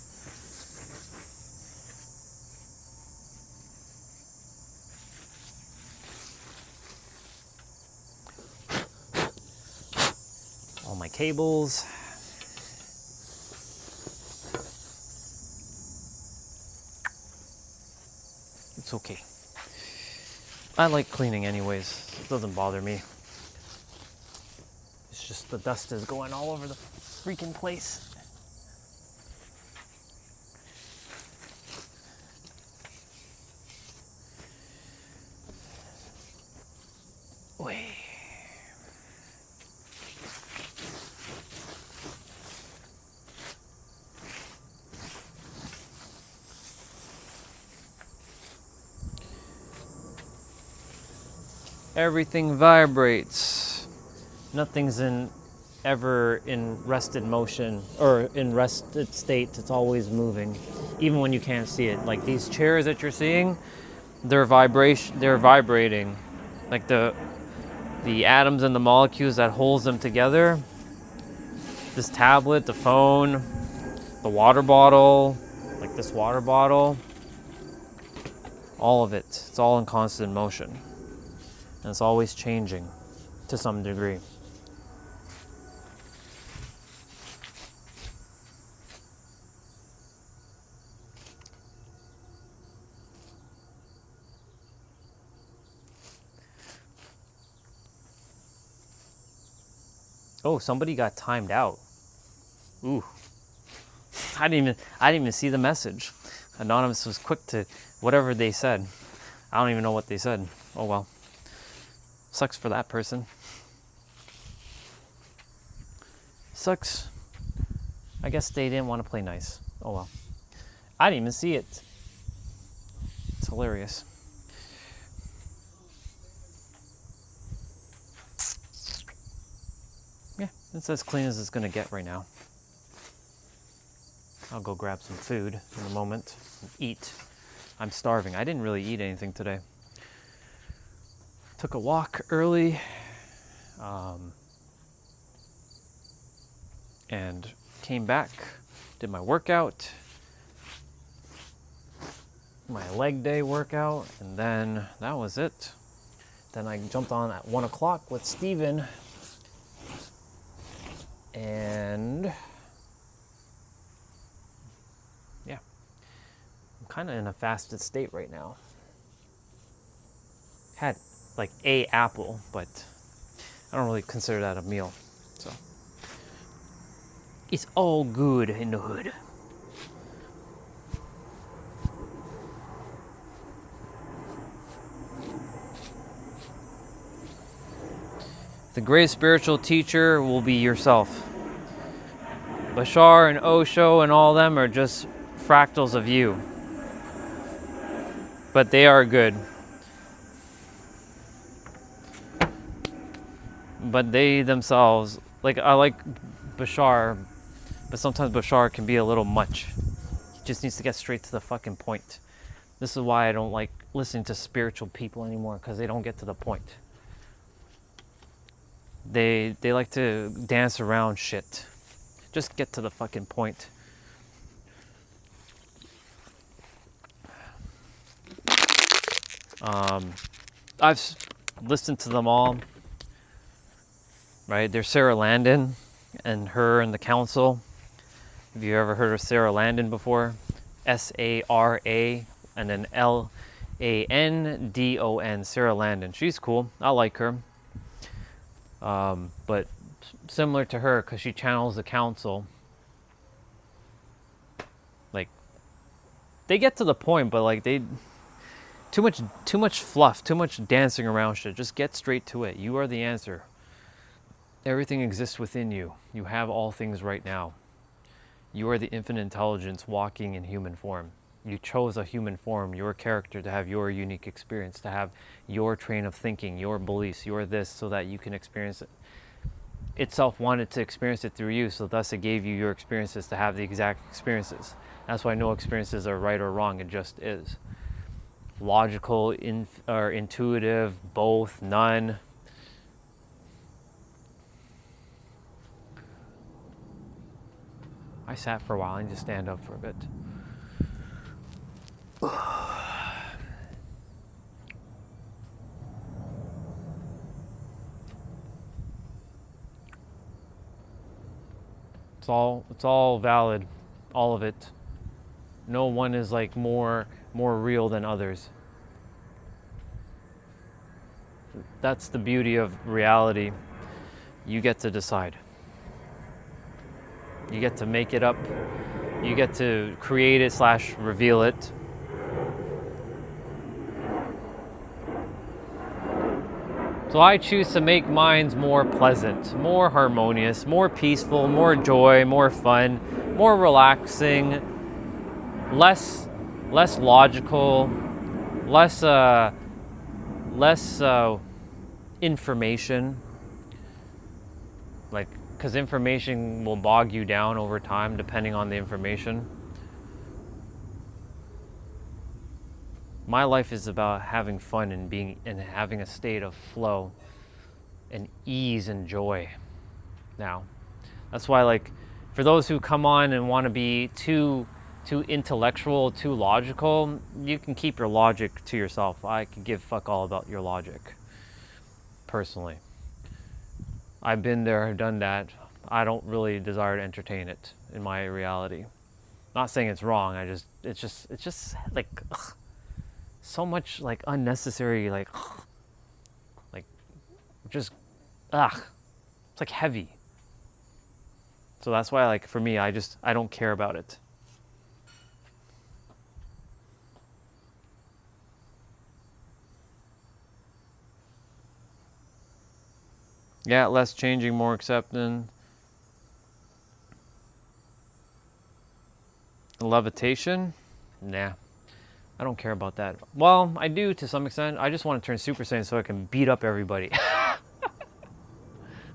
All my cables. It's okay. I like cleaning anyways. It doesn't bother me. It's just the dust is going all over the freaking place. Wait. Everything vibrates. Nothing's ever in rested motion or in rested state. It's always moving, even when you can't see it. Like these chairs that you're seeing, they're vibrating. Like the atoms and the molecules that holds them together. This tablet, the phone, the water bottle, like this water bottle, all of it. It's all in constant motion. And it's always changing to some degree. Oh, somebody got timed out. Ooh. I didn't even see the message. Anonymous was quick to whatever they said. I don't even know what they said. Oh well. Sucks for that person. sucks. I guess they didn't want to play nice. Oh well. I didn't even see it. It's hilarious. Yeah, it's as clean as it's gonna get right now. I'll go grab some food in a moment and eat. I'm starving. I didn't really eat anything today. Took a walk early, and came back, did my workout, my leg day workout, and then that was it. Then I jumped on at 1 o'clock with Steven, and yeah, I'm kind of in a fasted state right now. Had like a apple, but I don't really consider that a meal, so it's all good in the hood. The greatest spiritual teacher will be yourself. Bashar and Osho and all them are just fractals of you, but they are good. But they themselves, like, I like Bashar, but sometimes Bashar can be a little much. He just needs to get straight to the fucking point. This is why I don't like listening to spiritual people anymore, because they don't get to the point. They like to dance around shit. Just get to the fucking point. I've listened to them all. Right, there's Sarah Landon and her and the council. Have you ever heard of Sarah Landon before? S-A-R-A and then L-A-N-D-O-N. Sarah Landon. She's cool. I like her. But similar to her, because she channels the council. Like, they get to the point, but like too much fluff, too much dancing around shit. Just get straight to it. You are the answer. Everything exists within you. You have all things right now. You are the infinite intelligence walking in human form. You chose a human form, your character, to have your unique experience, to have your train of thinking, your beliefs, your this, so that you can experience it. Itself wanted to experience it through you, so thus it gave you your experiences to have the exact experiences. That's why no experiences are right or wrong, it just is. Logical, or intuitive, both, none. I sat for a while. I need to stand up for a bit. It's all valid, all of it. No one is like more real than others. That's the beauty of reality. You get to decide. You get to make it up. You get to create it / reveal it. So I choose to make minds more pleasant, more harmonious, more peaceful, more joy, more fun, more relaxing, less logical, less information. Like, because information will bog you down over time depending on the information. My life is about having fun and having a state of flow and ease and joy now. That's why, like, for those who come on and want to be too intellectual, too logical, you can keep your logic to yourself. I could give fuck all about your logic, personally. I've been there, I've done that. I don't really desire to entertain it in my reality. Not saying it's wrong. It's just like ugh, so much like unnecessary, like just it's like heavy. So that's why, like, for me, I don't care about it. Yeah, less changing, more accepting. Levitation? Nah. I don't care about that. Well, I do to some extent. I just want to turn Super Saiyan so I can beat up everybody.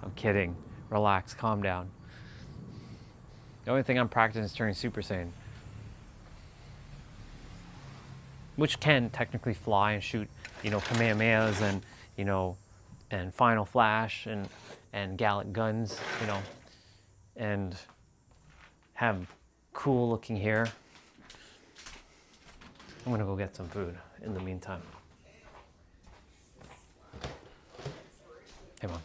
I'm kidding. Relax, calm down. The only thing I'm practicing is turning Super Saiyan. Which can technically fly and shoot, you know, Kamehamehas and, you know, and Final Flash and Gallic guns, you know, and have cool looking hair. I'm gonna go get some food in the meantime. Hey, Mom.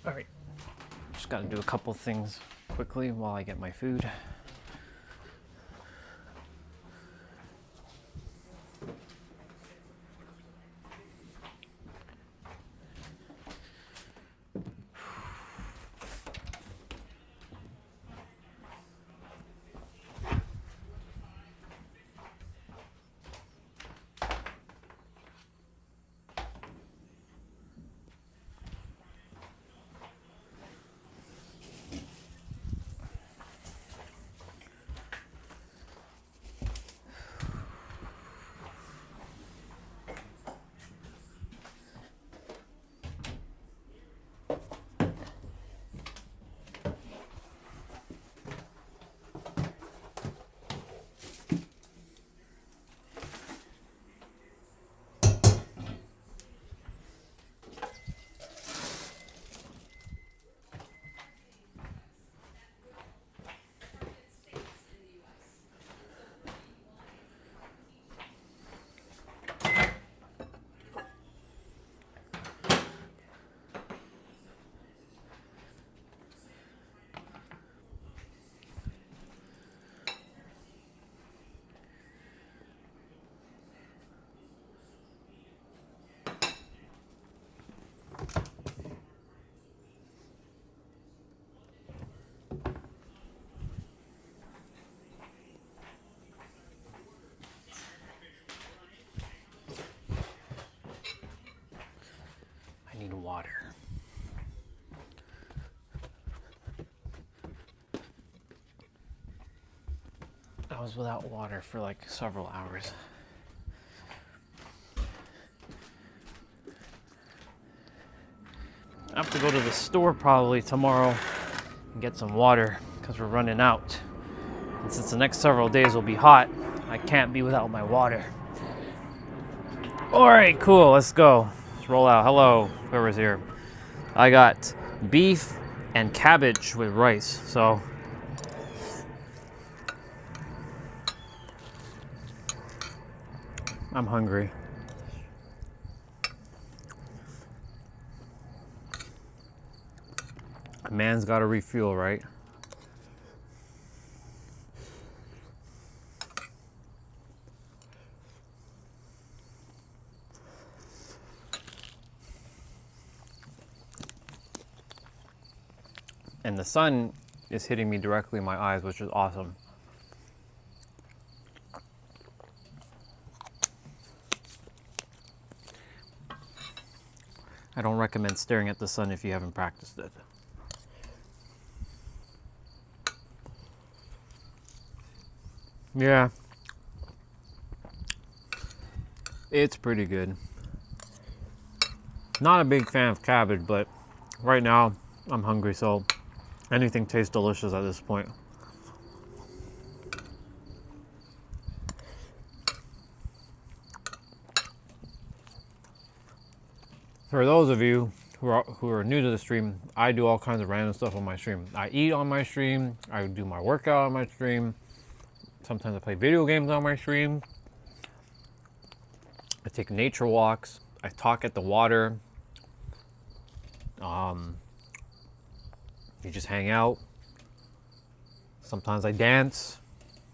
All right, just gotta do a couple things quickly while I get my food. I need water. I was without water for like several hours. I have to go to the store probably tomorrow and get some water because we're running out. And since the next several days will be hot, I can't be without my water. All right, cool, let's go. Let's roll out. Hello, whoever's here. I got beef and cabbage with rice, so I'm hungry. A man's got to refuel, right? And the sun is hitting me directly in my eyes, which is awesome. I don't recommend staring at the sun if you haven't practiced it. Yeah. It's pretty good. Not a big fan of cabbage, but right now I'm hungry, so anything tastes delicious at this point. For those of you who are new to the stream, I do all kinds of random stuff on my stream. I eat on my stream, I do my workout on my stream, sometimes I play video games on my stream, I take nature walks, I talk at the water, you just hang out. Sometimes I dance,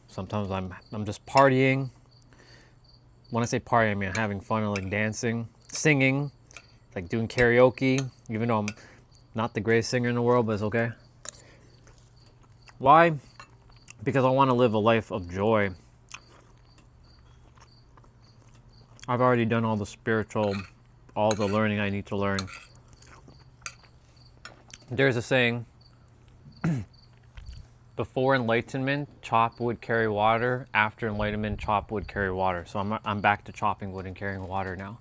sometimes I'm just partying. When I say party, I mean having fun and like dancing, singing, like doing karaoke, even though I'm not the greatest singer in the world, but it's okay. Why? Because I want to live a life of joy. I've already done all the spiritual, all the learning I need to learn. There's a saying, before enlightenment, chop wood, carry water. After enlightenment, chop wood, carry water. So I'm back to chopping wood and carrying water now.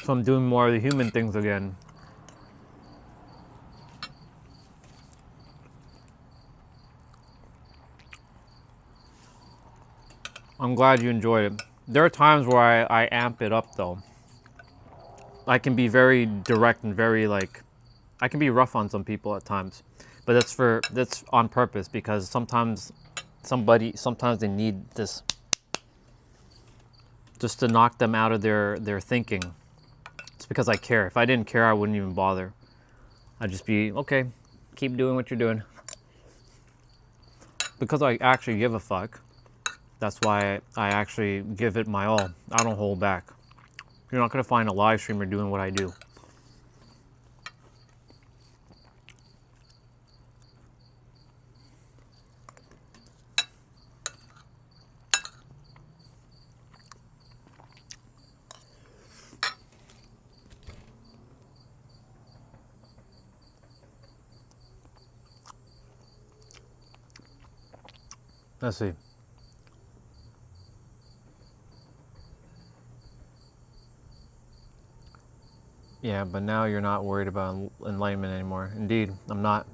So I'm doing more of the human things again. I'm glad you enjoyed it. There are times where I amp it up though. I can be very direct and very like, I can be rough on some people at times. But that's on purpose, because sometimes they need this just to knock them out of their thinking. It's because I care. If I didn't care, I wouldn't even bother. I'd just be, okay, keep doing what you're doing. Because I actually give a fuck. That's why I actually give it my all. I don't hold back. You're not gonna find a live streamer doing what I do. Let's see. Yeah, but now you're not worried about enlightenment anymore. Indeed, I'm not.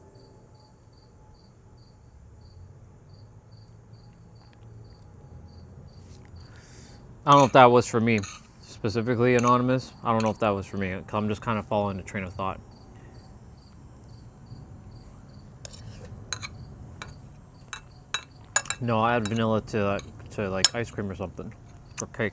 I don't know if that was for me, specifically Anonymous. I don't know if that was for me, because I'm just kind of following the train of thought. No, I add vanilla to like ice cream or something, or cake.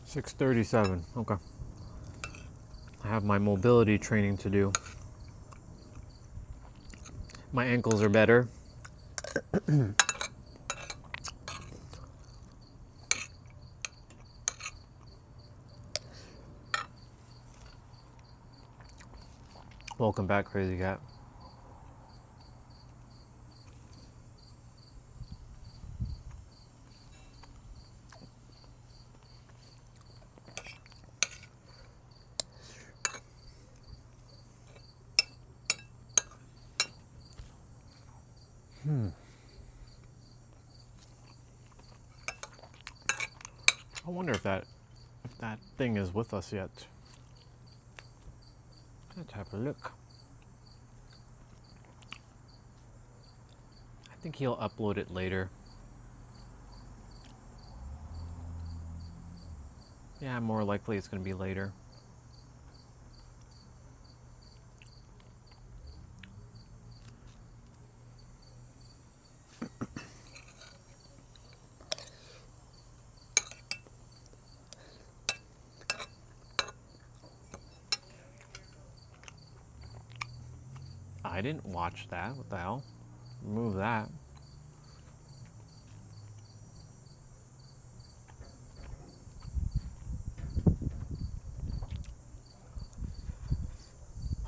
$6:37. Okay. I have my mobility training to do. My ankles are better. Welcome back, Crazy Cat. I wonder if that thing is with us yet. Let's have a look. I think he'll upload it later. Yeah, more likely it's going to be later. I didn't watch that. What the hell? Remove that.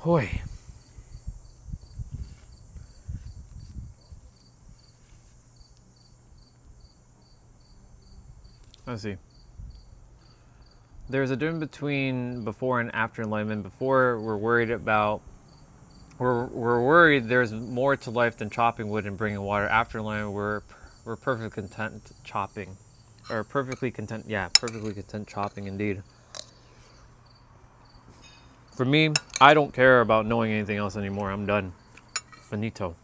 Boy. Let's see. There's a difference between before and after enlightenment. Before, we're worried there's more to life than chopping wood and bringing water. After enlightenment, we're perfectly content chopping, or perfectly content. Yeah, perfectly content chopping indeed. For me, I don't care about knowing anything else anymore. I'm done. Finito.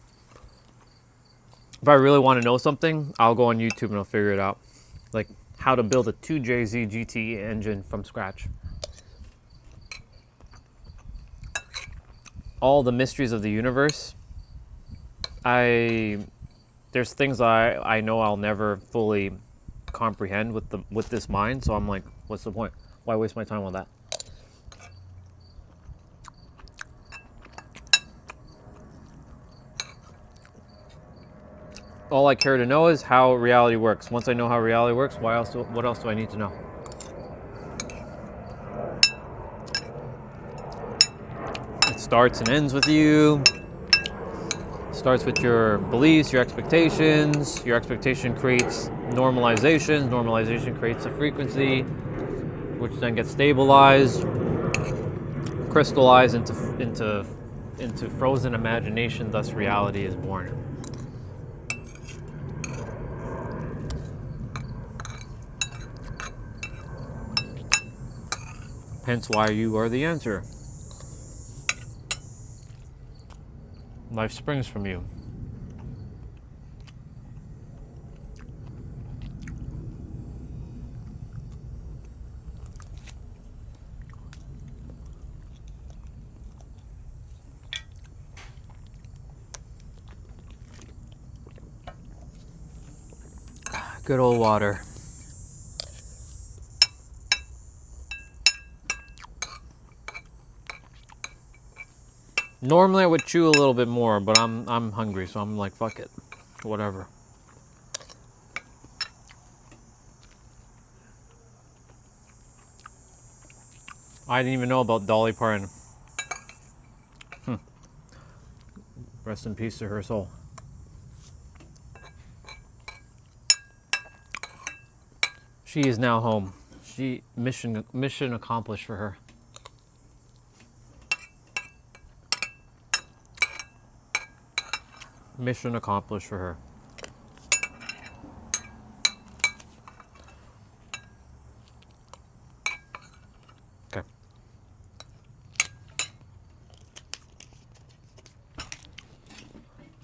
If I really want to know something, I'll go on YouTube and I'll figure it out. Like how to build a 2JZ GT engine from scratch. All the mysteries of the universe. There's things I know I'll never fully comprehend with this mind, so I'm like, what's the point? Why waste my time on that? All I care to know is how reality works. Once I know how reality works, what else do I need to know? It starts and ends with you. It starts with your beliefs, your expectations. Your expectation creates normalization. Normalization creates a frequency, which then gets stabilized, crystallized into frozen imagination. Thus, reality is born. Hence why you are the answer. Life springs from you. Good old water. Normally I would chew a little bit more, but I'm hungry, so I'm like, fuck it. Whatever. I didn't even know about Dolly Parton. Rest in peace to her soul. She is now home. Mission accomplished for her. Mission accomplished for her. Okay.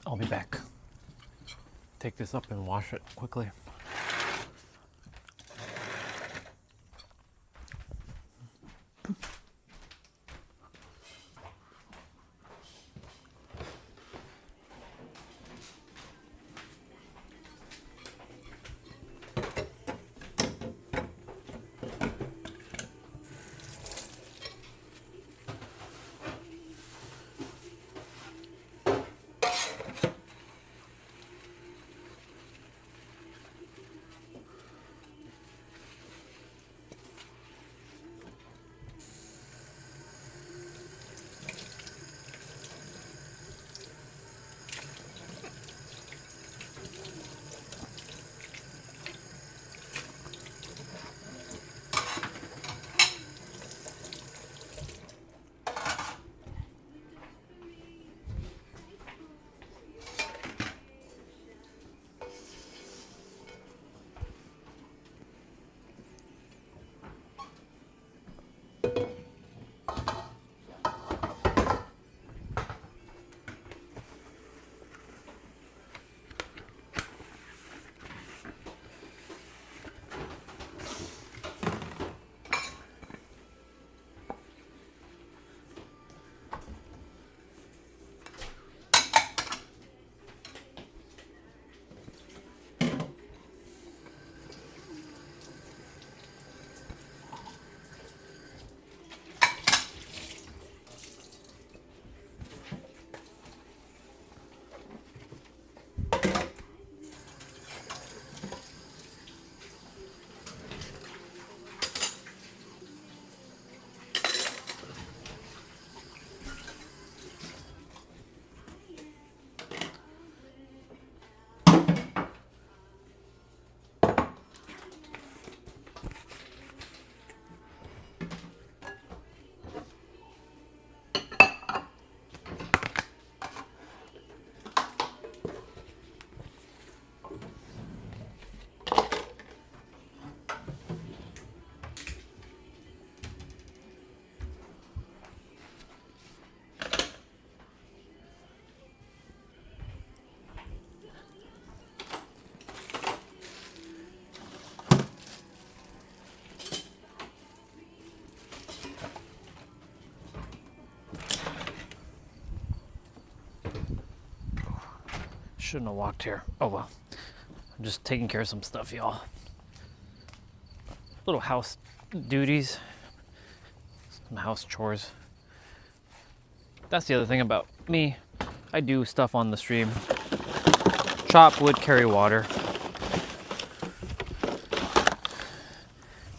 I'll be back. Take this up and wash it quickly. Shouldn't have walked here. Oh well. I'm just taking care of some stuff, y'all. Little house duties. Some house chores. That's the other thing about me. I do stuff on the stream. Chop wood, carry water.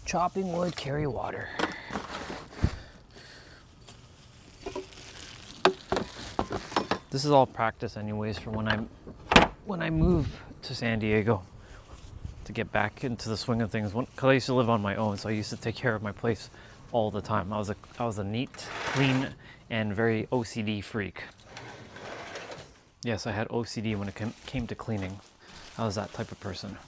Chopping wood, carry water. This is all practice anyways for when I move to San Diego to get back into the swing of things. Because I used to live on my own, so I used to take care of my place all the time. I was a neat, clean, and very OCD freak. Yes, I had OCD when it came to cleaning. I was that type of person.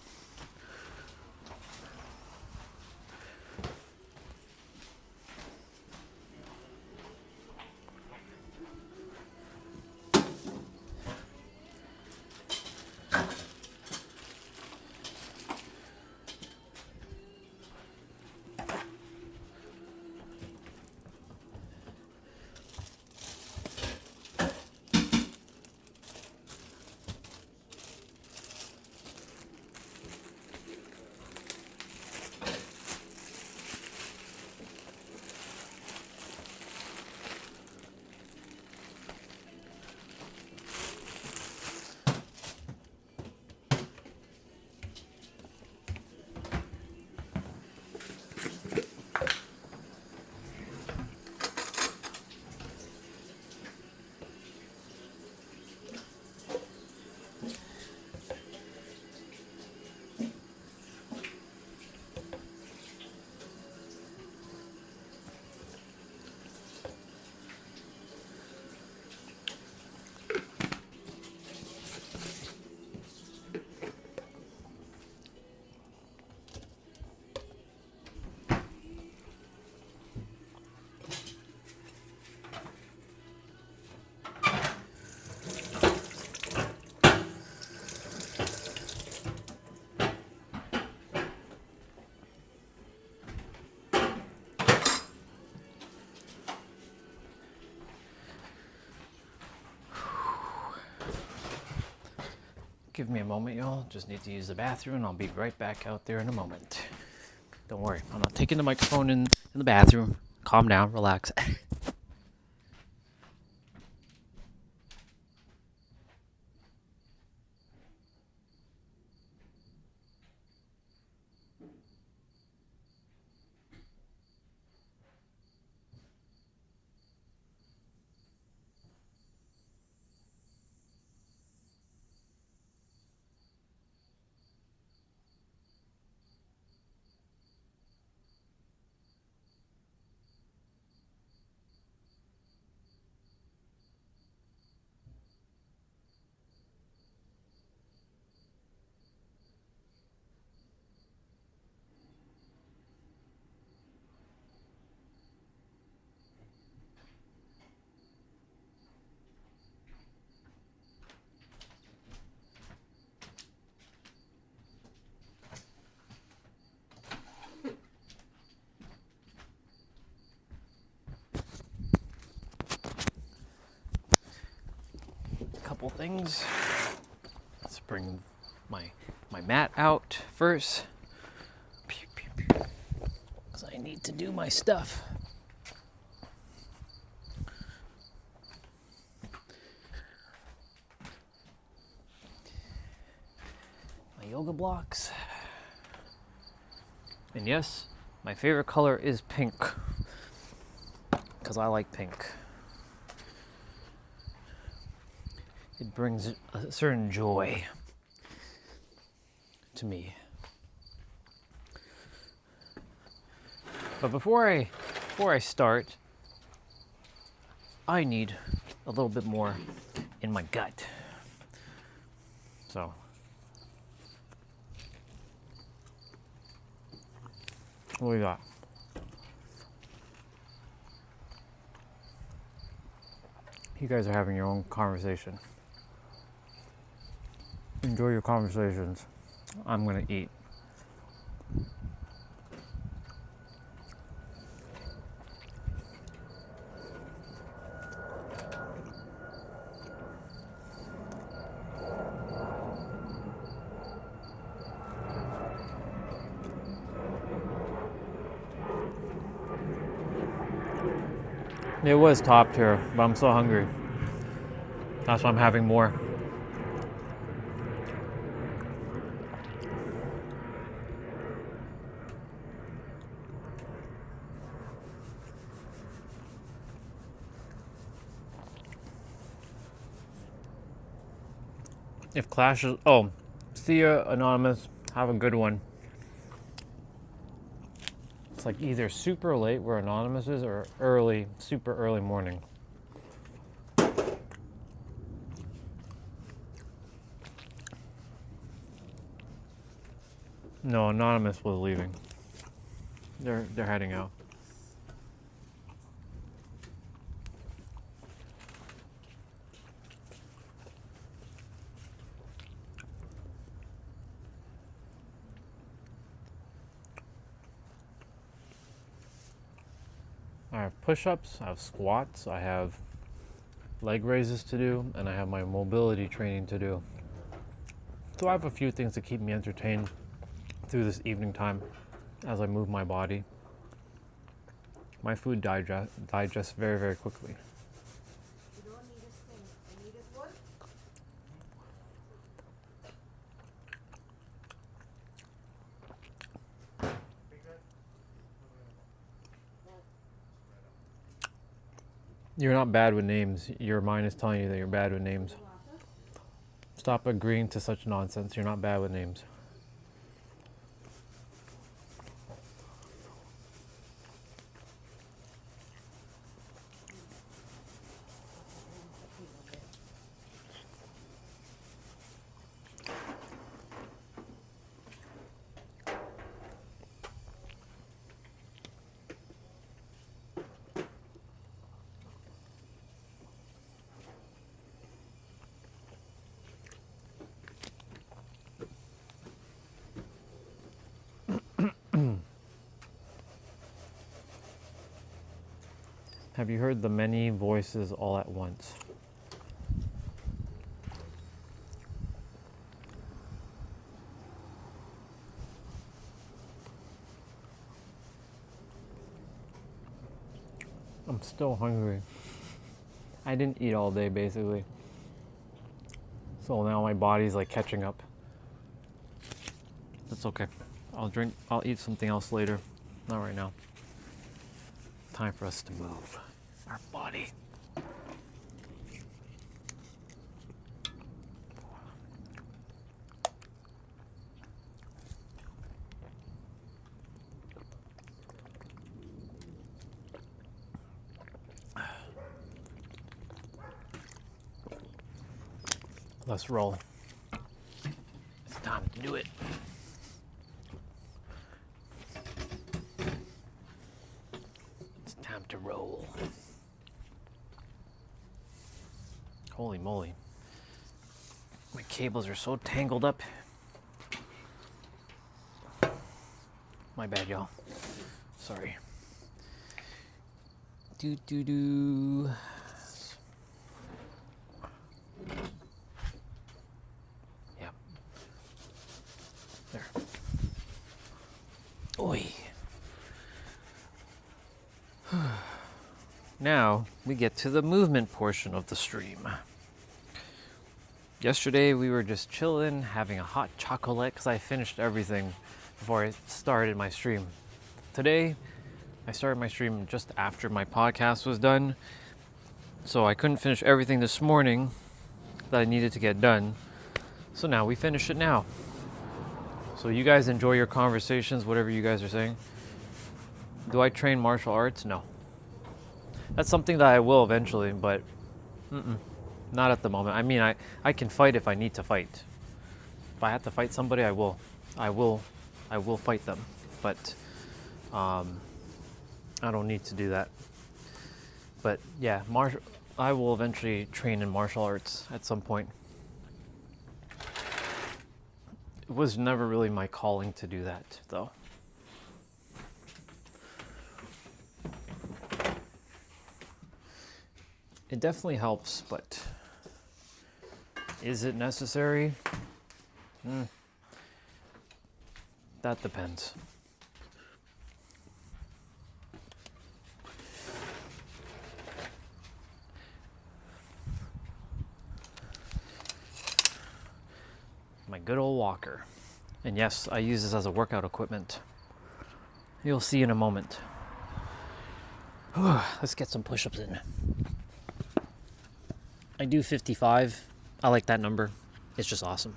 Give me a moment, y'all. Just need to use the bathroom and I'll be right back out there in a moment. Don't worry, I'm not taking the microphone in the bathroom. Calm down, relax. Couple things. Let's bring my mat out first. Because I need to do my stuff. My yoga blocks. And yes, my favorite color is pink. Because I like pink. It brings a certain joy to me. But before I start, I need a little bit more in my gut. So, what do we got? You guys are having your own conversation. Enjoy your conversations. I'm gonna eat. It was top tier, but I'm so hungry. That's why I'm having more. If Clash is... Oh, see ya, Anonymous. Have a good one. It's like either super late where Anonymous is or early, super early morning. No, Anonymous was leaving. They're heading out. I have push-ups, I have squats, I have leg raises to do, and I have my mobility training to do. So I have a few things to keep me entertained through this evening time as I move my body. My food digests very, very quickly. You don't need this thing. I need this one. You're not bad with names. Your mind is telling you that you're bad with names. Stop agreeing to such nonsense. You're not bad with names. Have you heard the many voices all at once? I'm still hungry. I didn't eat all day basically. So now my body's like catching up. That's okay. I'll eat something else later. Not right now. Time for us to move our body. Let's roll. It's time to do it. It's time to roll. Holy moly. My cables are so tangled up. My bad, y'all. Sorry. Do. Yeah. There. Oi. Now we get to the movement portion of the stream. Yesterday we were just chilling, having a hot chocolate because I finished everything before I started my stream. Today, I started my stream just after my podcast was done, so I couldn't finish everything this morning that I needed to get done. So now we finish it now. So you guys enjoy your conversations, whatever you guys are saying. Do I train martial arts? No. That's something that I will eventually, but not at the moment. I mean, I can fight if I need to fight. If I have to fight somebody, I will fight them. But I don't need to do that. But yeah, I will eventually train in martial arts at some point. It was never really my calling to do that, though. It definitely helps, but is it necessary? That depends. good old walker. And yes, I use this as a workout equipment. You'll see in a moment. Let's get some push-ups in. I do 55. I like that number. It's just awesome.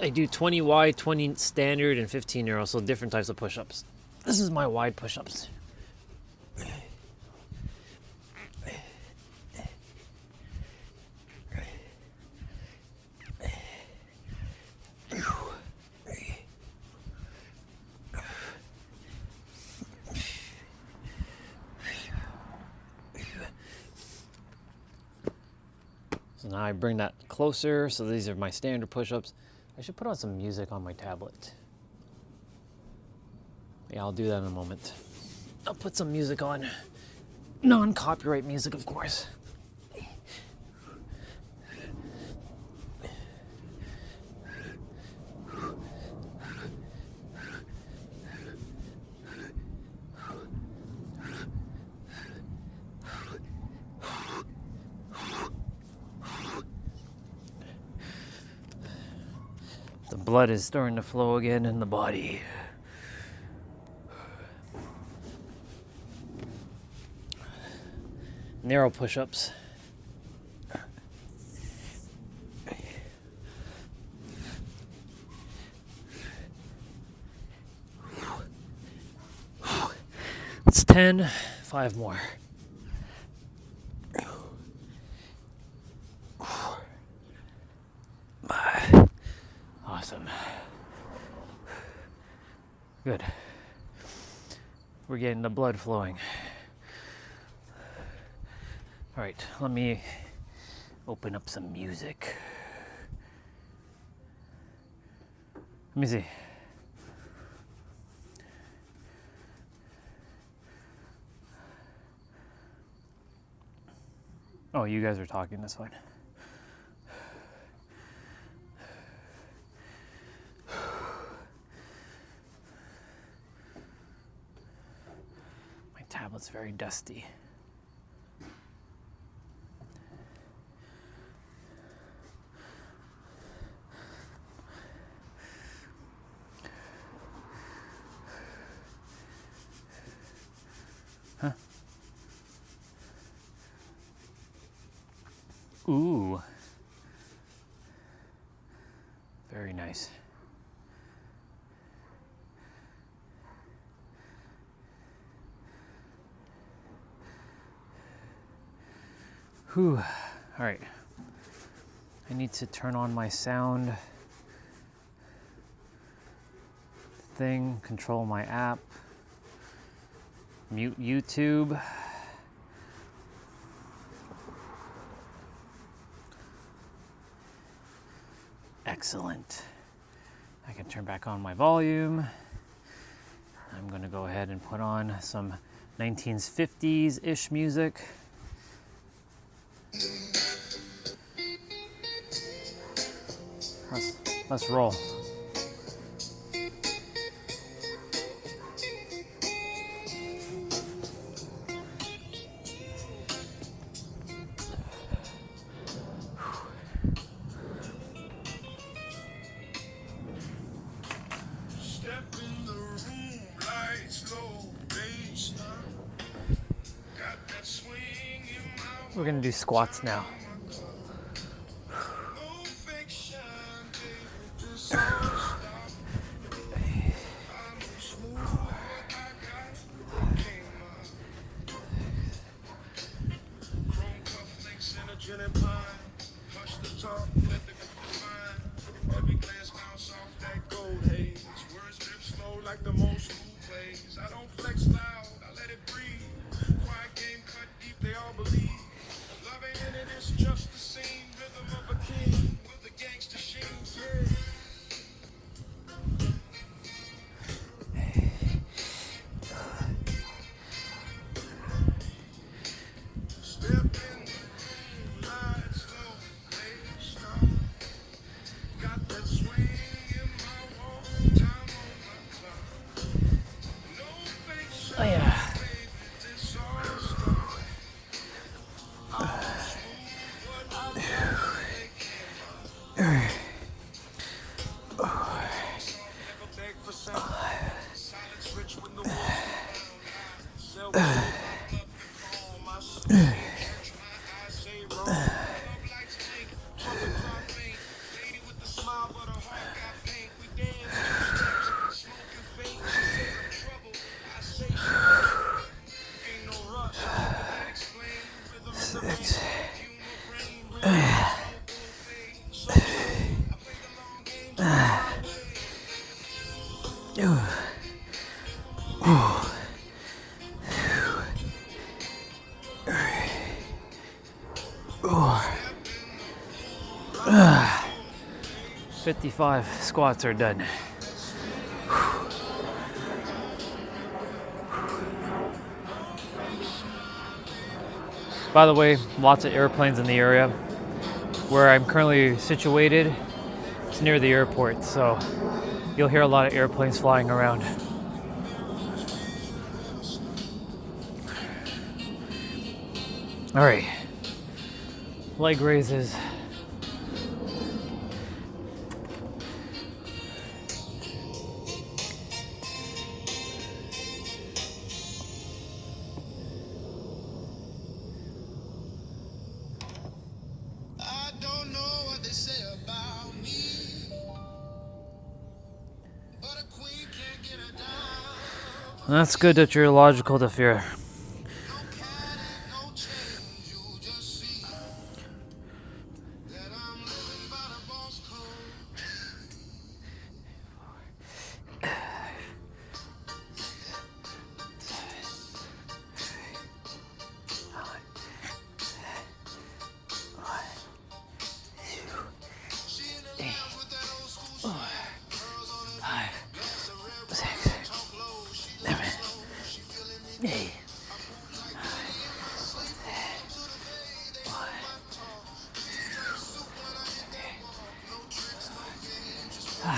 I do 20 wide, 20 standard, and 15 narrow, so different types of push-ups. This is my wide push-ups. So now I bring that closer. So these are my standard push-ups. I should put on some music on my tablet. Yeah, I'll do that in a moment. I'll put some music on. Non-copyright music, of course. The blood is starting to flow again in the body. Narrow push-ups. It's 10, 5 more. Awesome. Good. We're getting the blood flowing. All right, let me open up some music. Let me see. Oh, you guys are talking, that's fine. My tablet's very dusty. Huh? Ooh. Very nice. Whew. All right. I need to turn on my sound thing, control my app, mute YouTube. Excellent. I can turn back on my volume. I'm going to go ahead and put on some 1950s-ish music. Let's roll. We're gonna do squats now. Like the most who plays. I don't flex loud, I let it breathe. Quiet game cut deep, they all believe. Love ain't in it, it's just the scene. Rhythm of a king with the gangster sheen. Step in, ride slow, play slow. Got that swing in my walk, time on my clock. No fake shit, Oh yeah. baby, this all stuff. 55 squats are done. By the way, lots of airplanes in the area. Where I'm currently situated, it's near the airport, so you'll hear a lot of airplanes flying around. All right, leg raises. I don't know what they say about me, but a queen can't get her down. That's good that you're logical to fear. No cat and no change, you just see that I'm living by the boss code. She in the lounge with that old school swag, curls on her knee, glass of red wine, talk low, she live slow, she feeling me deep. I move like Diddy in my sleep, up to the bay, they know my talk. These drinks soup when I hit that wall, no tricks, no games, just one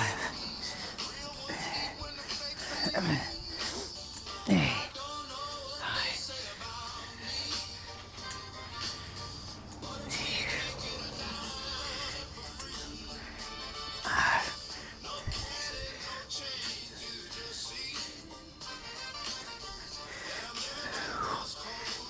real ones eat when the fake fade. I don't know what they say about me, but a queen can't get her down for free. No cat and no chains, you just see that I'm living by the boss code.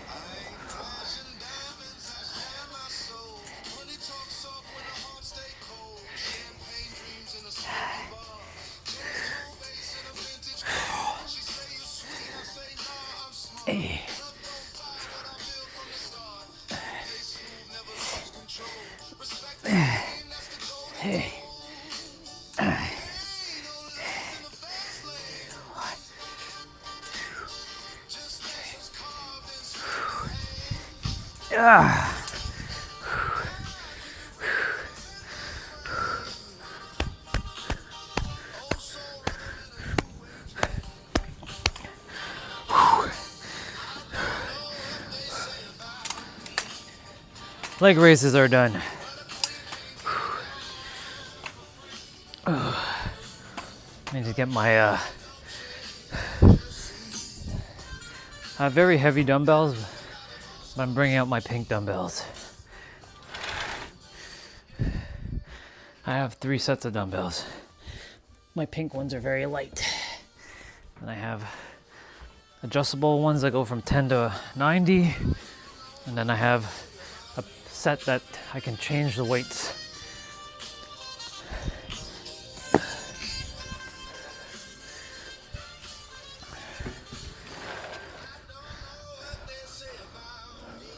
I ain't flashing diamonds, I share my soul. Money talk soft when the heart stay cold. Champagne dreams in a smoky bar. Jazz tone bass in a vintage car. She say you sweet, I say nah, I'm smart. Love don't buy what I built from the start. Play smooth, never lose control. Respect the game, that's the golden rule. Ain't no love in the fast lane. Just legends carved in stone. Ah. Old soul rhythm in a new age. They say about Leg raises are done. I need to get my I have very heavy dumbbells, but I'm bringing out my pink dumbbells. I have 3 sets of dumbbells. My pink ones are very light. And I have adjustable ones that go from 10 to 90. And then I have a set that I can change the weights. what they say about me,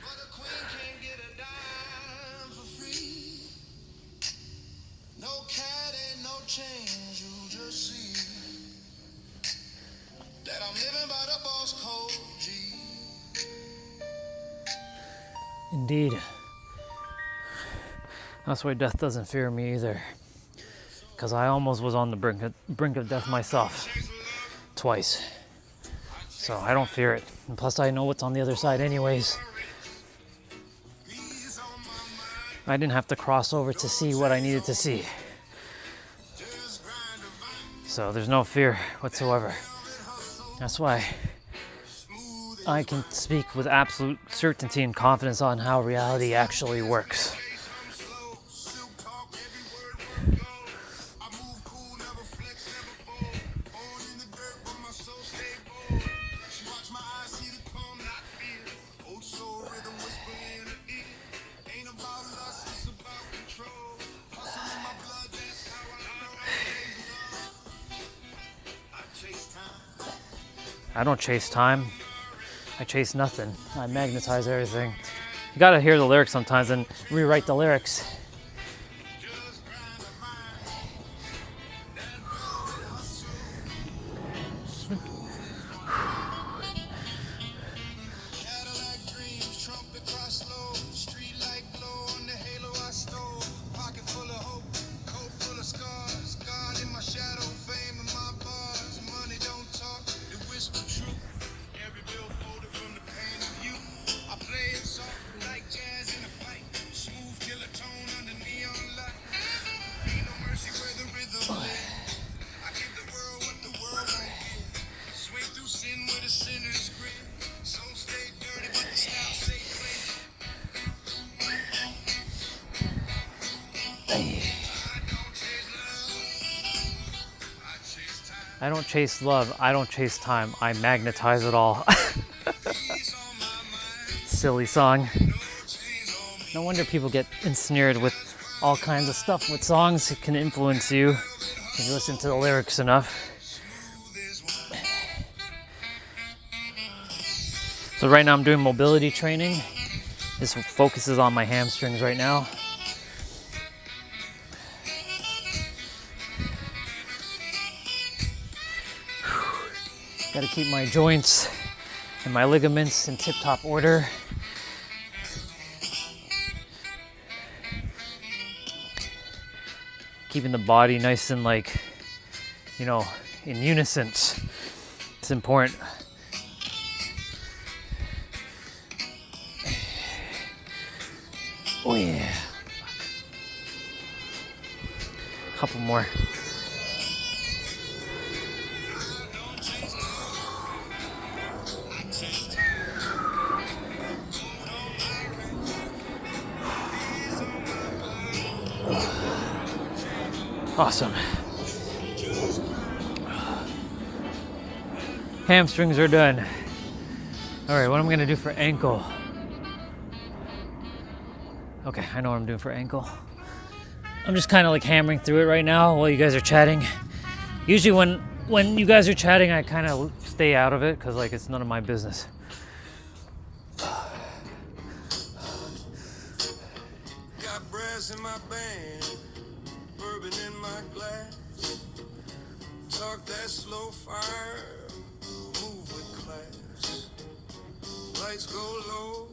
but a queen can't get a dime for free. No cat and no change, you just see that I'm living by the boss code. G. Indeed. That's why death doesn't fear me either. Because I almost was on the brink of death myself. Twice. So I don't fear it. And plus I know what's on the other side anyways. He's on my mind, I didn't have to cross over to see what I needed to see. just grind a vine, So there's no fear whatsoever. velvet hustle, That's why smooth I can speak with absolute certainty and confidence on how reality actually works. pace, I'm slow, silk talk, every word won't go. I move cool, never flex, never fold. Born in the dirt, but my soul stay bold. She watch my eyes, see the calm, not fear. Old soul rhythm whisper in her ear. Ain't about lust, it's about control. Hustle in my blood, that's how I always love. I chase time. I don't chase time. I chase nothing. I magnetize everything. You gotta hear the lyrics sometimes and rewrite the lyrics. Just grind a mind. That velvet hustle. I don't chase love, I don't chase time, I magnetize it all. Silly song. No wonder people get ensnared with all kinds of stuff with songs. It can influence you if you listen to the lyrics enough. So right now I'm doing mobility training. This focuses on my hamstrings right now. Got to keep my joints and my ligaments in tip-top order. Keeping the body nice and like, you know, in unison. It's important. Oh yeah. Couple more. Awesome. Hamstrings are done. All right, what am I gonna do for ankle? Okay, I know what I'm doing for ankle. I'm just kind of like hammering through it right now while you guys are chatting. Usually when you guys are chatting, I kind of stay out of it because like it's none of my business. Got brass in my band, bourbon in my glass. Talk that slow fire, move with class. Lights go low,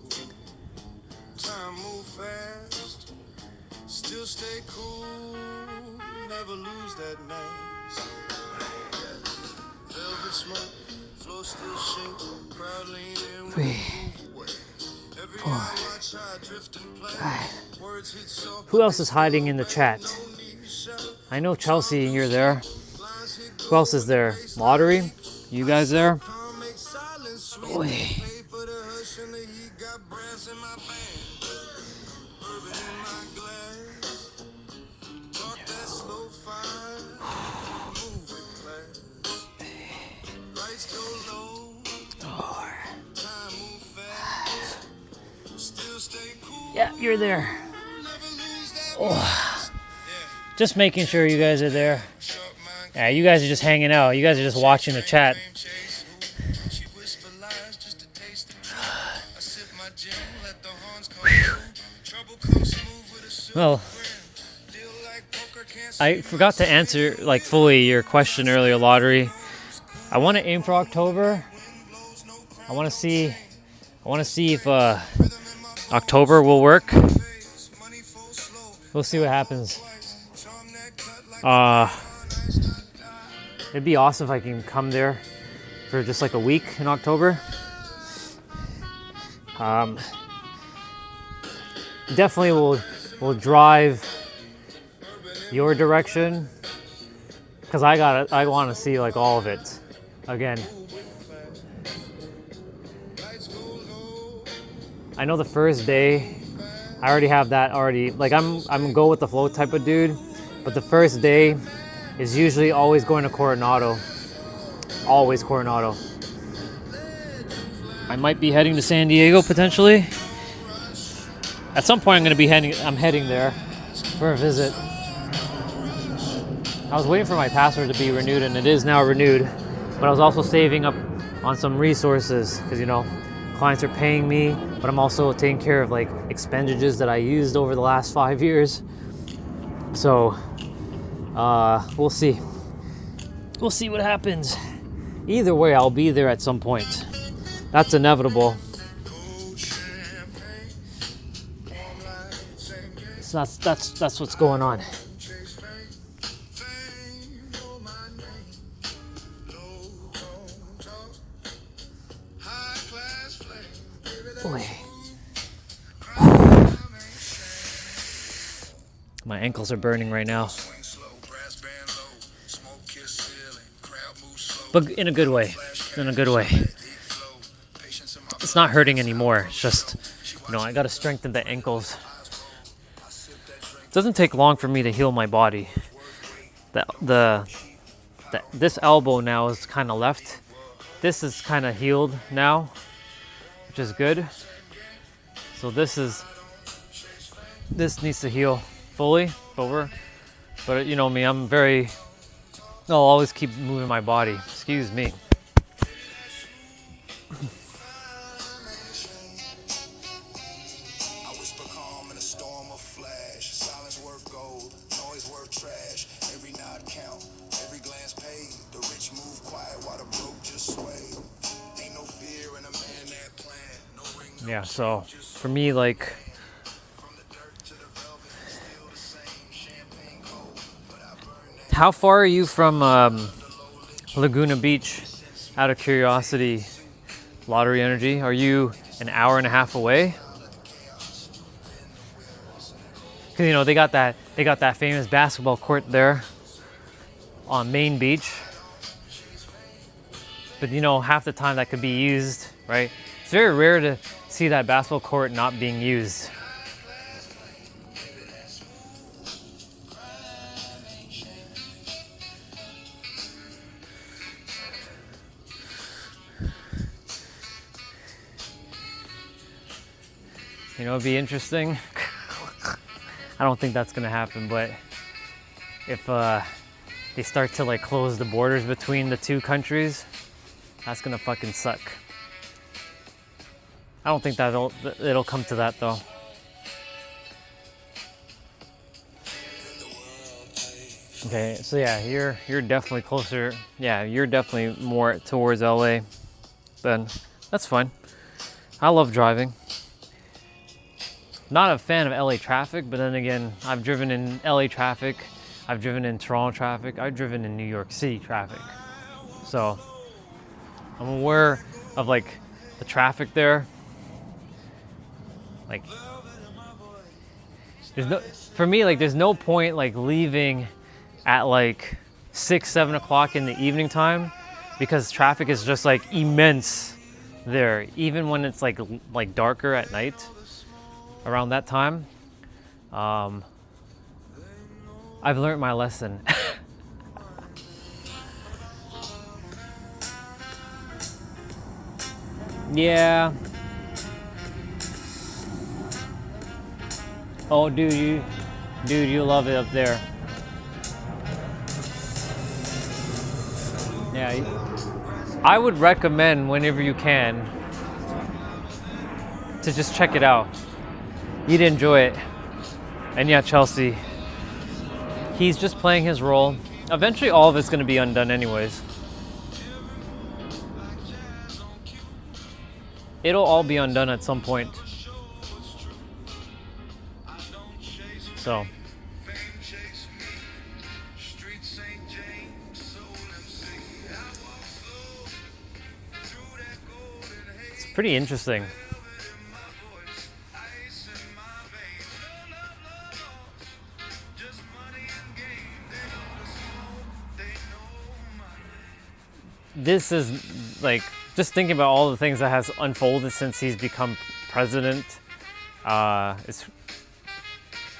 time move fast. Still stay cool, never lose that nice. Velvet smoke, floor still shake, crowd lean in with a move away. Every eye watch how I drift and play. Words hit soft. Who else is hiding in the chat? I know Chelsea, you're there. Who else is there? Lottery? You guys there? Oy. Yeah, you're there. Oh. Just making sure you guys are there. Yeah, you guys are just hanging out. You guys are just watching the chat. Well, I forgot to answer like fully your question earlier, Lottery. I want to aim for October. I want to see if October will work. We'll see what happens. It'd be awesome if I can come there for just like a week in October. Definitely will drive your direction because I want to see like all of it again. I know the first day I already have that already. Like I'm a go with the flow type of dude, but the first day is usually always going to Coronado. Always Coronado. I might be heading to San Diego potentially. At some point I'm heading there for a visit. I was waiting for my password to be renewed and it is now renewed, but I was also saving up on some resources because you know, clients are paying me, but I'm also taking care of like expenditures that I used over the last 5 years. So we'll see. We'll see what happens. Either way, I'll be there at some point. That's inevitable. So that's what's going on. Boy. My ankles are burning right now. But in a good way. In a good way. It's not hurting anymore. It's just, you know, I gotta strengthen the ankles. It doesn't take long for me to heal my body. The this elbow now is kind of left. This is kind of healed now, which is good. So this needs to heal fully, but you know me, I'll always keep moving my body. Excuse me. Yeah, so for me, like, how far are you from Laguna Beach? Out of curiosity, Lottery Energy, are you an hour and a half away? Because you know they got that famous basketball court there on Main Beach, but you know half the time that could be used, right? It's very rare to see that basketball court not being used. You know, it'd be interesting. I don't think that's gonna happen, but if they start to like close the borders between the two countries, that's gonna fucking suck. I don't think it'll come to that though. Okay, so yeah, you're definitely closer. Yeah, you're definitely more towards LA. Then that's fine. I love driving. Not a fan of LA traffic, but then again, I've driven in LA traffic, I've driven in Toronto traffic, I've driven in New York City traffic. So I'm aware of like the traffic there. Like, for me, like there's no point like leaving at like 6-7 o'clock in the evening time, because traffic is just like immense there, even when it's like darker at night. Around that time, I've learned my lesson. Yeah. Oh, dude, you love it up there. Yeah, I would recommend whenever you can to just check it out. You'd enjoy it. And yeah, Chelsea, he's just playing his role. Eventually all of it's going to be undone anyways. It'll all be undone at some point. So it's pretty interesting. This is like, just thinking about all the things that has unfolded since he's become president. It's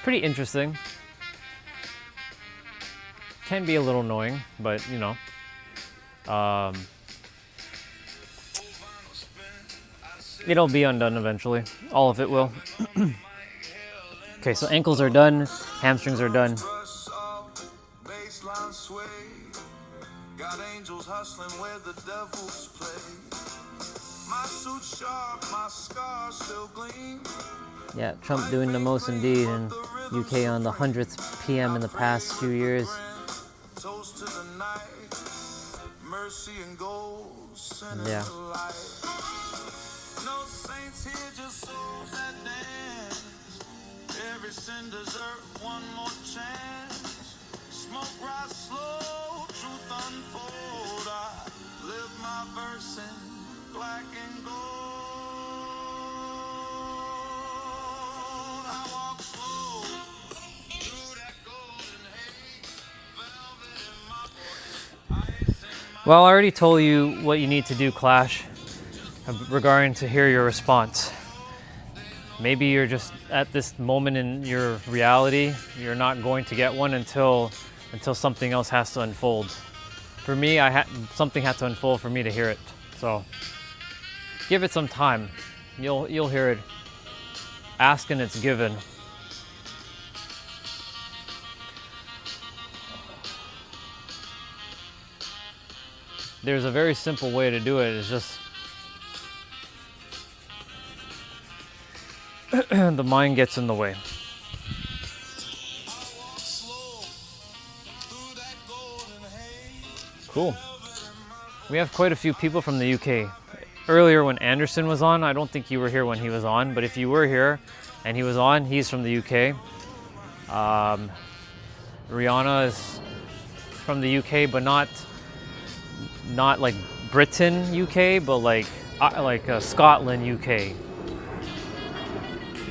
pretty interesting. Can be a little annoying, but you know. It'll be undone eventually. All of it will. Okay, so ankles are done, hamstrings are done. Got angels hustling where the devils play. My suit sharp, my scars still gleam. Yeah, Trump doing the most indeed in UK on the 100th PM in the past few years. Toast to the night, mercy and gold, yeah. No saints here, just souls that dance. Every sin deserves one more chance. Smoke rise slow, truth unfold. I live my verse in black and gold. I walk slow through that golden haze, velvet in my voice, ice in my... Well, I already told you what you need to do, Clash, regarding to hear your response. Maybe you're just at this moment in your reality, you're not going to get one until something else has to unfold. for me, something had to unfold for me to hear it. So give it some time. You'll hear it. Ask and it's given. There's a very simple way to do it. It's just the mind gets in the way. Cool. We have quite a few people from the UK. Earlier when Anderson was on, I don't think you were here when he was on, but if you were here and he was on, he's from the UK. Rihanna is from the UK, but not like Britain, UK, but like Scotland, UK.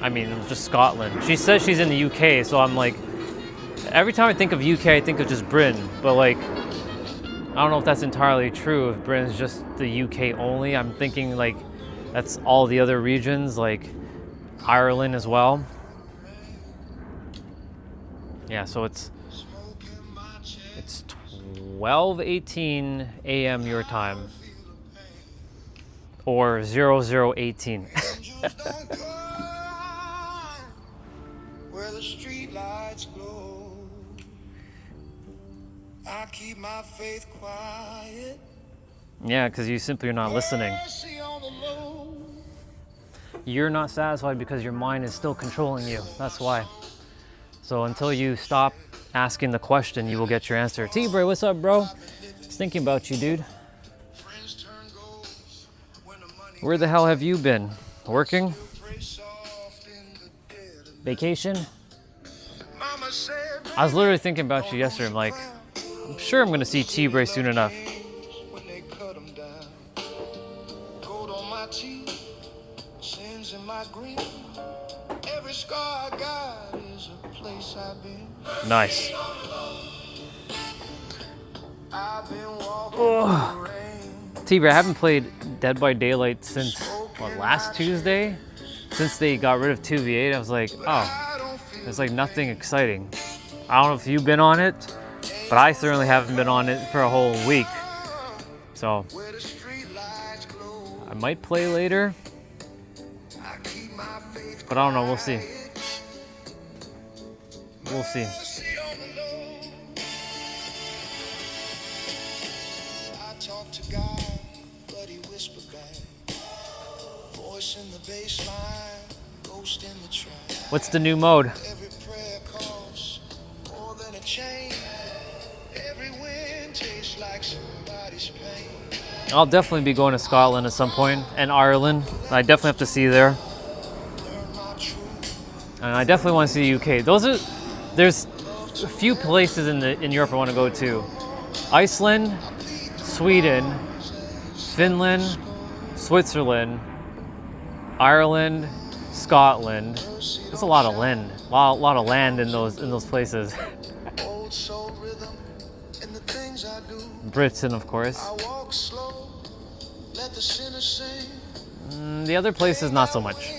I mean, just Scotland. She says she's in the UK, so I'm like, every time I think of UK, I think of just Britain, but like, I don't know if that's entirely true. If Britain's just the UK only, I'm thinking like that's all the other regions, like Ireland as well. Yeah, so it's 12:18 a.m. your time, or 0018. Where the street lights glow, I keep my faith quiet. Yeah, because you simply are not listening. You're not satisfied because your mind is still controlling you. That's why. So until you stop asking the question, you will get your answer. T-Bray, what's up, bro? Just thinking about you, dude. Where the hell have you been? Working? Vacation? I was literally thinking about you yesterday. I'm like, I'm sure I'm going to see T-Bray soon enough. Nice. Oh. T-Bray, I haven't played Dead by Daylight since, what, last Tuesday? Since they got rid of 2v8, I was like, oh, there's like nothing exciting. I don't know if you've been on it, but I certainly haven't been on it for a whole week. So, I might play later, but I don't know, we'll see. We'll see. What's the new mode? I'll definitely be going to Scotland at some point, and Ireland. I definitely have to see there. And I definitely want to see the UK. There's a few places in Europe I want to go to. Iceland, Sweden, Finland, Switzerland, Ireland, Scotland. There's a lot of land. A lot of land in those places. Britain, of course. The other places, not so much.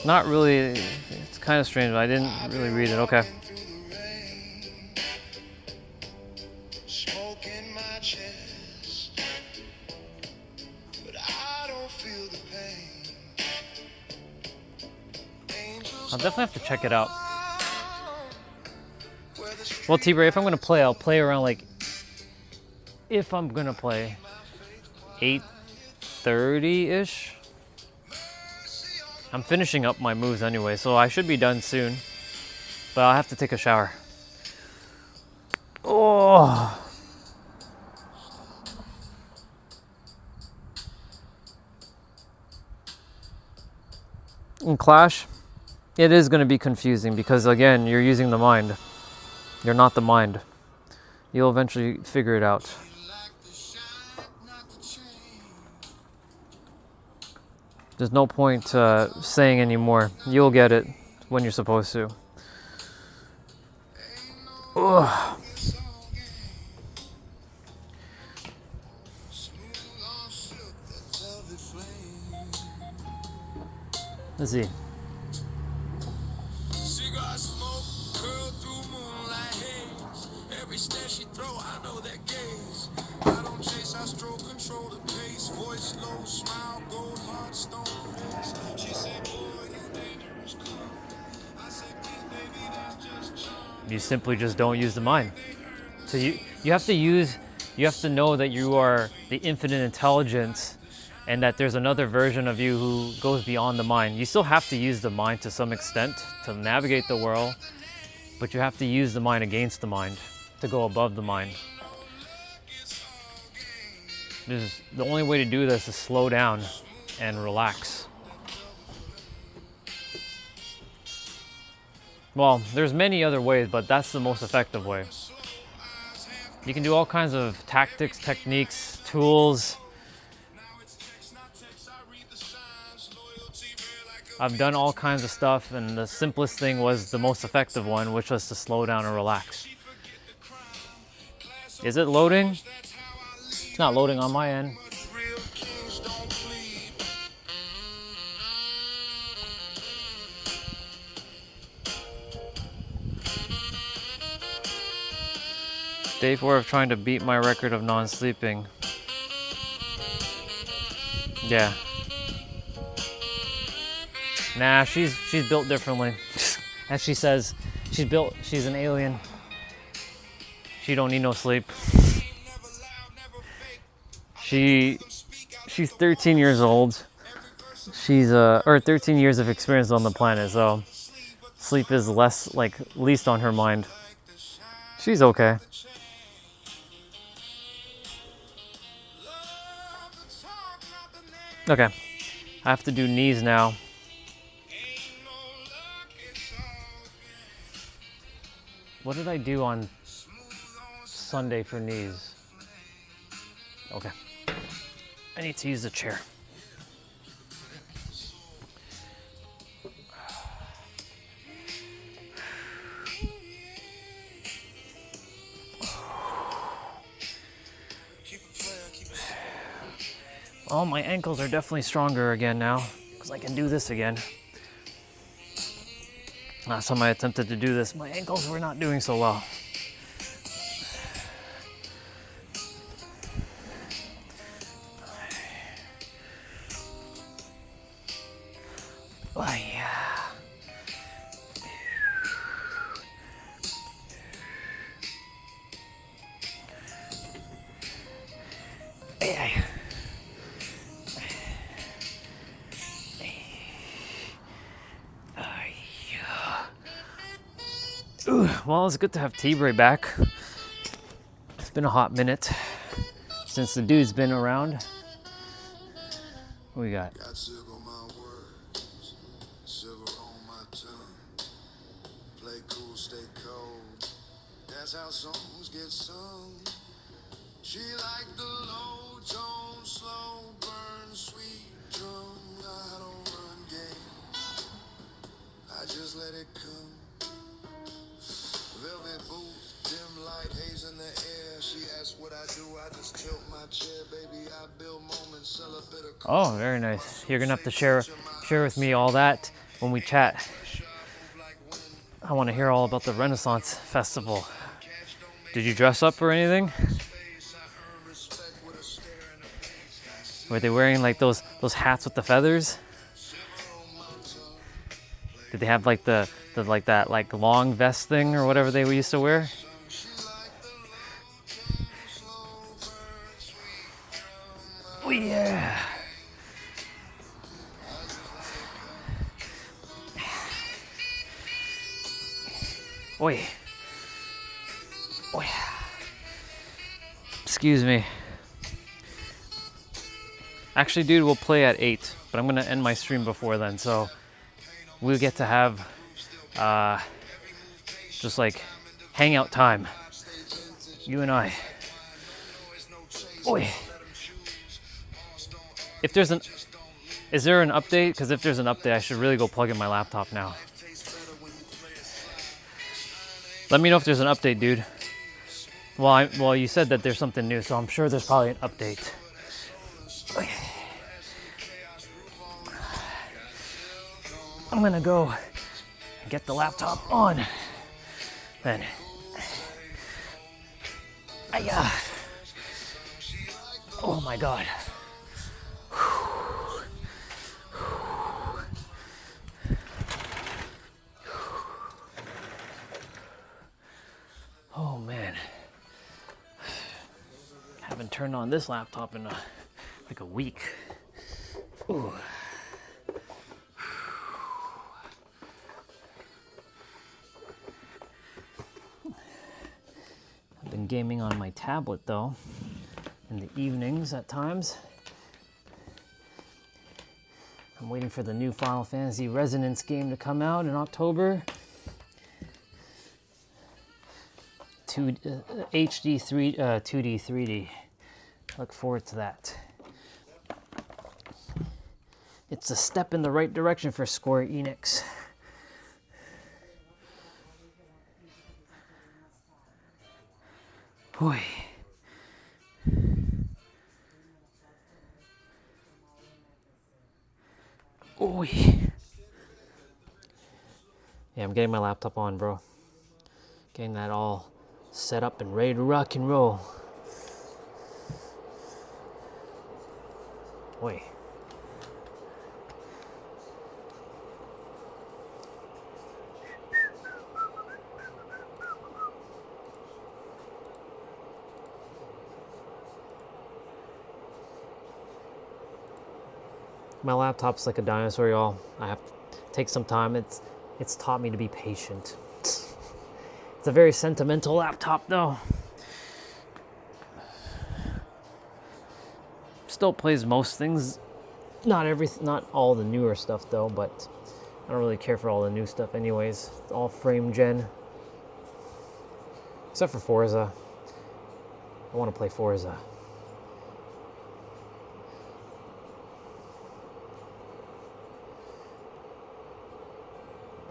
Not really. It's kind of strange, but I didn't really read it. Okay. I'll definitely have to check it out. Well, T-Bray, if I'm going to play, I'll play around like, if I'm going to play, 8:30-ish. I'm finishing up my moves anyway, so I should be done soon. But I'll have to take a shower. Oh. In Clash, it is going to be confusing because, again, you're using the mind. You're not the mind. You'll eventually figure it out. There's no point saying anymore. You'll get it when you're supposed to. Ugh. Let's see. Every step she throw, I know that gaze. I don't chase, I stroll, control the pace. Voice low, smile, gold heart, stone face. She said, boy, you dangerous, calm. I said, peace, baby, that's just charm. You simply just don't use the mind. So you have to know that you are the infinite intelligence and that there's another version of you who goes beyond the mind. You still have to use the mind to some extent to navigate the world, but you have to use the mind against the mind to go above the mind. The only way to do this is slow down and relax. Well, there's many other ways, but that's the most effective way. You can do all kinds of tactics, techniques, tools. I've done all kinds of stuff, and the simplest thing was the most effective one, which was to slow down and relax. Is it loading? It's not loading on my end. Day 4 of trying to beat my record of non-sleeping. Yeah. Nah, she's built differently. As she says, she's an alien. She don't need no sleep. She's 13 years old. She's or 13 years of experience on the planet, so sleep is least on her mind. She's okay. Okay, I have to do knees now. What did I do on Sunday for knees? Okay, I need to use the chair. Oh, my ankles are definitely stronger again now, because I can do this again. Last time I attempted to do this, my ankles were not doing so well. Oh, yeah. Yeah. Ooh, well, it's good to have T-Bray back. It's been a hot minute since the dude's been around. What we got? Got sugar on my words, sugar on my tongue. Play cool, stay cold. That's how songs get sung. She liked the low tone, slow burn, sweet drum. I don't run game. I just let it come. Velvet boots, dim light, haze in the air. She asked what I do, I just tilt my chair, baby. I build moments, sell a bit of. Oh, very nice. You're gonna have to share with me all that when we chat. I want to hear all about the Renaissance Festival. Did you dress up or anything? Were they wearing like those hats with the feathers? Did they have like the that long vest thing or whatever they used to wear? Oh yeah. Oi. Oh yeah. Excuse me. Actually, dude, we'll play at 8, but I'm gonna end my stream before then, so we'll get to have just like hangout time, you and I. Oi. Is there an update? Because if there's an update, I should really go plug in my laptop now. Let me know if there's an update, dude. Well, you said that there's something new, so I'm sure there's probably an update. I'm gonna go get the laptop on. Then Aya. Oh my God. Oh man. Haven't turned on this laptop in like a week. Ooh. I've been gaming on my tablet though, in the evenings at times. I'm waiting for the new Final Fantasy Resonance game to come out in October. HD 2D 3D. Look forward to that. It's a step in the right direction for Square Enix. Boy. Oy. Yeah, I'm getting my laptop on, bro. Getting that all set up and ready to rock and roll. Boy. My laptop's like a dinosaur, y'all. I have to take some time. It's taught me to be patient. It's a very sentimental laptop, though. Still plays most things. Not all the newer stuff, though. But I don't really care for all the new stuff, anyways. It's all frame gen, except for Forza. I want to play Forza.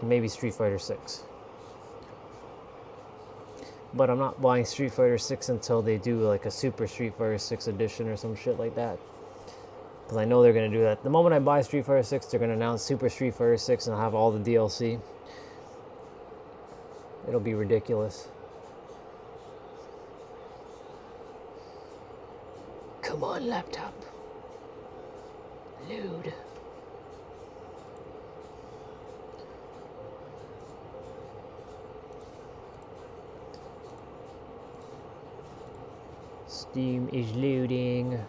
Maybe Street Fighter 6. But I'm not buying Street Fighter 6 until they do like a Super Street Fighter 6 edition or some shit like that. Because I know they're going to do that. The moment I buy Street Fighter 6, they're going to announce Super Street Fighter 6 and I'll have all the DLC. It'll be ridiculous. Come on, laptop. Load. Steam is loading.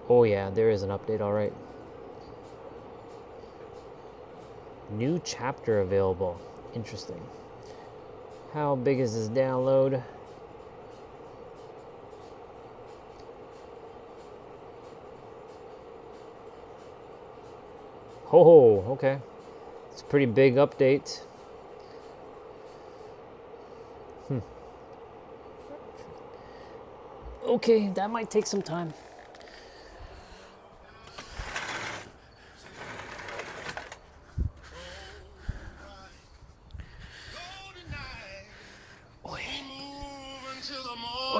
Oh yeah, there is an update, all right. New chapter available. Interesting. How big is this download? Oh, okay. It's a pretty big update. Okay, that might take some time.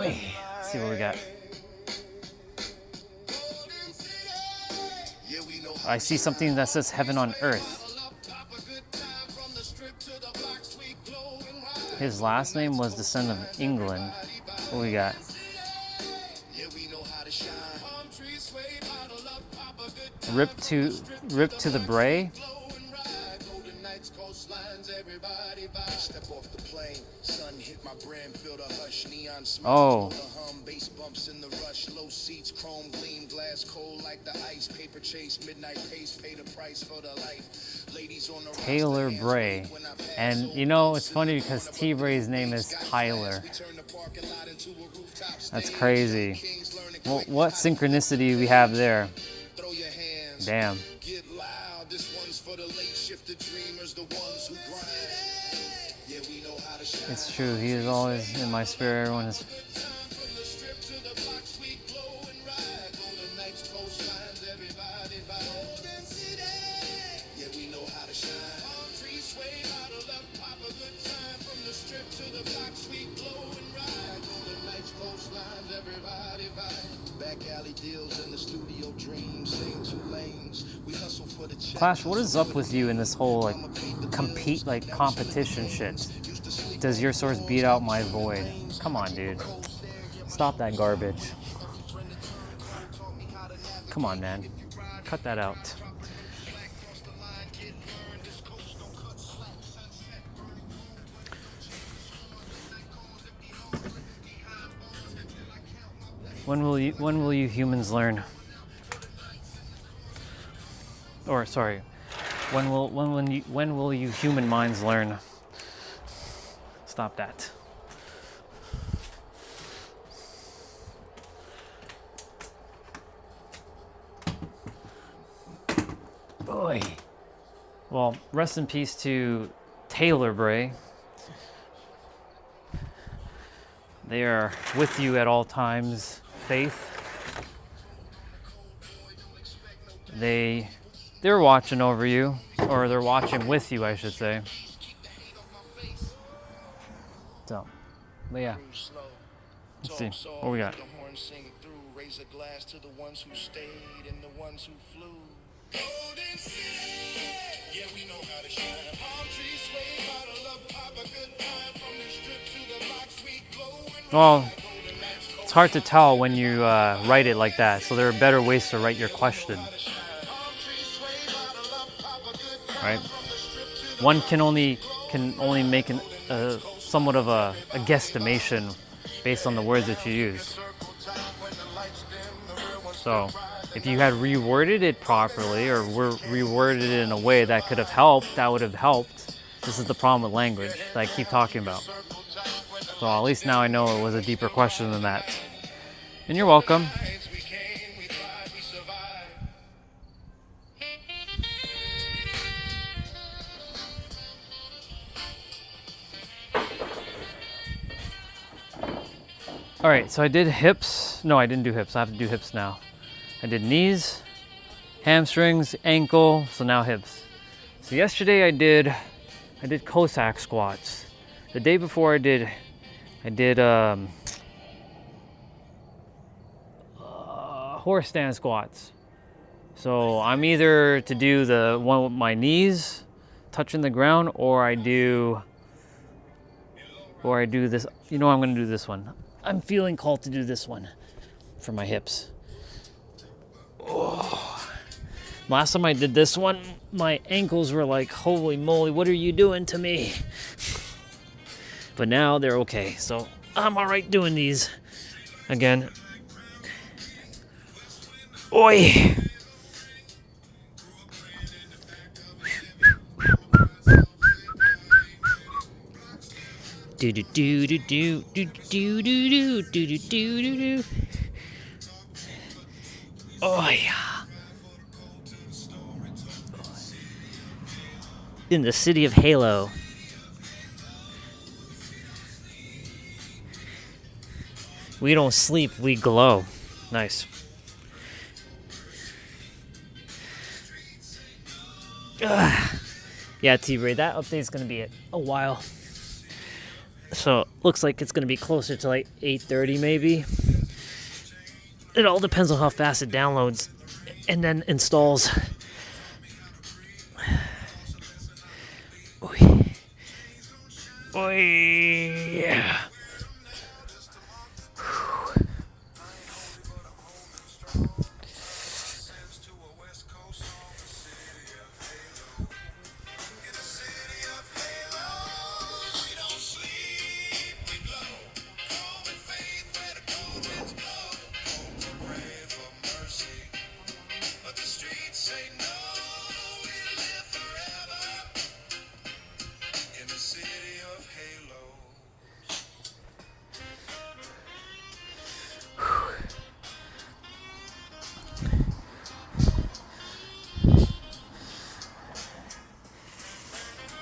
Let's see what we got. I see something that says heaven on earth. His last name was the son of England. What we got? Rip to the Bray. Oh. Taylor Bray. And you know, it's funny because T Bray's name is Tyler. That's crazy. Well, what synchronicity we have there. Damn. It's true, he is always in my spirit. Everyone is. Clash, what is up with you in this whole like competition shit? Does your source beat out my void? Come on, dude. Stop that garbage. Come on, man. Cut that out. When will you humans learn? Or sorry, when will you human minds learn? Stop that. Boy. Well, rest in peace to Taylor Bray. They are with you at all times, Faith. They're watching over you, or they're watching with you, I should say. So, but yeah. Let's see what we got. Raise a glass to the ones who stayed and the ones who flew. Yeah, we know how to shine. Palm trees sway, bottle up, pop a good time from the strip to the box, sweet glow. Well, it's hard to tell when you write it like that, so there are better ways to write your question. Right? One can only make somewhat of a guesstimation based on the words that you use. So, if you had reworded it properly or reworded it in a way that could have helped, that would have helped. This is the problem with language that I keep talking about. So at least now I know it was a deeper question than that. And you're welcome. All right, so I did hips. No, I didn't do hips. I have to do hips now. I did knees, hamstrings, ankle, so now hips. So yesterday I did Cossack squats. The day before I did horse stand squats. So I'm either to do the one with my knees touching the ground, or I do this. You know, I'm gonna do this one. I'm feeling called to do this one for my hips. Oh. Last time I did this one, my ankles were like, holy moly, what are you doing to me? But now they're okay, so I'm all right doing these again. Oi! Do do do do do do do do do do do do. Oh yeah. In the city of Halo. We don't sleep, we glow. Nice. Yeah, T-Ray, that update's gonna be a while. So looks like it's gonna be closer to like 8:30 maybe. It all depends on how fast it downloads and then installs. Oy. Oy. Yeah.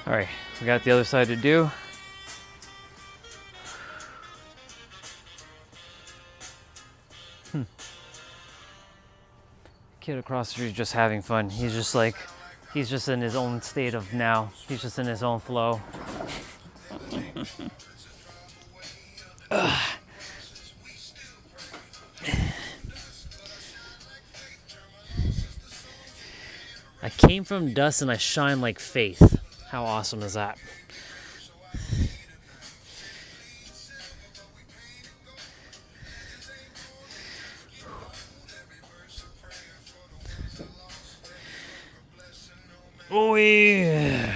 All right, we got the other side to do. Kid across the street is just having fun. He's just in his own state of now. He's just in his own flow. I came from dust and I shine like faith. How awesome is that? Oh yeah.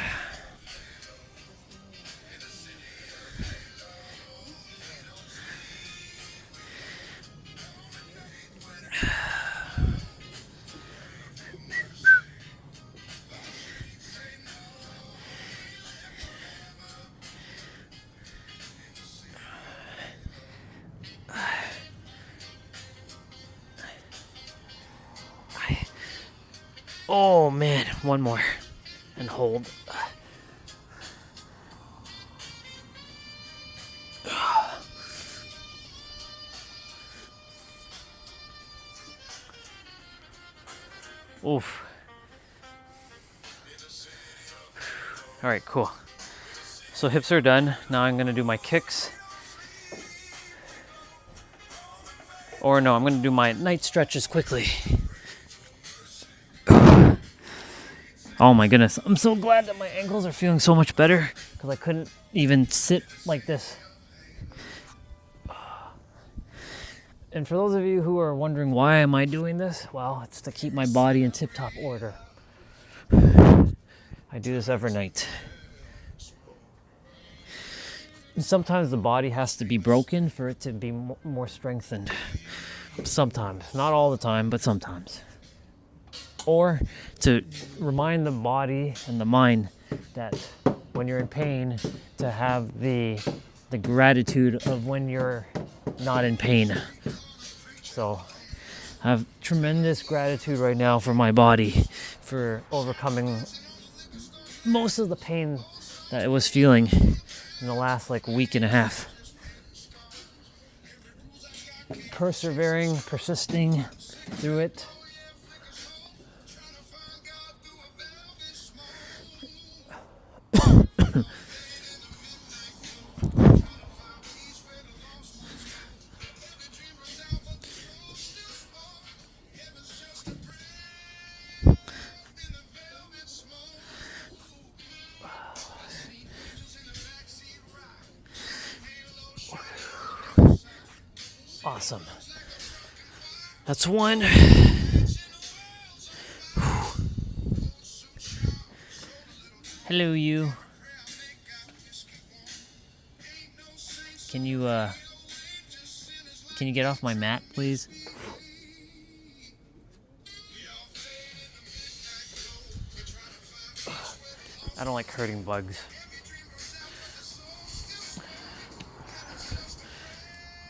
Oh man, one more and hold. Oof. All right, cool. So hips are done. Now I'm gonna do my kicks. Or no, I'm gonna do my night stretches quickly. Oh my goodness, I'm so glad that my ankles are feeling so much better because I couldn't even sit like this. And for those of you who are wondering why am I doing this, well, it's to keep my body in tip-top order. I do this every night. And sometimes the body has to be broken for it to be more strengthened. Sometimes, not all the time, but sometimes. Or to remind the body and the mind that when you're in pain, to have the gratitude of when you're not in pain. So I have tremendous gratitude right now for my body for overcoming most of the pain that it was feeling in the last week and a half. Persevering, persisting through it. Awesome. That's one. Hello, you. Can you get off my mat, please? I don't like hurting bugs.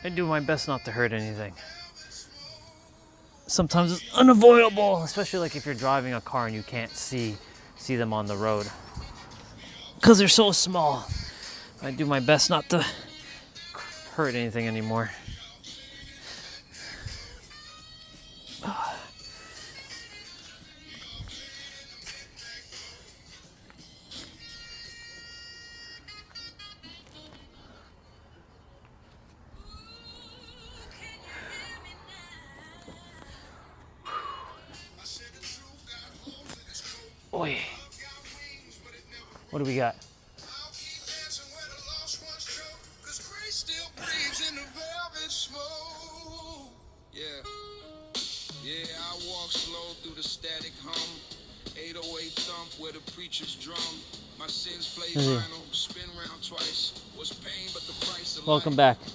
I do my best not to hurt anything. Sometimes it's unavoidable, especially if you're driving a car and you can't see them on the road. Because they're so small. I do my best not to hurt anything anymore. Oi. What do we got? Yeah, I walk slow through the static hum. 808 thump where the preachers drum. My sins play vinyl, spin round twice. Was pain but the price of Welcome life. back.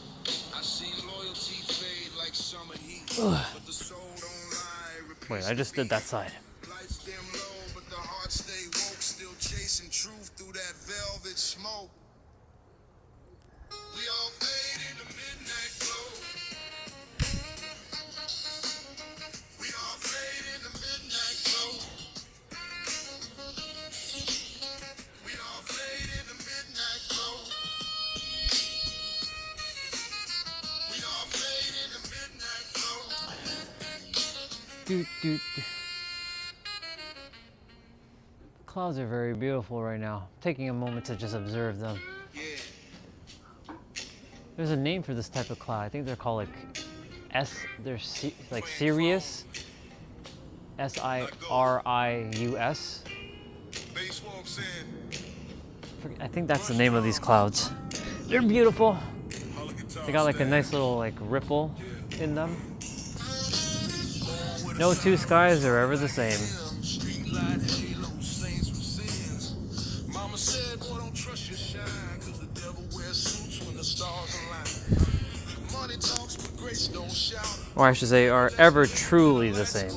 I seen loyalty fade like summer heat. But the soul don't lie. Wait, I just did that side. Lights dim low, but the heart stay woke. Still chasing truth through that velvet smoke. We all fade in the midnight glow. We all fade in the midnight glow. We all fade in the midnight glow. We all fade in the midnight glow. Doot, doot, doot. Clouds are very beautiful right now. Taking a moment to just observe them. Yeah. There's a name for this type of cloud. I think they're called they're Sirius. Sirius. Bass walks in. I think that's the name of these clouds. They're beautiful. All the guitars They got like a stand. nice little like ripple in them. No two skies are ever the same. Streetlight halo, saints from sins. Mama said, boy, don't trust your shine, 'cause the devil wears suits when the stars align. Money talks, but grace don't shout. Or I should say, are ever truly the same.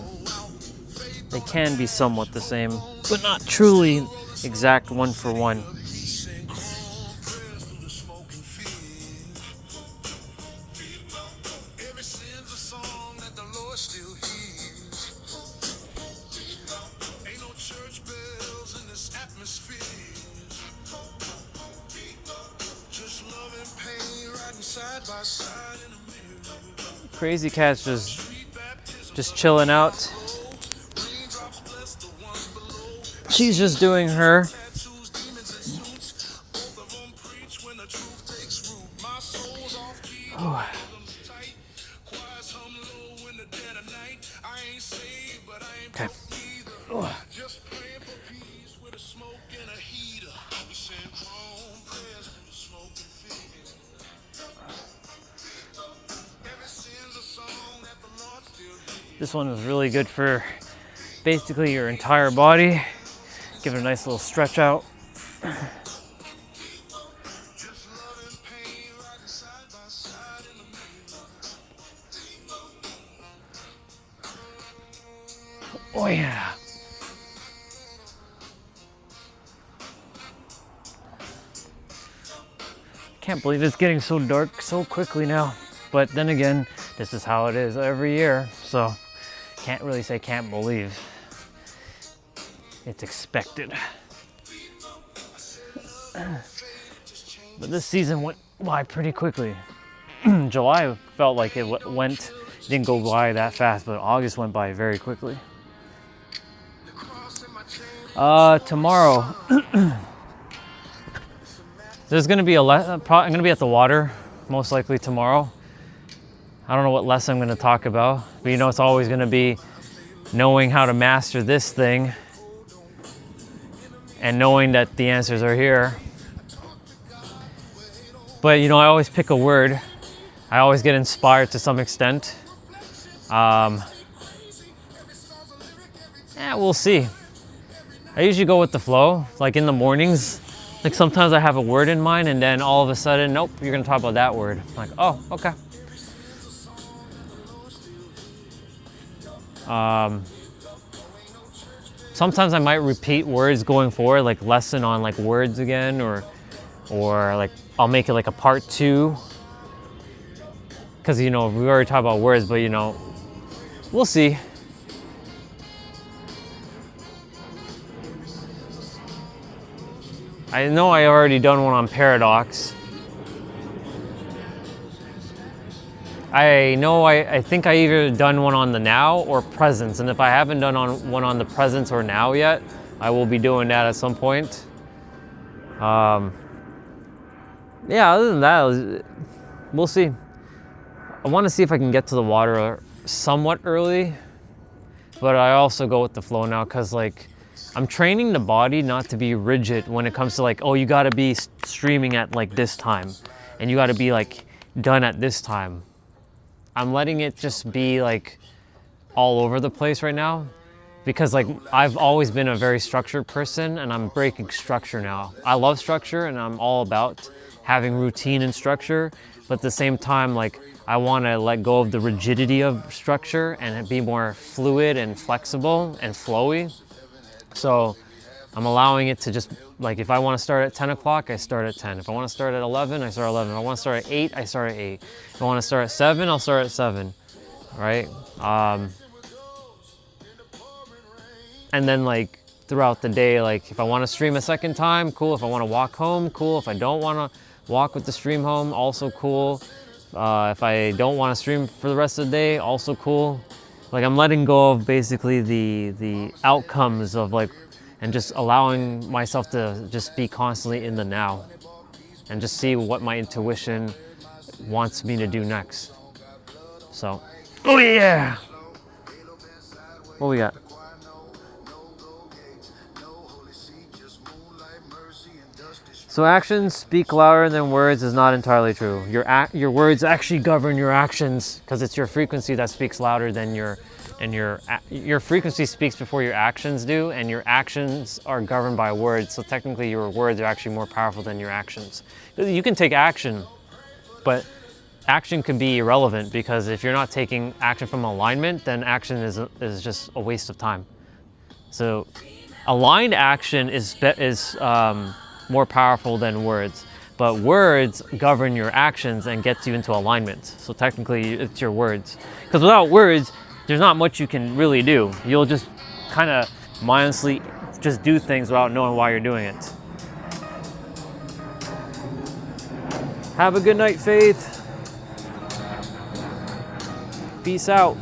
They can be somewhat the same, but not truly exact one for one. Sing chrome prayers through the smoking field. Every sin's a song that the Lord still hears. Ain't no church bells in this atmosphere. Just love and pain riding side by side in a mirror. Crazy Cat's just chilling out. Raindrops bless the ones below. She's just doing her. Tattoos, demons, and suits. Both of them preach when the truth takes root. My soul's off key, the rhythm's tight. Choirs hum low in the dead of night. I ain't saved, but I ain't Okay. either. Just praying for peace with a smoke and a heater. We send chrome prayers through the smoking field. Every sin's a song that the Lord still hears. This one is really good for basically your entire body. Give it a nice little stretch out. Just love and pain riding side by side in the mirror. Oh yeah. Can't believe it's getting so dark so quickly now. But then again, this is how it is every year. So can't really say can't believe. It's expected. But this season went by pretty quickly. July felt like it didn't go by that fast, but August went by very quickly. Tomorrow, there's gonna be I'm gonna be at the water, most likely tomorrow. I don't know what lesson I'm gonna talk about, but you know it's always gonna be knowing how to master this thing and knowing that the answers are here. But you know, I always pick a word. I always get inspired to some extent. We'll see. I usually go with the flow, like in the mornings. Like sometimes I have a word in mind and then all of a sudden, nope, you're gonna talk about that word. I'm like, oh, okay. Sometimes I might repeat words going forward, like lesson on like words again, or like I'll make it like a part 2. Cause you know, we already talked about words, but you know, we'll see. I know I already done one on paradox. I think I either done one on the now or presence, and if I haven't done one on the presence or now yet, I will be doing that at some point. Yeah, other than that, we'll see. I want to see if I can get to the water somewhat early, but I also go with the flow now because like I'm training the body not to be rigid when it comes to like, oh, you got to be streaming at like this time and you got to be like done at this time. I'm letting it just be like all over the place right now because like I've always been a very structured person and I'm breaking structure now. I love structure and I'm all about having routine and structure, but at the same time, like I want to let go of the rigidity of structure and be more fluid and flexible and flowy. So I'm allowing it to just, like if I want to start at 10 o'clock, I start at 10. If I want to start at 11, I start at 11. If I want to start at 8, I start at 8. If I want to start at 7, I'll start at 7, right? And then like throughout the day, like if I want to stream a second time, cool. If I want to walk home, cool. If I don't want to walk with the stream home, also cool. If I don't want to stream for the rest of the day, also cool. Like I'm letting go of basically the outcomes of like, and just allowing myself to just be constantly in the now and just see what my intuition wants me to do next. So, oh yeah. What we got? So actions speak louder than words is not entirely true. Your words actually govern your actions because it's your frequency that speaks louder than your frequency speaks before your actions do, and your actions are governed by words. So technically your words are actually more powerful than your actions. You can take action, but action can be irrelevant because if you're not taking action from alignment, then action is just a waste of time. So aligned action is more powerful than words, but words govern your actions and gets you into alignment. So technically it's your words, because without words there's not much you can really do. You'll just kind of mindlessly just do things without knowing why you're doing it. Have a good night, Faith. Peace out.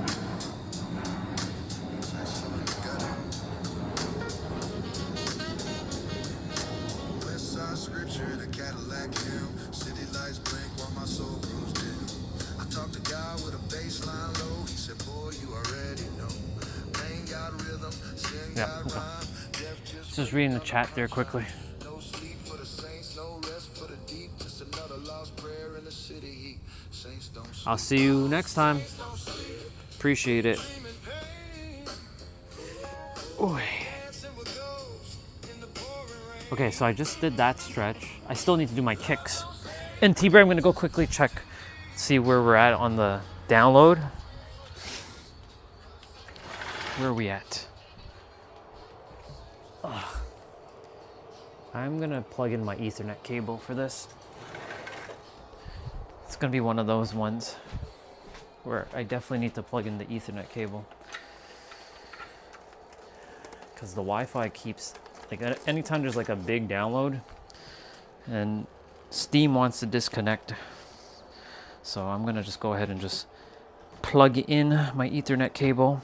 Yeah, okay. Just reading the chat there quickly. I'll see you next time. Appreciate it. Ooh. Okay, so I just did that stretch. I still need to do my kicks. And T-Bray, I'm gonna go quickly check, see where we're at on the download. Where are we at? Ugh. I'm gonna plug in my Ethernet cable for this. It's gonna be one of those ones where I definitely need to plug in the Ethernet cable, because the Wi-Fi keeps, like, anytime there's like a big download and Steam wants to disconnect. So I'm gonna just go ahead and just plug in my Ethernet cable.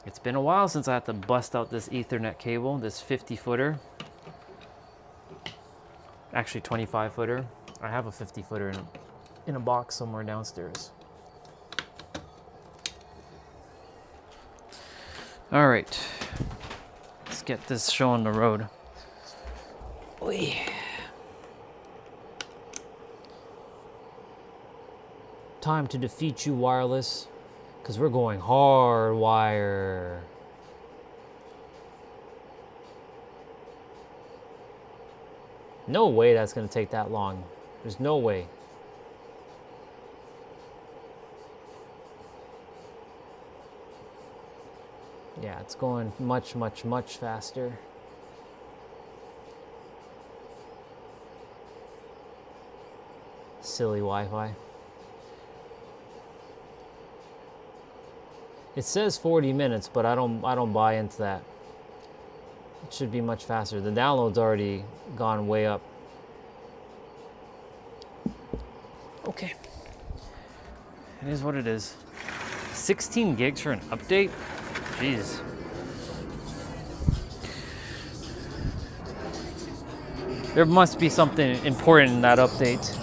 It's been a while since I had to bust out this Ethernet cable, this 50-footer. Actually 25-footer. I have a 50-footer in a box somewhere downstairs. All right, let's get this show on the road. Oy. Time to defeat you, wireless, because we're going hardwire. No way that's going to take that long. There's no way. Yeah, it's going much, much, much faster. Silly Wi-Fi. It says 40 minutes, but I don't buy into that. It should be much faster. The download's already gone way up. Okay. It is what it is. 16 gigs for an update? Jeez. There must be something important in that update.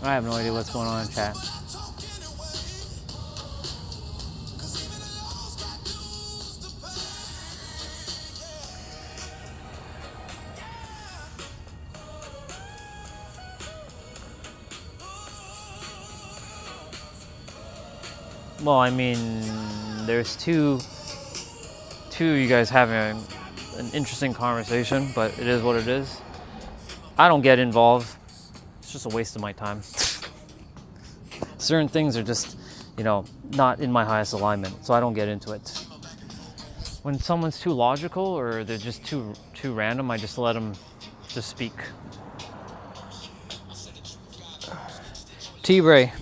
I have no idea what's going on in chat. Well, I mean, there's two of you guys having an interesting conversation, but it is what it is. I don't get involved. It's just a waste of my time. Certain things are just, you know, not in my highest alignment, so I don't get into it. When someone's too logical or they're just too random, I just let them just speak. T-Bray.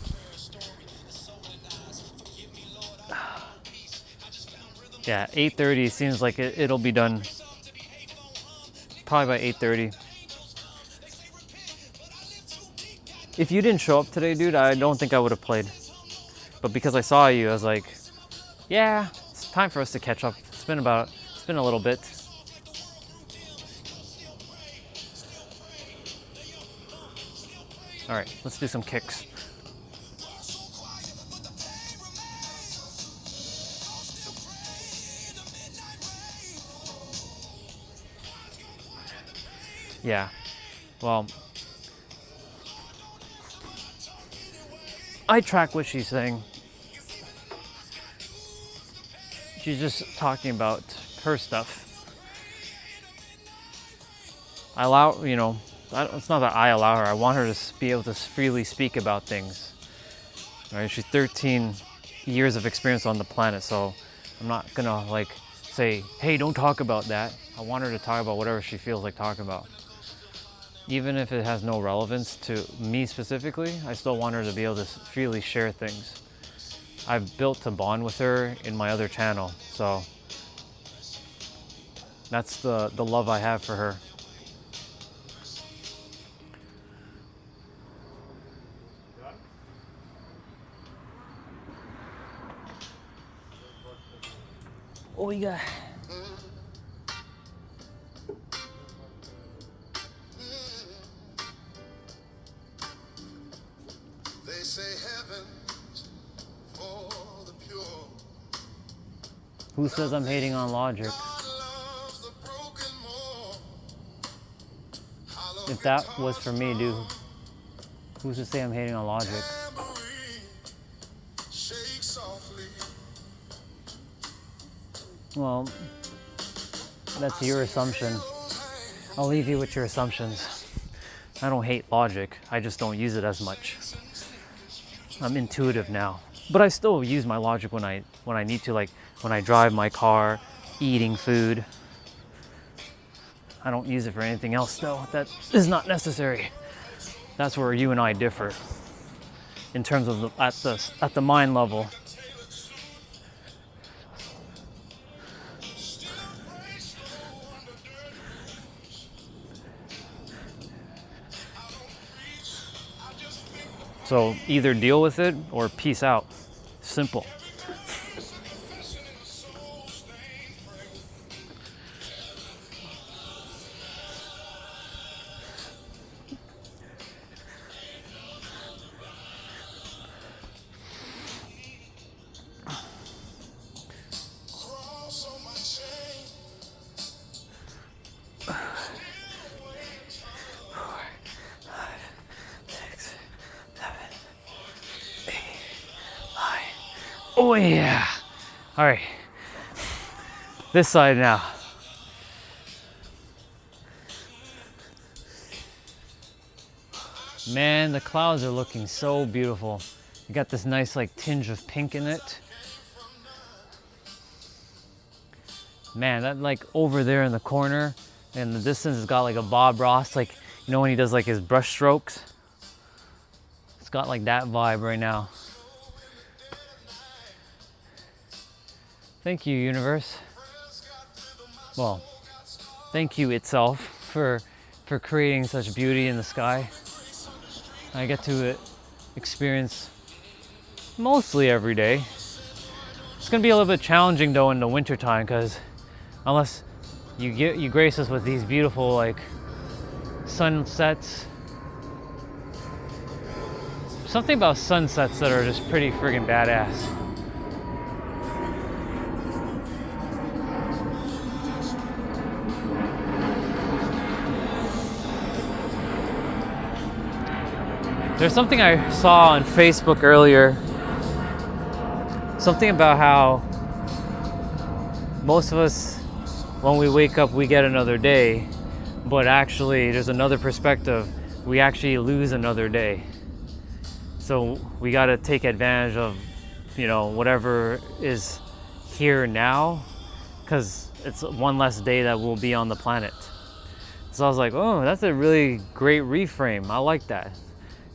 Yeah, 8:30 seems like it'll be done. Probably by 8:30. If you didn't show up today, dude, I don't think I would have played. But because I saw you, I was like, yeah, it's time for us to catch up. It's been a little bit. All right, let's do some kicks. Yeah, well, I track what she's saying. She's just talking about her stuff. I allow, you know, it's not that I allow her. I want her to be able to freely speak about things. Right? She's 13 years of experience on the planet, so I'm not gonna like say, hey, don't talk about that. I want her to talk about whatever she feels like talking about. Even if it has no relevance to me specifically, I still want her to be able to freely share things. I've built a bond with her in my other channel, so that's the love I have for her. What we got? They say heaven's for the pure. Who says I'm hating on Logic? God loves the broken more. Hollow If that guitar was for me, dude, who's to say I'm hating on Logic? tambourine shake softly. Well, that's your assumption. I'll leave you with your assumptions. I don't hate Logic, I just don't use it as much. I'm intuitive now. But I still use my Logic when I need to, like when I drive my car, eating food. I don't use it for anything else though. That is not necessary. That's where you and I differ. In terms of at the mind level. So either deal with it or peace out. Simple. Oh yeah. All right. This side now. Man, the clouds are looking so beautiful. You got this nice like tinge of pink in it. Man, that like over there in the corner in the distance has got like a Bob Ross, like, you know when he does like his brush strokes? It's got like that vibe right now. Thank you, universe. Well, thank you itself for creating such beauty in the sky. I get to experience mostly every day. It's gonna be a little bit challenging though in the winter time, because unless you grace us with these beautiful like sunsets. Something about sunsets that are just pretty friggin' badass. There's something I saw on Facebook earlier. Something about how most of us, when we wake up, we get another day. But actually, there's another perspective. We actually lose another day. So we got to take advantage of, you know, whatever is here now, because it's one less day that will be on the planet. So I was like, oh, that's a really great reframe. I like that.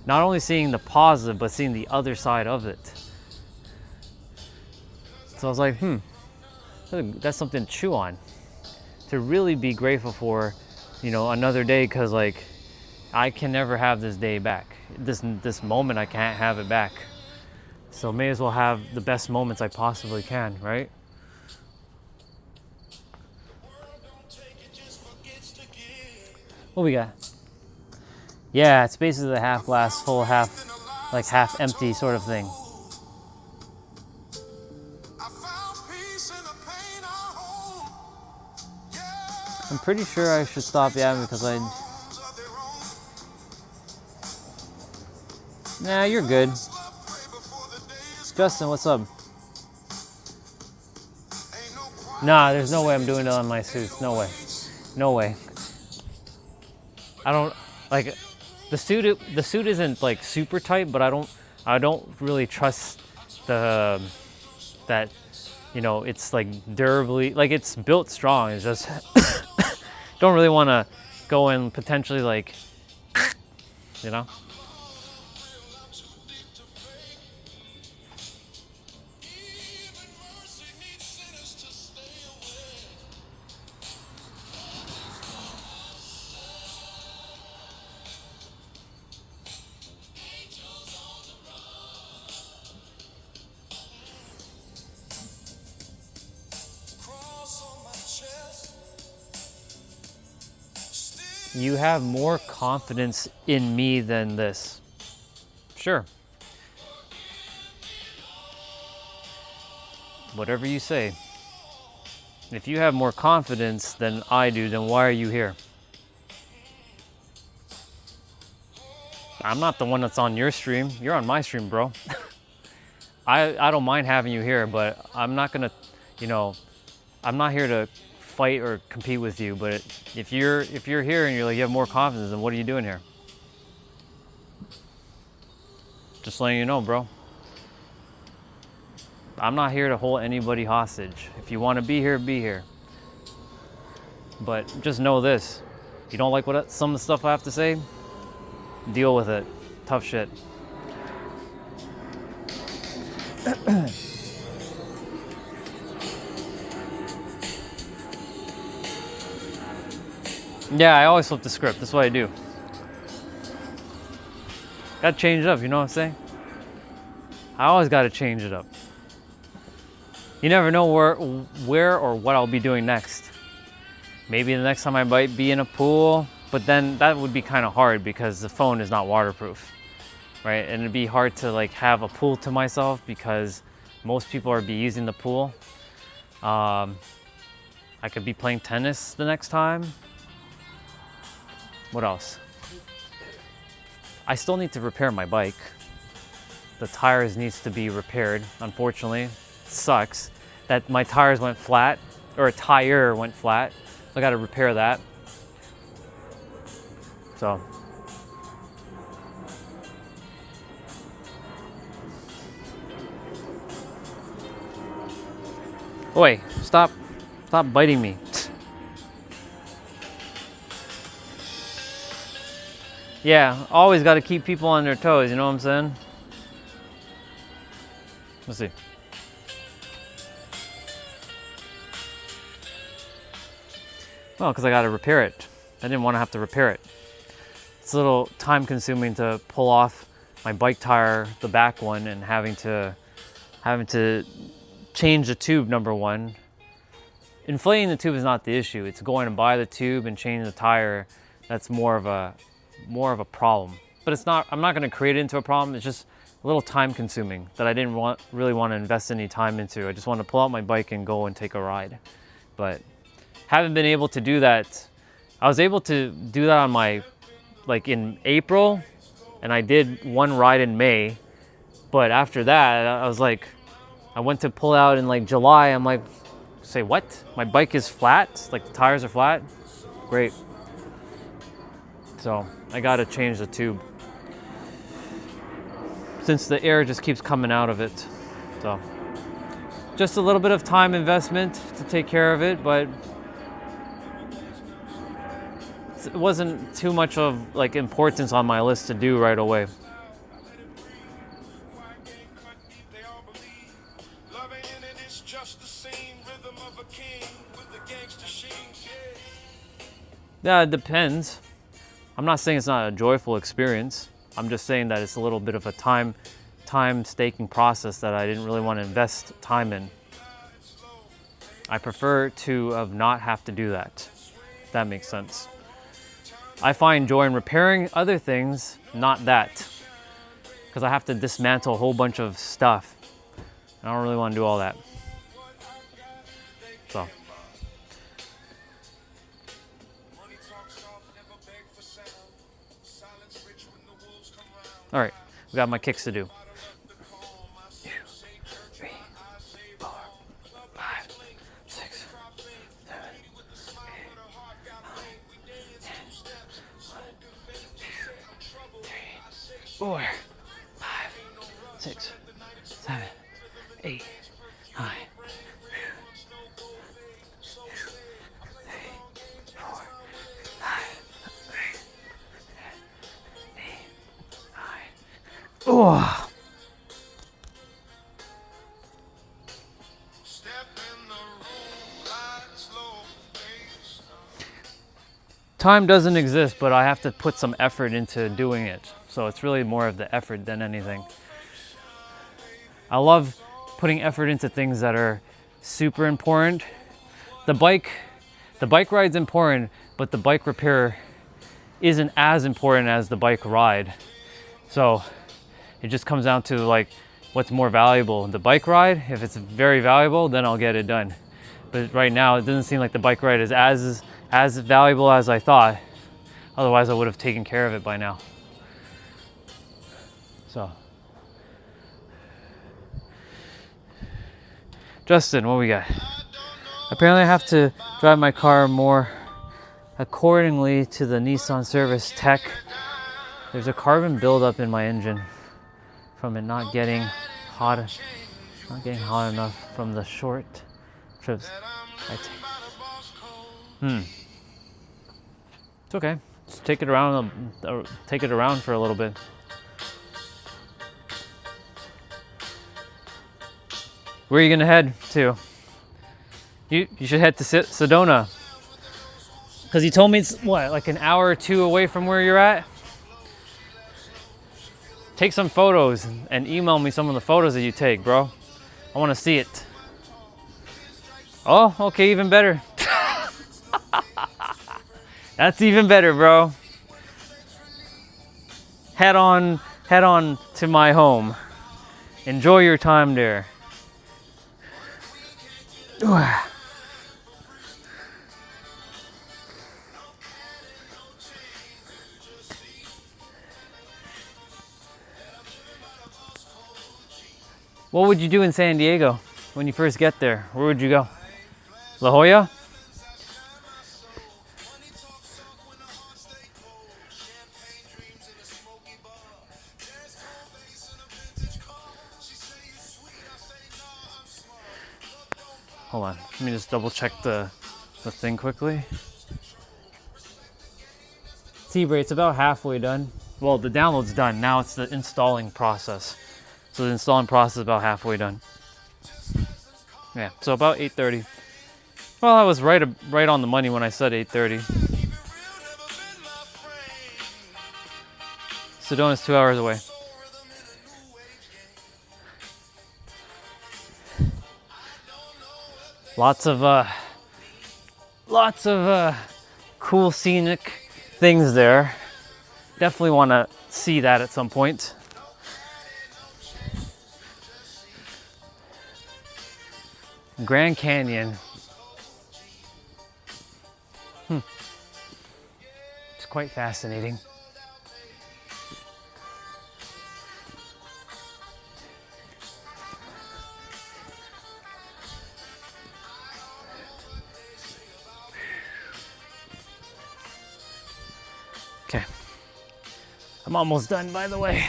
Not only seeing the positive, but seeing the other side of it. So I was like, that's something to chew on. To really be grateful for, you know, another day, because like, I can never have this day back. This moment, I can't have it back. So may as well have the best moments I possibly can, right? What we got? Yeah, it's basically the half glass full, half like half empty sort of thing. I'm pretty sure I should stop yapping because Nah, you're good. Justin, what's up? Nah, there's no way I'm doing it on my suits. No way. No way. I don't like the suit isn't like super tight, but I don't really trust that it's like durably, like it's built strong. It's just don't really want to go and potentially like you know. You have more confidence in me than this. Sure. Whatever you say. If you have more confidence than I do, then why are you here? I'm not the one that's on your stream. You're on my stream, bro. I don't mind having you here, but I'm not gonna, I'm not here to fight or compete with you. But if you're here and you have more confidence, then what are you doing here? Just letting you know, bro. I'm not here to hold anybody hostage. If you want to be here, be here. But just know this: you don't like some of the stuff I have to say, deal with it. Tough shit. Yeah, I always flip the script. That's what I do. Gotta change it up, you know what I'm saying? I always gotta change it up. You never know where or what I'll be doing next. Maybe the next time I might be in a pool, but then that would be kind of hard because the phone is not waterproof, right? And it'd be hard to like have a pool to myself because most people are using the pool. I could be playing tennis the next time. What else? I still need to repair my bike. The tires needs to be repaired, unfortunately. It sucks that my tires went flat, or a tire went flat. I gotta repair that. So. Oi, stop biting me. Yeah, always got to keep people on their toes, you know what I'm saying? Let's see. Well, because I got to repair it. I didn't want to have to repair it. It's a little time consuming to pull off my bike tire, the back one, and having to change the tube, number one. Inflating the tube is not the issue. It's going to buy the tube and change the tire. That's more of a problem. But it's not, I'm not going to create it into a problem. It's just a little time consuming that I didn't really want to invest any time into. I just want to pull out my bike and go and take a ride. But haven't been able to do that. I was able to do that on in April, and I did one ride in May. But after that, I went to pull out in July. I'm like, say what? My bike is flat? Like the tires are flat? Great. So I gotta change the tube since the air just keeps coming out of it. So just a little bit of time investment to take care of it, but it wasn't too much of importance on my list to do right away. Yeah, it depends. I'm not saying it's not a joyful experience. I'm just saying that it's a little bit of a time staking process that I didn't really want to invest time in. I prefer to not have to do that, if that makes sense. I find joy in repairing other things, not that. Because I have to dismantle a whole bunch of stuff. I don't really want to do all that. So. All right, we got my kicks to do. 2, 3, 4, 5, 6, 7, 8, 9, 10, 4, 5, 6, 7, 8, 9, 4, 5, 8, 9. Oh. Time doesn't exist, but I have to put some effort into doing it. So it's really more of the effort than anything. I love putting effort into things that are super important. The bike ride's important, but the bike repair isn't as important as the bike ride. So it just comes down to like what's more valuable. The bike ride, if it's very valuable, then I'll get it done. But right now it doesn't seem like the bike ride is as valuable as I thought. Otherwise I would have taken care of it by now. So Justin, what we got? Apparently I have to drive my car more accordingly to the Nissan service tech. There's a carbon buildup in my engine from it not getting hot enough from the short trips I take. It's okay. Just take it around for a little bit. Where are you gonna head to? You should head to Sedona. Because you told me it's what, like an hour or two away from where you're at? Take some photos and email me some of the photos that you take, bro. I want to see it. Oh, okay, even better. That's even better, bro. Head on to my home. Enjoy your time there. What would you do in San Diego when you first get there? Where would you go? La Jolla? Hold on, let me just double check the thing quickly. T-Bray, it's about halfway done. Well, the download's done. Now it's the installing process. So the installing process is about halfway done. Yeah, so about 8:30. Well, I was right on the money when I said 8:30. Sedona's 2 hours away. Lots of cool scenic things there. Definitely want to see that at some point. Grand Canyon. It's quite fascinating. Okay. I'm almost done, by the way.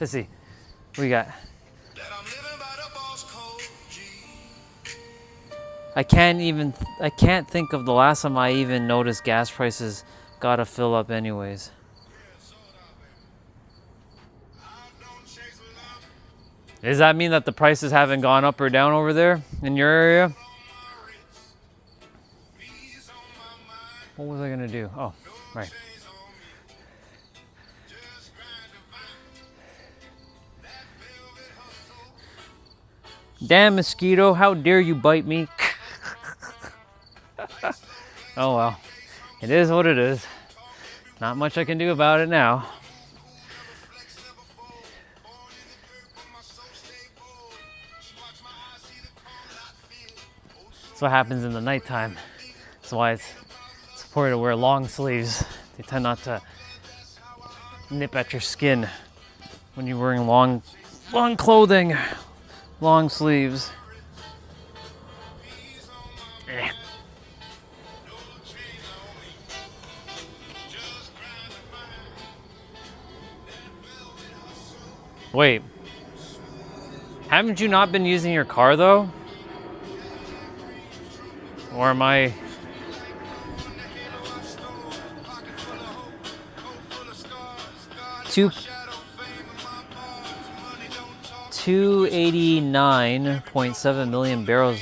Let's see. What we got? I can't think of the last time I even noticed gas prices gotta fill up anyways. Does that mean that the prices haven't gone up or down over there in your area? What was I gonna do? Oh, right. Damn mosquito, how dare you bite me? Oh well, it is what it is. Not much I can do about it now. That's what happens in the nighttime. That's why it's important to wear long sleeves. They tend not to nip at your skin when you're wearing long clothing, long sleeves. Eh. Wait, haven't you not been using your car though? Or am I? Two 289.7 million barrels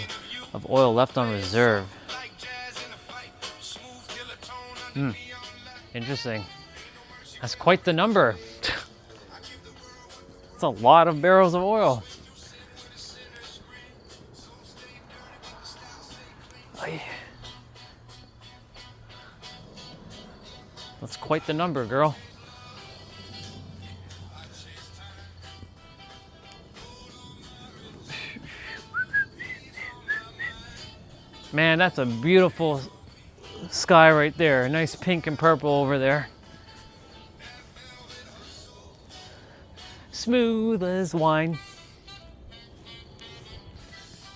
of oil left on reserve. Interesting. That's quite the number. That's a lot of barrels of oil. That's quite the number, girl. Man, that's a beautiful sky right there. Nice pink and purple over there. Smooth as wine.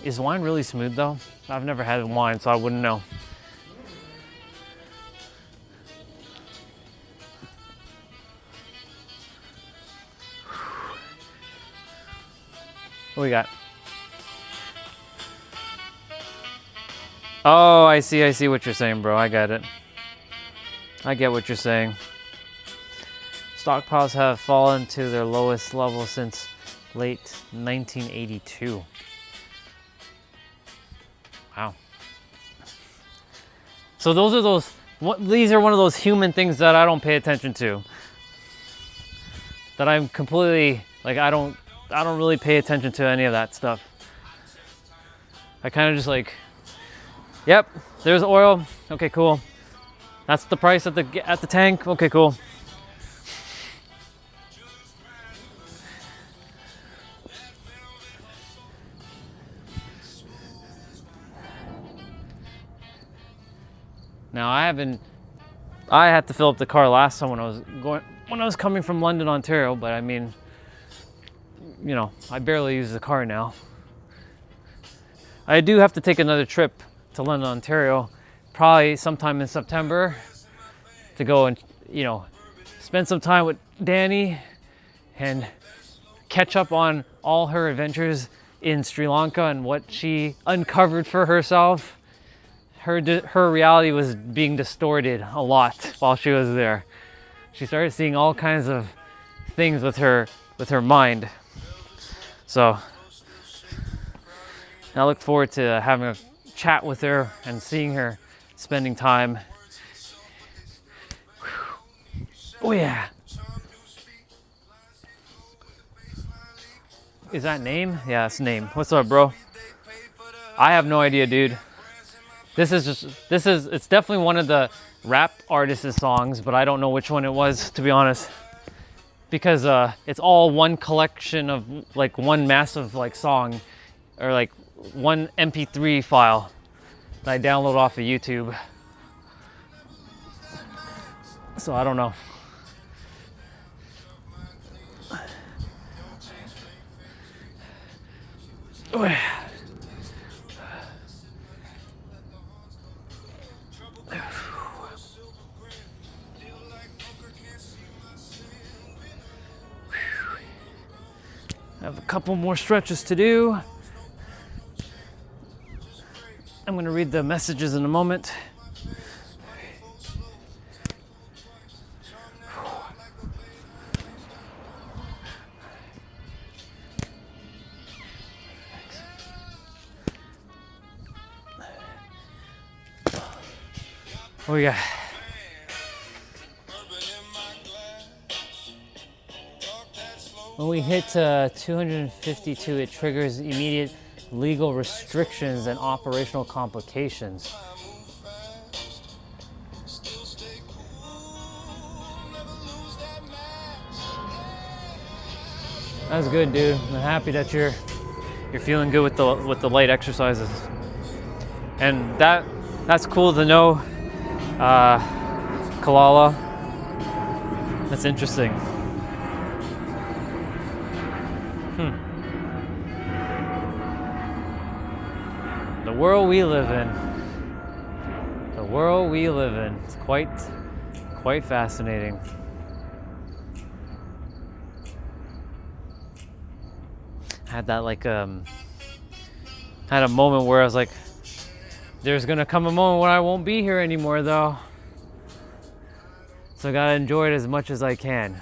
Is wine really smooth though? I've never had wine, so I wouldn't know. What we got? Oh, I see what you're saying, bro. I get it. I get what you're saying. Stockpiles have fallen to their lowest level since late 1982. Wow. So these are one of those human things that I don't pay attention to. That I'm completely, like, I don't really pay attention to any of that stuff. I kind of just like, yep, there's oil. Okay, cool. That's the price at the tank. Okay, cool. Now I had to fill up the car last time when I was coming from London, Ontario, but I mean, you know, I barely use the car now. I do have to take another trip to London, Ontario, probably sometime in September, to go and, you know, spend some time with Danny and catch up on all her adventures in Sri Lanka and what she uncovered for herself. Her reality was being distorted a lot while she was there. She started seeing all kinds of things with her mind. So I look forward to having a chat with her and seeing her, spending time. Oh yeah. Is that Name? Yeah, it's Name. What's up, bro? I have no idea, dude. It's definitely one of the rap artist's songs, but I don't know which one it was, to be honest. Because it's all one collection of, like, one massive, like, song, or like one MP3 file that I download off of YouTube. So I don't know. Oh, yeah. I have a couple more stretches to do. I'm going to read the messages in a moment. What we got? When we hit 252, it triggers immediate legal restrictions and operational complications. That's good, dude. I'm happy that you're feeling good with the light exercises, and that's cool to know, Kalala. That's interesting. The world we live in. The world we live in. It's quite fascinating. Had that had a moment where I was like, there's gonna come a moment when I won't be here anymore though. So I gotta enjoy it as much as I can.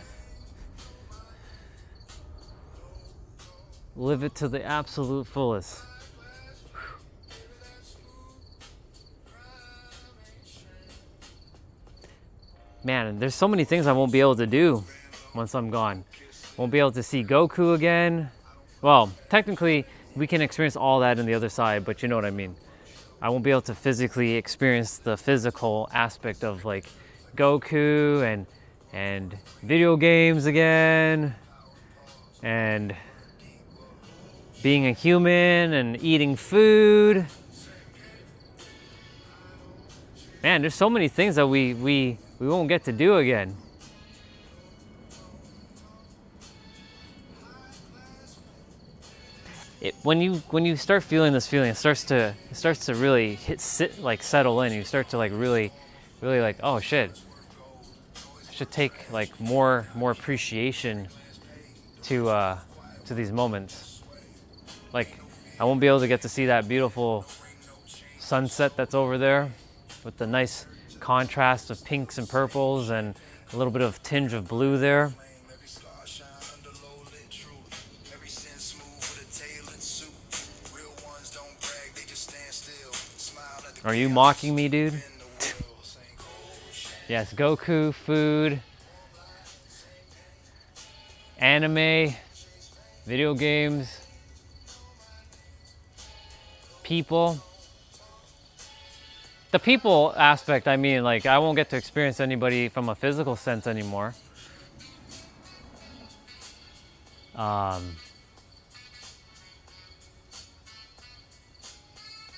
Live it to the absolute fullest. Man, there's so many things I won't be able to do once I'm gone. Won't be able to see Goku again. Well, technically, we can experience all that in the other side, but you know what I mean. I won't be able to physically experience the physical aspect of like Goku and video games again, and being a human and eating food. Man, there's so many things that we won't get to do again. When you start feeling this feeling, it starts to really settle in. You start to like really like, oh shit, I should take like more appreciation to these moments. Like, I won't be able to get to see that beautiful sunset that's over there with the nice contrast of pinks and purples and a little bit of tinge of blue there. Are you mocking me, dude? Yes, Goku, food, anime, video games, people. The people aspect, I mean, like, I won't get to experience anybody from a physical sense anymore.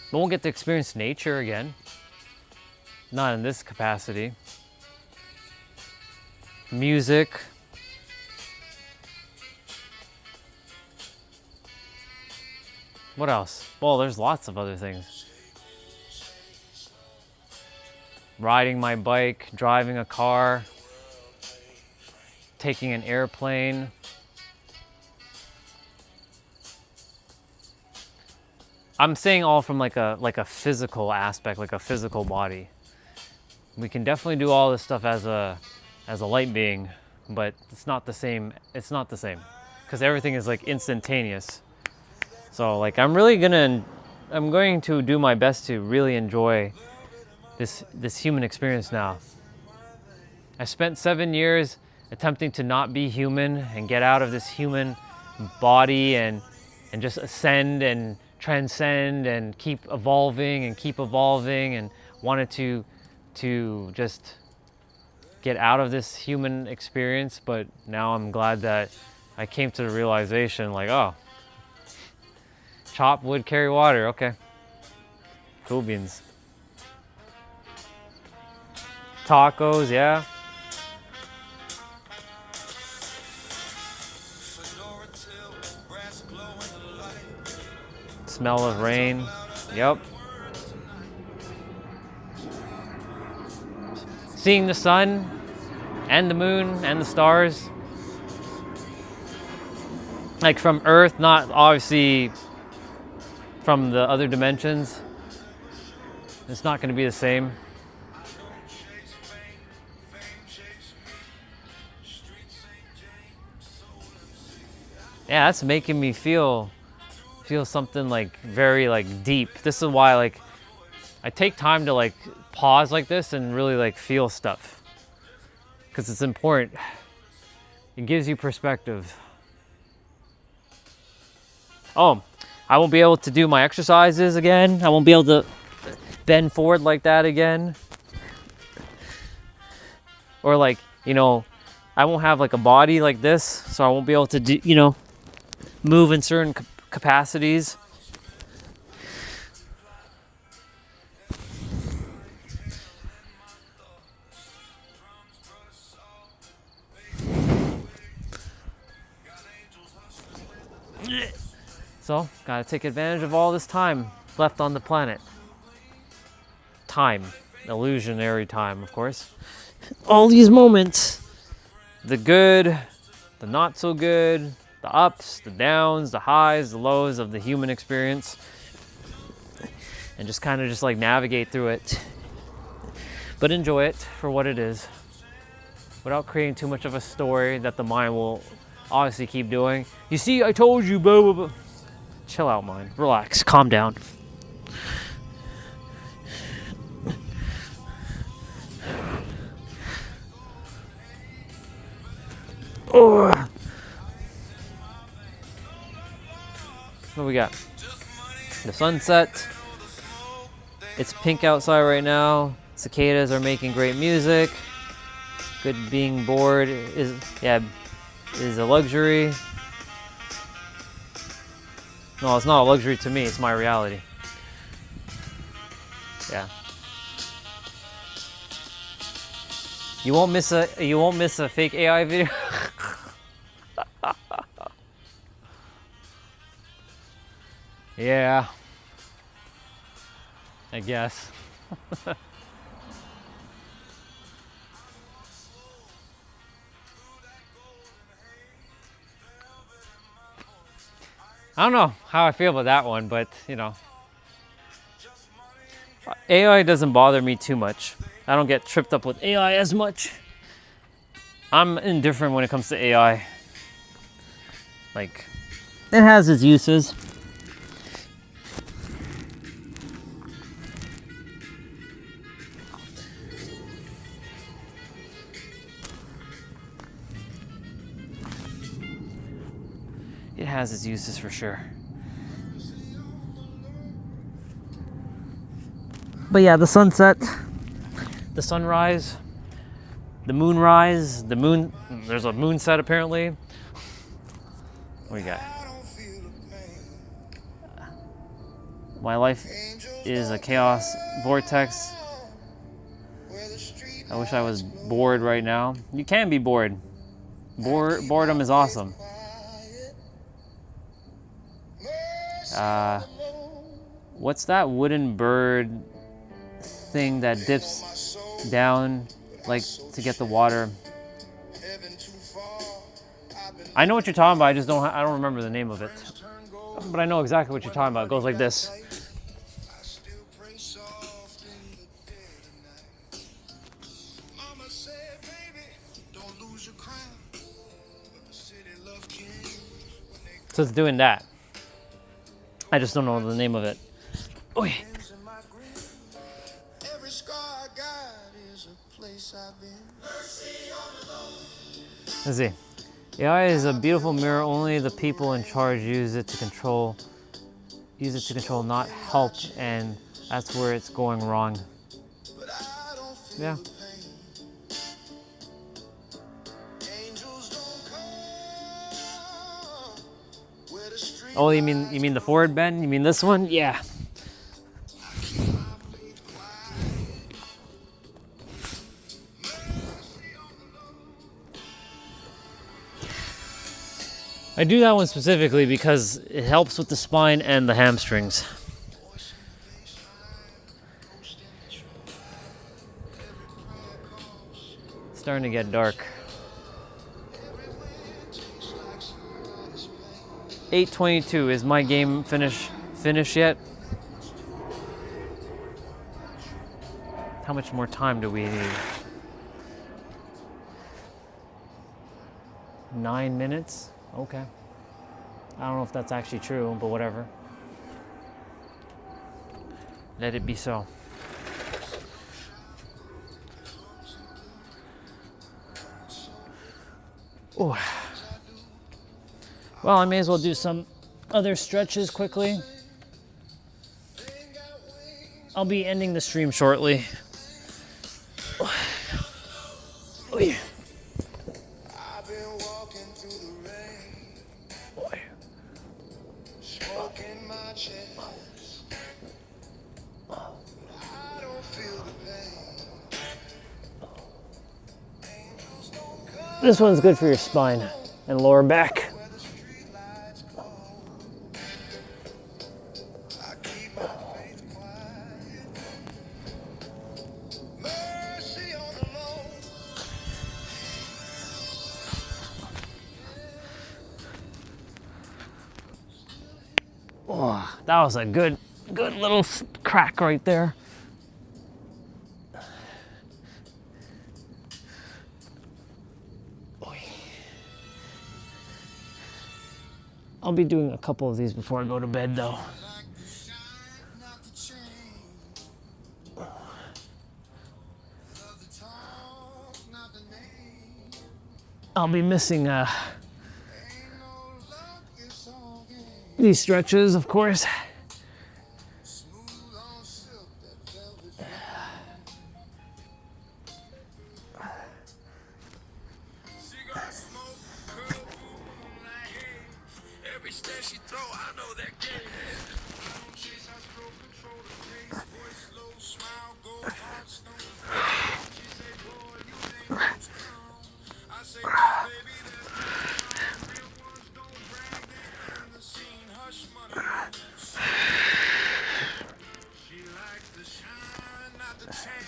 But won't get to experience nature again. Not in this capacity. Music. What else? Well, there's lots of other things. Riding my bike, driving a car, taking an airplane. I'm saying all from like a physical aspect, like a physical body. We can definitely do all this stuff as a light being, but it's not the same. It's not the same, because everything is like instantaneous. So like I'm going to do my best to really enjoy this human experience now. I spent 7 years attempting to not be human and get out of this human body and just ascend and transcend and keep evolving and wanted to just get out of this human experience. But now I'm glad that I came to the realization, like, oh, chop wood, carry water. Okay, cool beans. Tacos, yeah. Smell of rain. Yep. Seeing the sun and the moon and the stars. Like from Earth, not obviously from the other dimensions. It's not going to be the same. Yeah, that's making me feel something like very like deep. This is why like I take time to like pause like this and really like feel stuff, because it's important. It gives you perspective. Oh, I won't be able to do my exercises again. I won't be able to bend forward like that again. Or like, you know, I won't have like a body like this, so I won't be able to do, you know, move in certain capacities. So, gotta take advantage of all this time left on the planet. Time. Illusionary time, of course. All these moments. The good, the not so good, the ups, the downs, the highs, the lows of the human experience. And just kind of just like navigate through it. But enjoy it for what it is. Without creating too much of a story that the mind will obviously keep doing. You see, I told you, blah, blah, blah. Chill out, mind. Relax. Calm down. Oh. What we got? The sunset. It's pink outside right now. Cicadas are making great music. Good being bored is a luxury. No, it's not a luxury to me, it's my reality. Yeah. You won't miss a fake AI video. Yeah. I guess. I don't know how I feel about that one, but you know, AI doesn't bother me too much. I don't get tripped up with AI as much. I'm indifferent when it comes to AI. Like, it has its uses. It has its uses for sure. But yeah, the sunset, the sunrise, the moonrise, the moon, there's a moonset apparently. What do you got? My life is a chaos vortex. I wish I was bored right now. You can be bored. Boredom is awesome. What's that wooden bird thing that dips down like to get the water? I know what you're talking about, I don't remember the name of it. But I know exactly what you're talking about. It goes like this. So it's doing that. I just don't know the name of it. Oy. Let's see. AI is a beautiful mirror. Only the people in charge use it to control, not help, and that's where it's going wrong. Yeah. Oh, you mean the forward bend? You mean this one? Yeah. I do that one specifically because it helps with the spine and the hamstrings. It's starting to get dark. 8:22. Is my game finished yet? How much more time do we need? 9 minutes? Okay. I don't know if that's actually true, but whatever. Let it be so. Ooh. Well, I may as well do some other stretches quickly. I'll be ending the stream shortly. Oy. I've been walking through the rain, Oy. smoking my chest. I don't feel the pain. Angels don't come This one's good for your spine and lower back. where the street lights glow. I keep my faith quiet. Mercy on the Lord. Oh, that was a good little crack right there. Oy. I'll be doing a couple of these before I go to bed though. Like the shine, not the chain. Love the talk, not the name. I'll be missing Ain't no luck, it's all game. these stretches, of course. Smooth on silk, that velvet flame. Cigar smoke, curl moonlight haze. Every step she throw, I know that game. I don't chase, I stroke, control the pace. Voice low, smile, gold heart, stone face. She say, boy, you ain't no strong. I say, yes, baby, that's no real ones don't brag, they earn the scene. Hush money moves. She likes the shine, not the chain.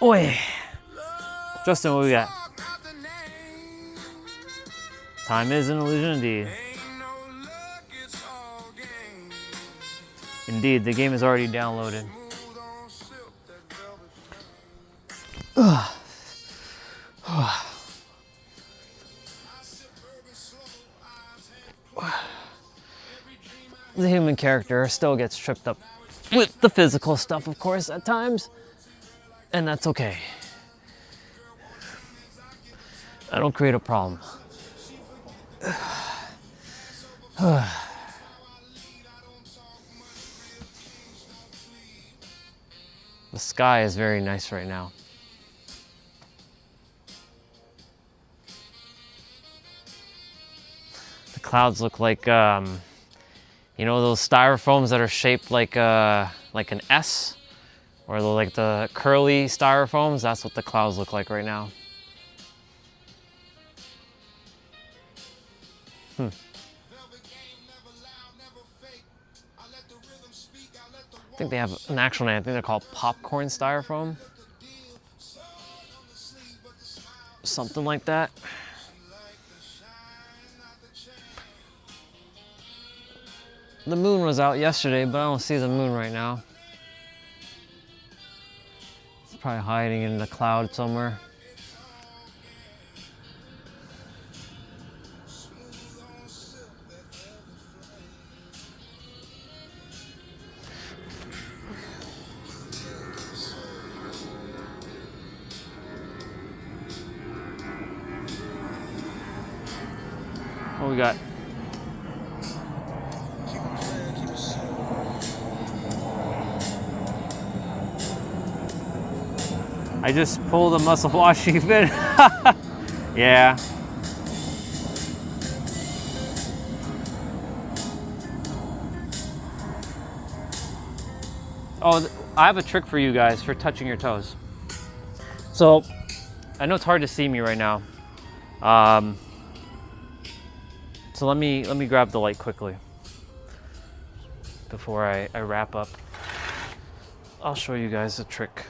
Oi. Justin, what we got? Talk, not the name. Time is an illusion indeed. Ain't no luck, it's all game. Indeed, the game is already downloaded. Smooth on silk, that velvet flame. I sip bourbon slow, eyes half closed. Every dream I The human character still gets tripped up with the physical stuff, of course, at times. And that's okay. I don't create a problem. The sky is very nice right now. The clouds look like, you know, those styrofoams that are shaped like an S, or like the curly styrofoams. That's what the clouds look like right now. velvet game, never loud, never fake. I let the rhythm speak, I let the I think they have an actual name. I think they're called popcorn styrofoam. deal. Sword on the sleeve, but the smile. Something like that. She like the shine, not the chain. The moon was out yesterday, but I don't see the moon right now. It's probably hiding in the cloud somewhere. Smooth on silk, that velvet flame. What we got? Keep it clear, keep it simple. I just pulled a muscle washing fit. Yeah. Oh, I have a trick for you guys for touching your toes. So, I know it's hard to see me right now. So let me grab the light quickly before I wrap up. I'll show you guys a trick.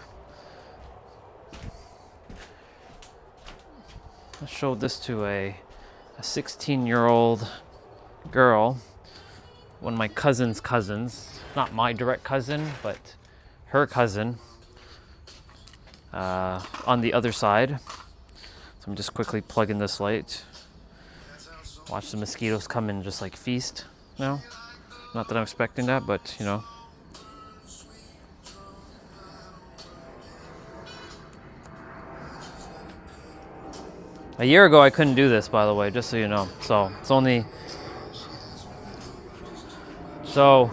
I showed this to a 16-year-old girl, one of my cousin's cousins, not my direct cousin, but her cousin on the other side. So I'm just quickly plugging this light. Watch the mosquitoes come and just like feast now. Not that I'm expecting that, but you know. A year ago, I couldn't do this, by the way, just so you know. So it's only, so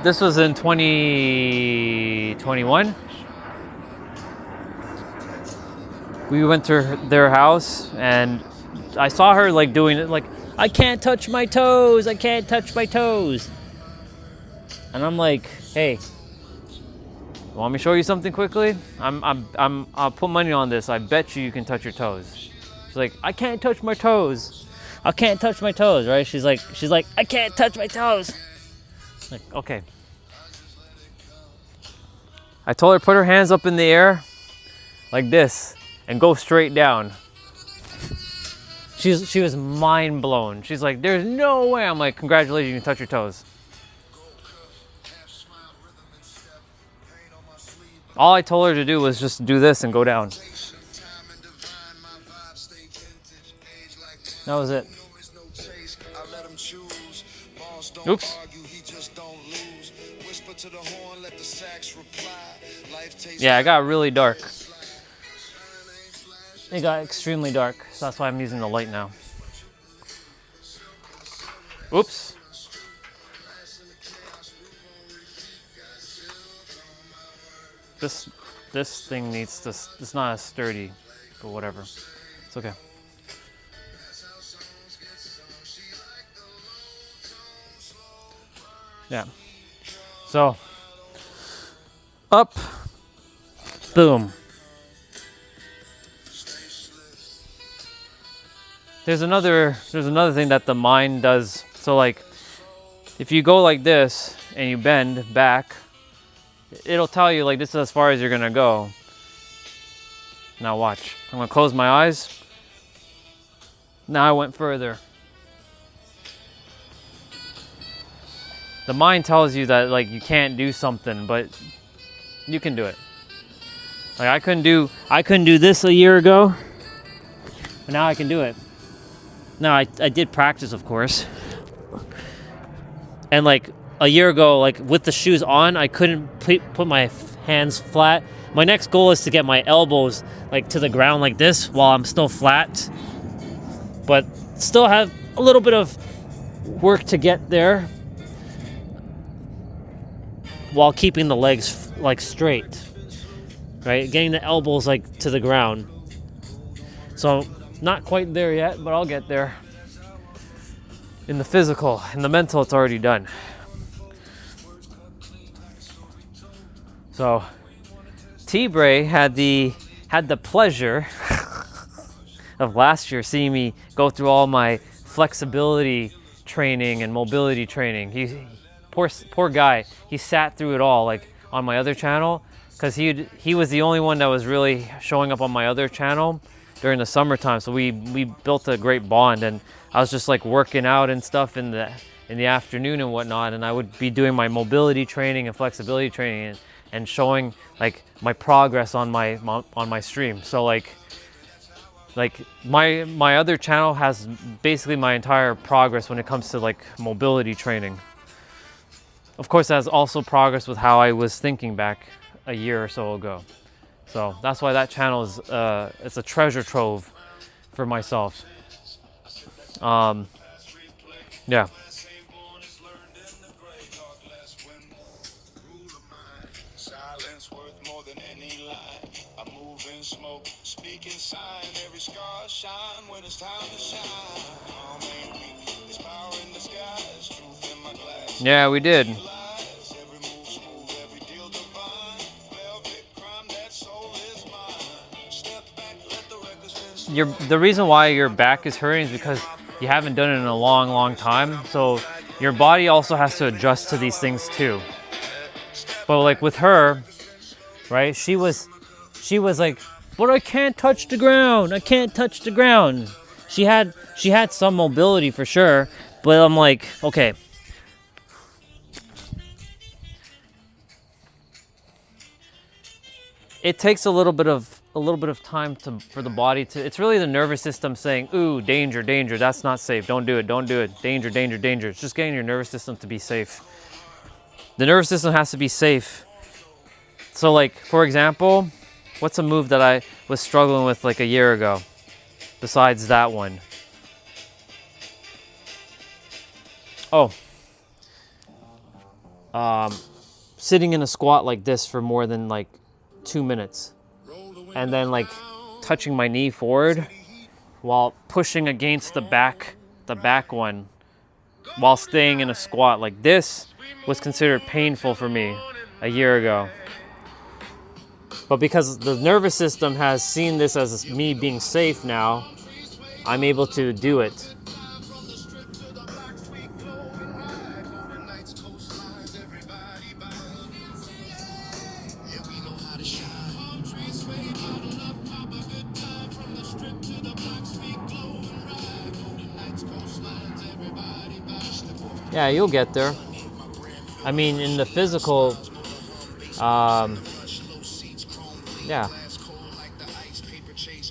this was in 2021. We went to their house and I saw her like doing it like, I can't touch my toes, I can't touch my toes. And I'm like, hey, want me to show you something quickly? I'll put money on this. I bet you can touch your toes. She's like, I can't touch my toes. I can't touch my toes, right? She's like, I can't touch my toes. Like, okay. I told her put her hands up in the air like this and go straight down. She was mind blown. She's like, there's no way. I'm like, congratulations, you can touch your toes. All I told her to do was just do this and go down. That was it. Oops. Yeah, it got really dark. It got extremely dark, so that's why I'm using the light now. Oops. This thing needs to, it's not as sturdy, but whatever. It's okay. Yeah. So, up, boom. There's another thing that the mind does. So like, if you go like this and you bend back, it'll tell you like this is as far as you're gonna go. Now watch. I'm gonna close my eyes. Now I went further. The mind tells you that like you can't do something, but you can do it. Like I couldn't do this a year ago, but now I can do it. Now I did practice, of course. And like a year ago, like with the shoes on, I couldn't put my hands flat. My next goal is to get my elbows like to the ground like this while I'm still flat, but still have a little bit of work to get there while keeping the legs like straight, right? Getting the elbows like to the ground. So not quite there yet, but I'll get there. In the physical, in the mental, it's already done. So T-Bray had the pleasure of last year seeing me go through all my flexibility training and mobility training. He poor guy, he sat through it all like on my other channel because he was the only one that was really showing up on my other channel during the summertime. So we built a great bond, and I was just like working out and stuff in the afternoon and whatnot, and I would be doing my mobility training and flexibility training and showing like my progress on my stream. So like my other channel has basically my entire progress when it comes to like mobility training. Of course, that's also progress with how I was thinking back a year or so ago. So that's why that channel is it's a treasure trove for myself. Yeah. Yeah, we did. The reason why your back is hurting is because you haven't done it in a long time. So your body also has to adjust to these things too. But like with her, right? She was like, but I can't touch the ground. I can't touch the ground. She had some mobility for sure, but I'm like, okay. It takes a little bit of time for the body to, it's really the nervous system saying, ooh, danger, that's not safe, don't do it, danger. It's just getting your nervous system to be safe. The nervous system has to be safe. So like, for example, What's a move that I was struggling with like a year ago, besides that one? Oh, sitting in a squat like this for more than like 2 minutes, and then like touching my knee forward while pushing against the back one, while staying in a squat like this was considered painful for me a year ago. But because the nervous system has seen this as me being safe now, I'm able to do it. Yeah, you'll get there. I mean, in the physical, yeah.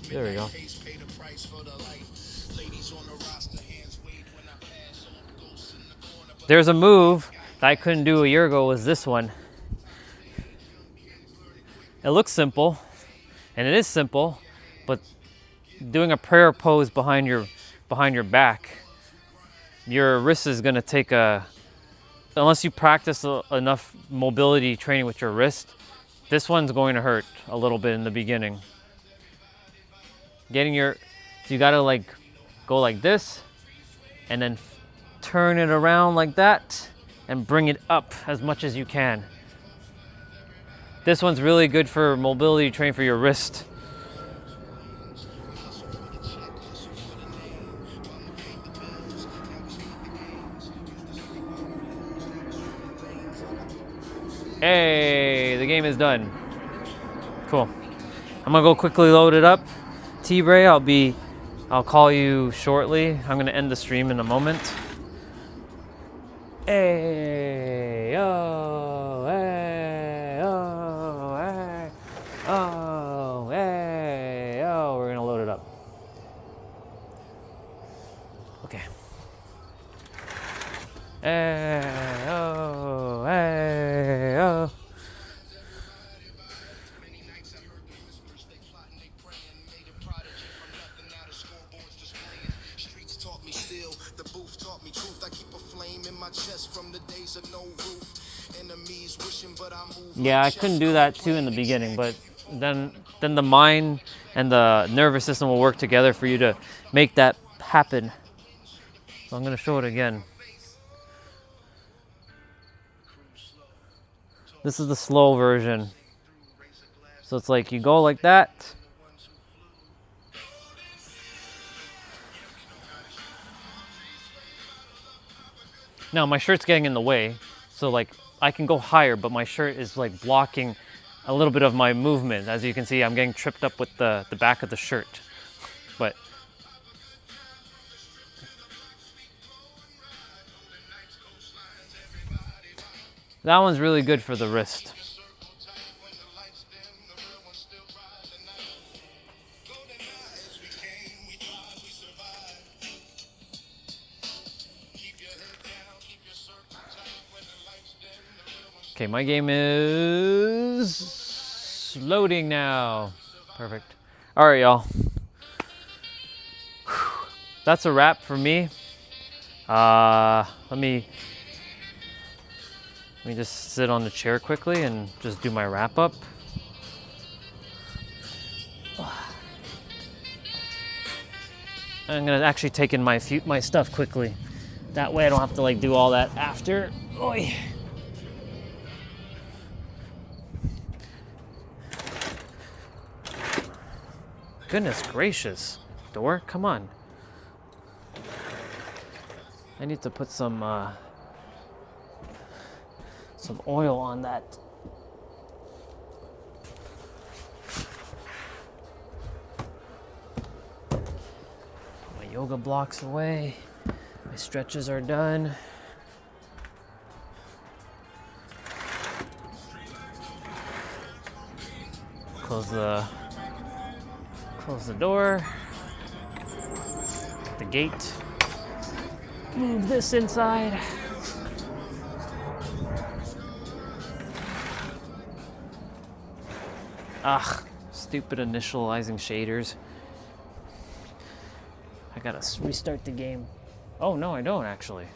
There we go. There's a move that I couldn't do a year ago, was this one. It looks simple, and it is simple, but doing a prayer pose behind your back, your wrist is gonna take unless you practice enough mobility training with your wrist, this one's going to hurt a little bit in the beginning. So you gotta like go like this, and then turn it around like that, and bring it up as much as you can. This one's really good for mobility training for your wrist. Hey, the game is done. Cool. I'm gonna go quickly load it up. T-Bray, I'll call you shortly. I'm gonna end the stream in a moment. Hey, oh, hey, oh, hey, oh, hey, oh. We're gonna load it up. Okay. Hey, oh, hey, oh. Yeah, I couldn't do that too in the beginning, but then the mind and the nervous system will work together for you to make that happen. So I'm gonna show it again. This is the slow version. So it's like you go like that. Now my shirt's getting in the way, so like I can go higher, but my shirt is like blocking a little bit of my movement. As you can see, I'm getting tripped up with the back of the shirt. But that one's really good for the wrist. Okay, my game is loading now. Perfect. All right, y'all. That's a wrap for me. Let me just sit on the chair quickly and just do my wrap up. I'm gonna actually take in my stuff quickly. That way I don't have to like do all that after. Oy. Goodness gracious, door, come on. I need to put some oil on that. Put my yoga blocks away. My stretches are done. Close the door, the gate, move this inside. Stupid initializing shaders. I gotta restart the game. Oh, no, I don't actually.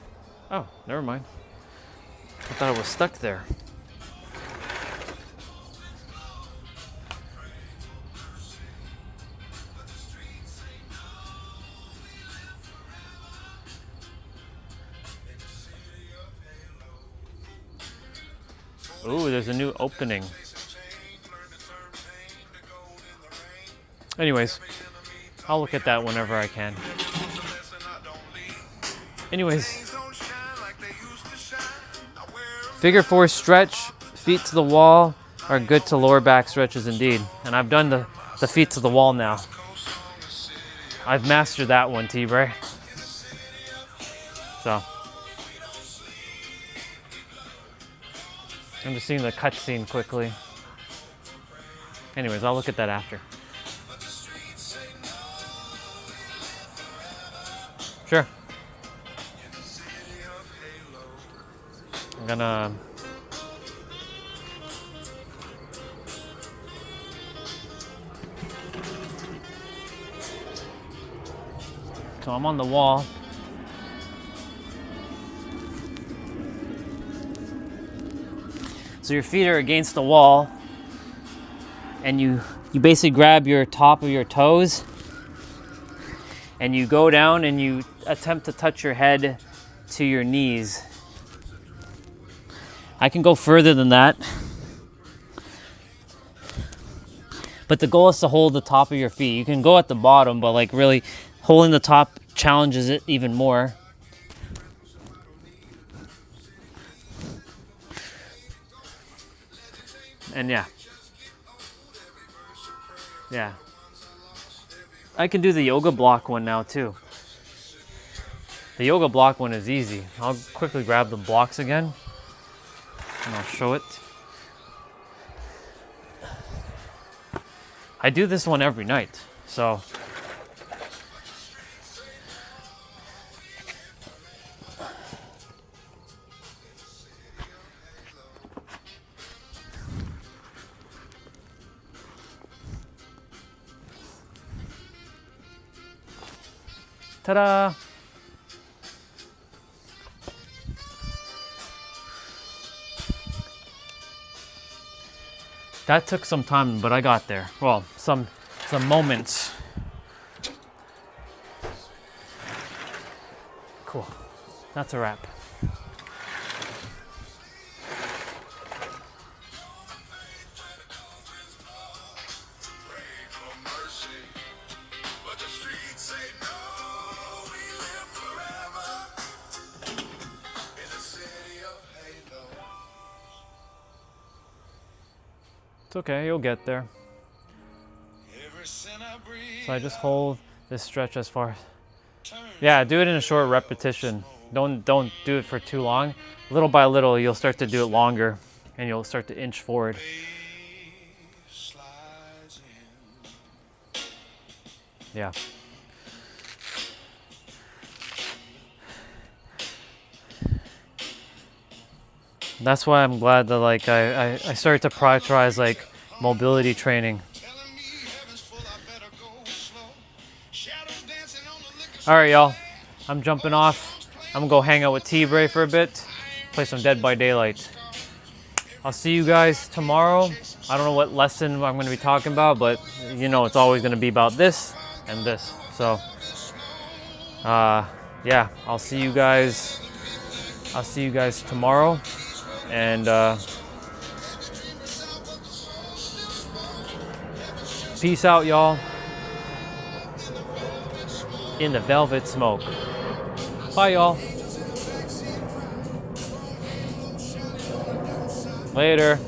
Oh, never mind. I thought I was stuck there. Ooh, there's a new opening. Anyways, I'll look at that whenever I can. Anyways, figure 4 stretch, feet to the wall are good to lower back stretches indeed. And I've done the feet to the wall now. I've mastered that one, T-Bray. So, I'm just seeing the cutscene quickly. Anyways, I'll look at that after. Sure. I'm gonna so I'm on the wall. So your feet are against the wall, and you basically grab your top of your toes, and you go down and you attempt to touch your head to your knees. I can go further than that, but the goal is to hold the top of your feet. You can go at the bottom, but like really holding the top challenges it even more. And yeah. I can do the yoga block one now too. The yoga block one is easy. I'll quickly grab the blocks again and I'll show it. I do this one every night, so ta-da! That took some time, but I got there. Well, some moments. Cool. That's a wrap. It's okay, you'll get there. So I just hold this stretch as far. Yeah, do it in a short repetition. Don't do it for too long. Little by little, you'll start to do it longer, and you'll start to inch forward. Yeah. That's why I'm glad that like I started to prioritize like mobility training. All right, y'all. I'm jumping off. I'm gonna go hang out with T-Bray for a bit, play some Dead by Daylight. I'll see you guys tomorrow. I don't know what lesson I'm gonna be talking about, but you know it's always gonna be about this and this. So, yeah, I'll see you guys tomorrow. And peace out, y'all. In the velvet smoke. Bye, y'all. Later.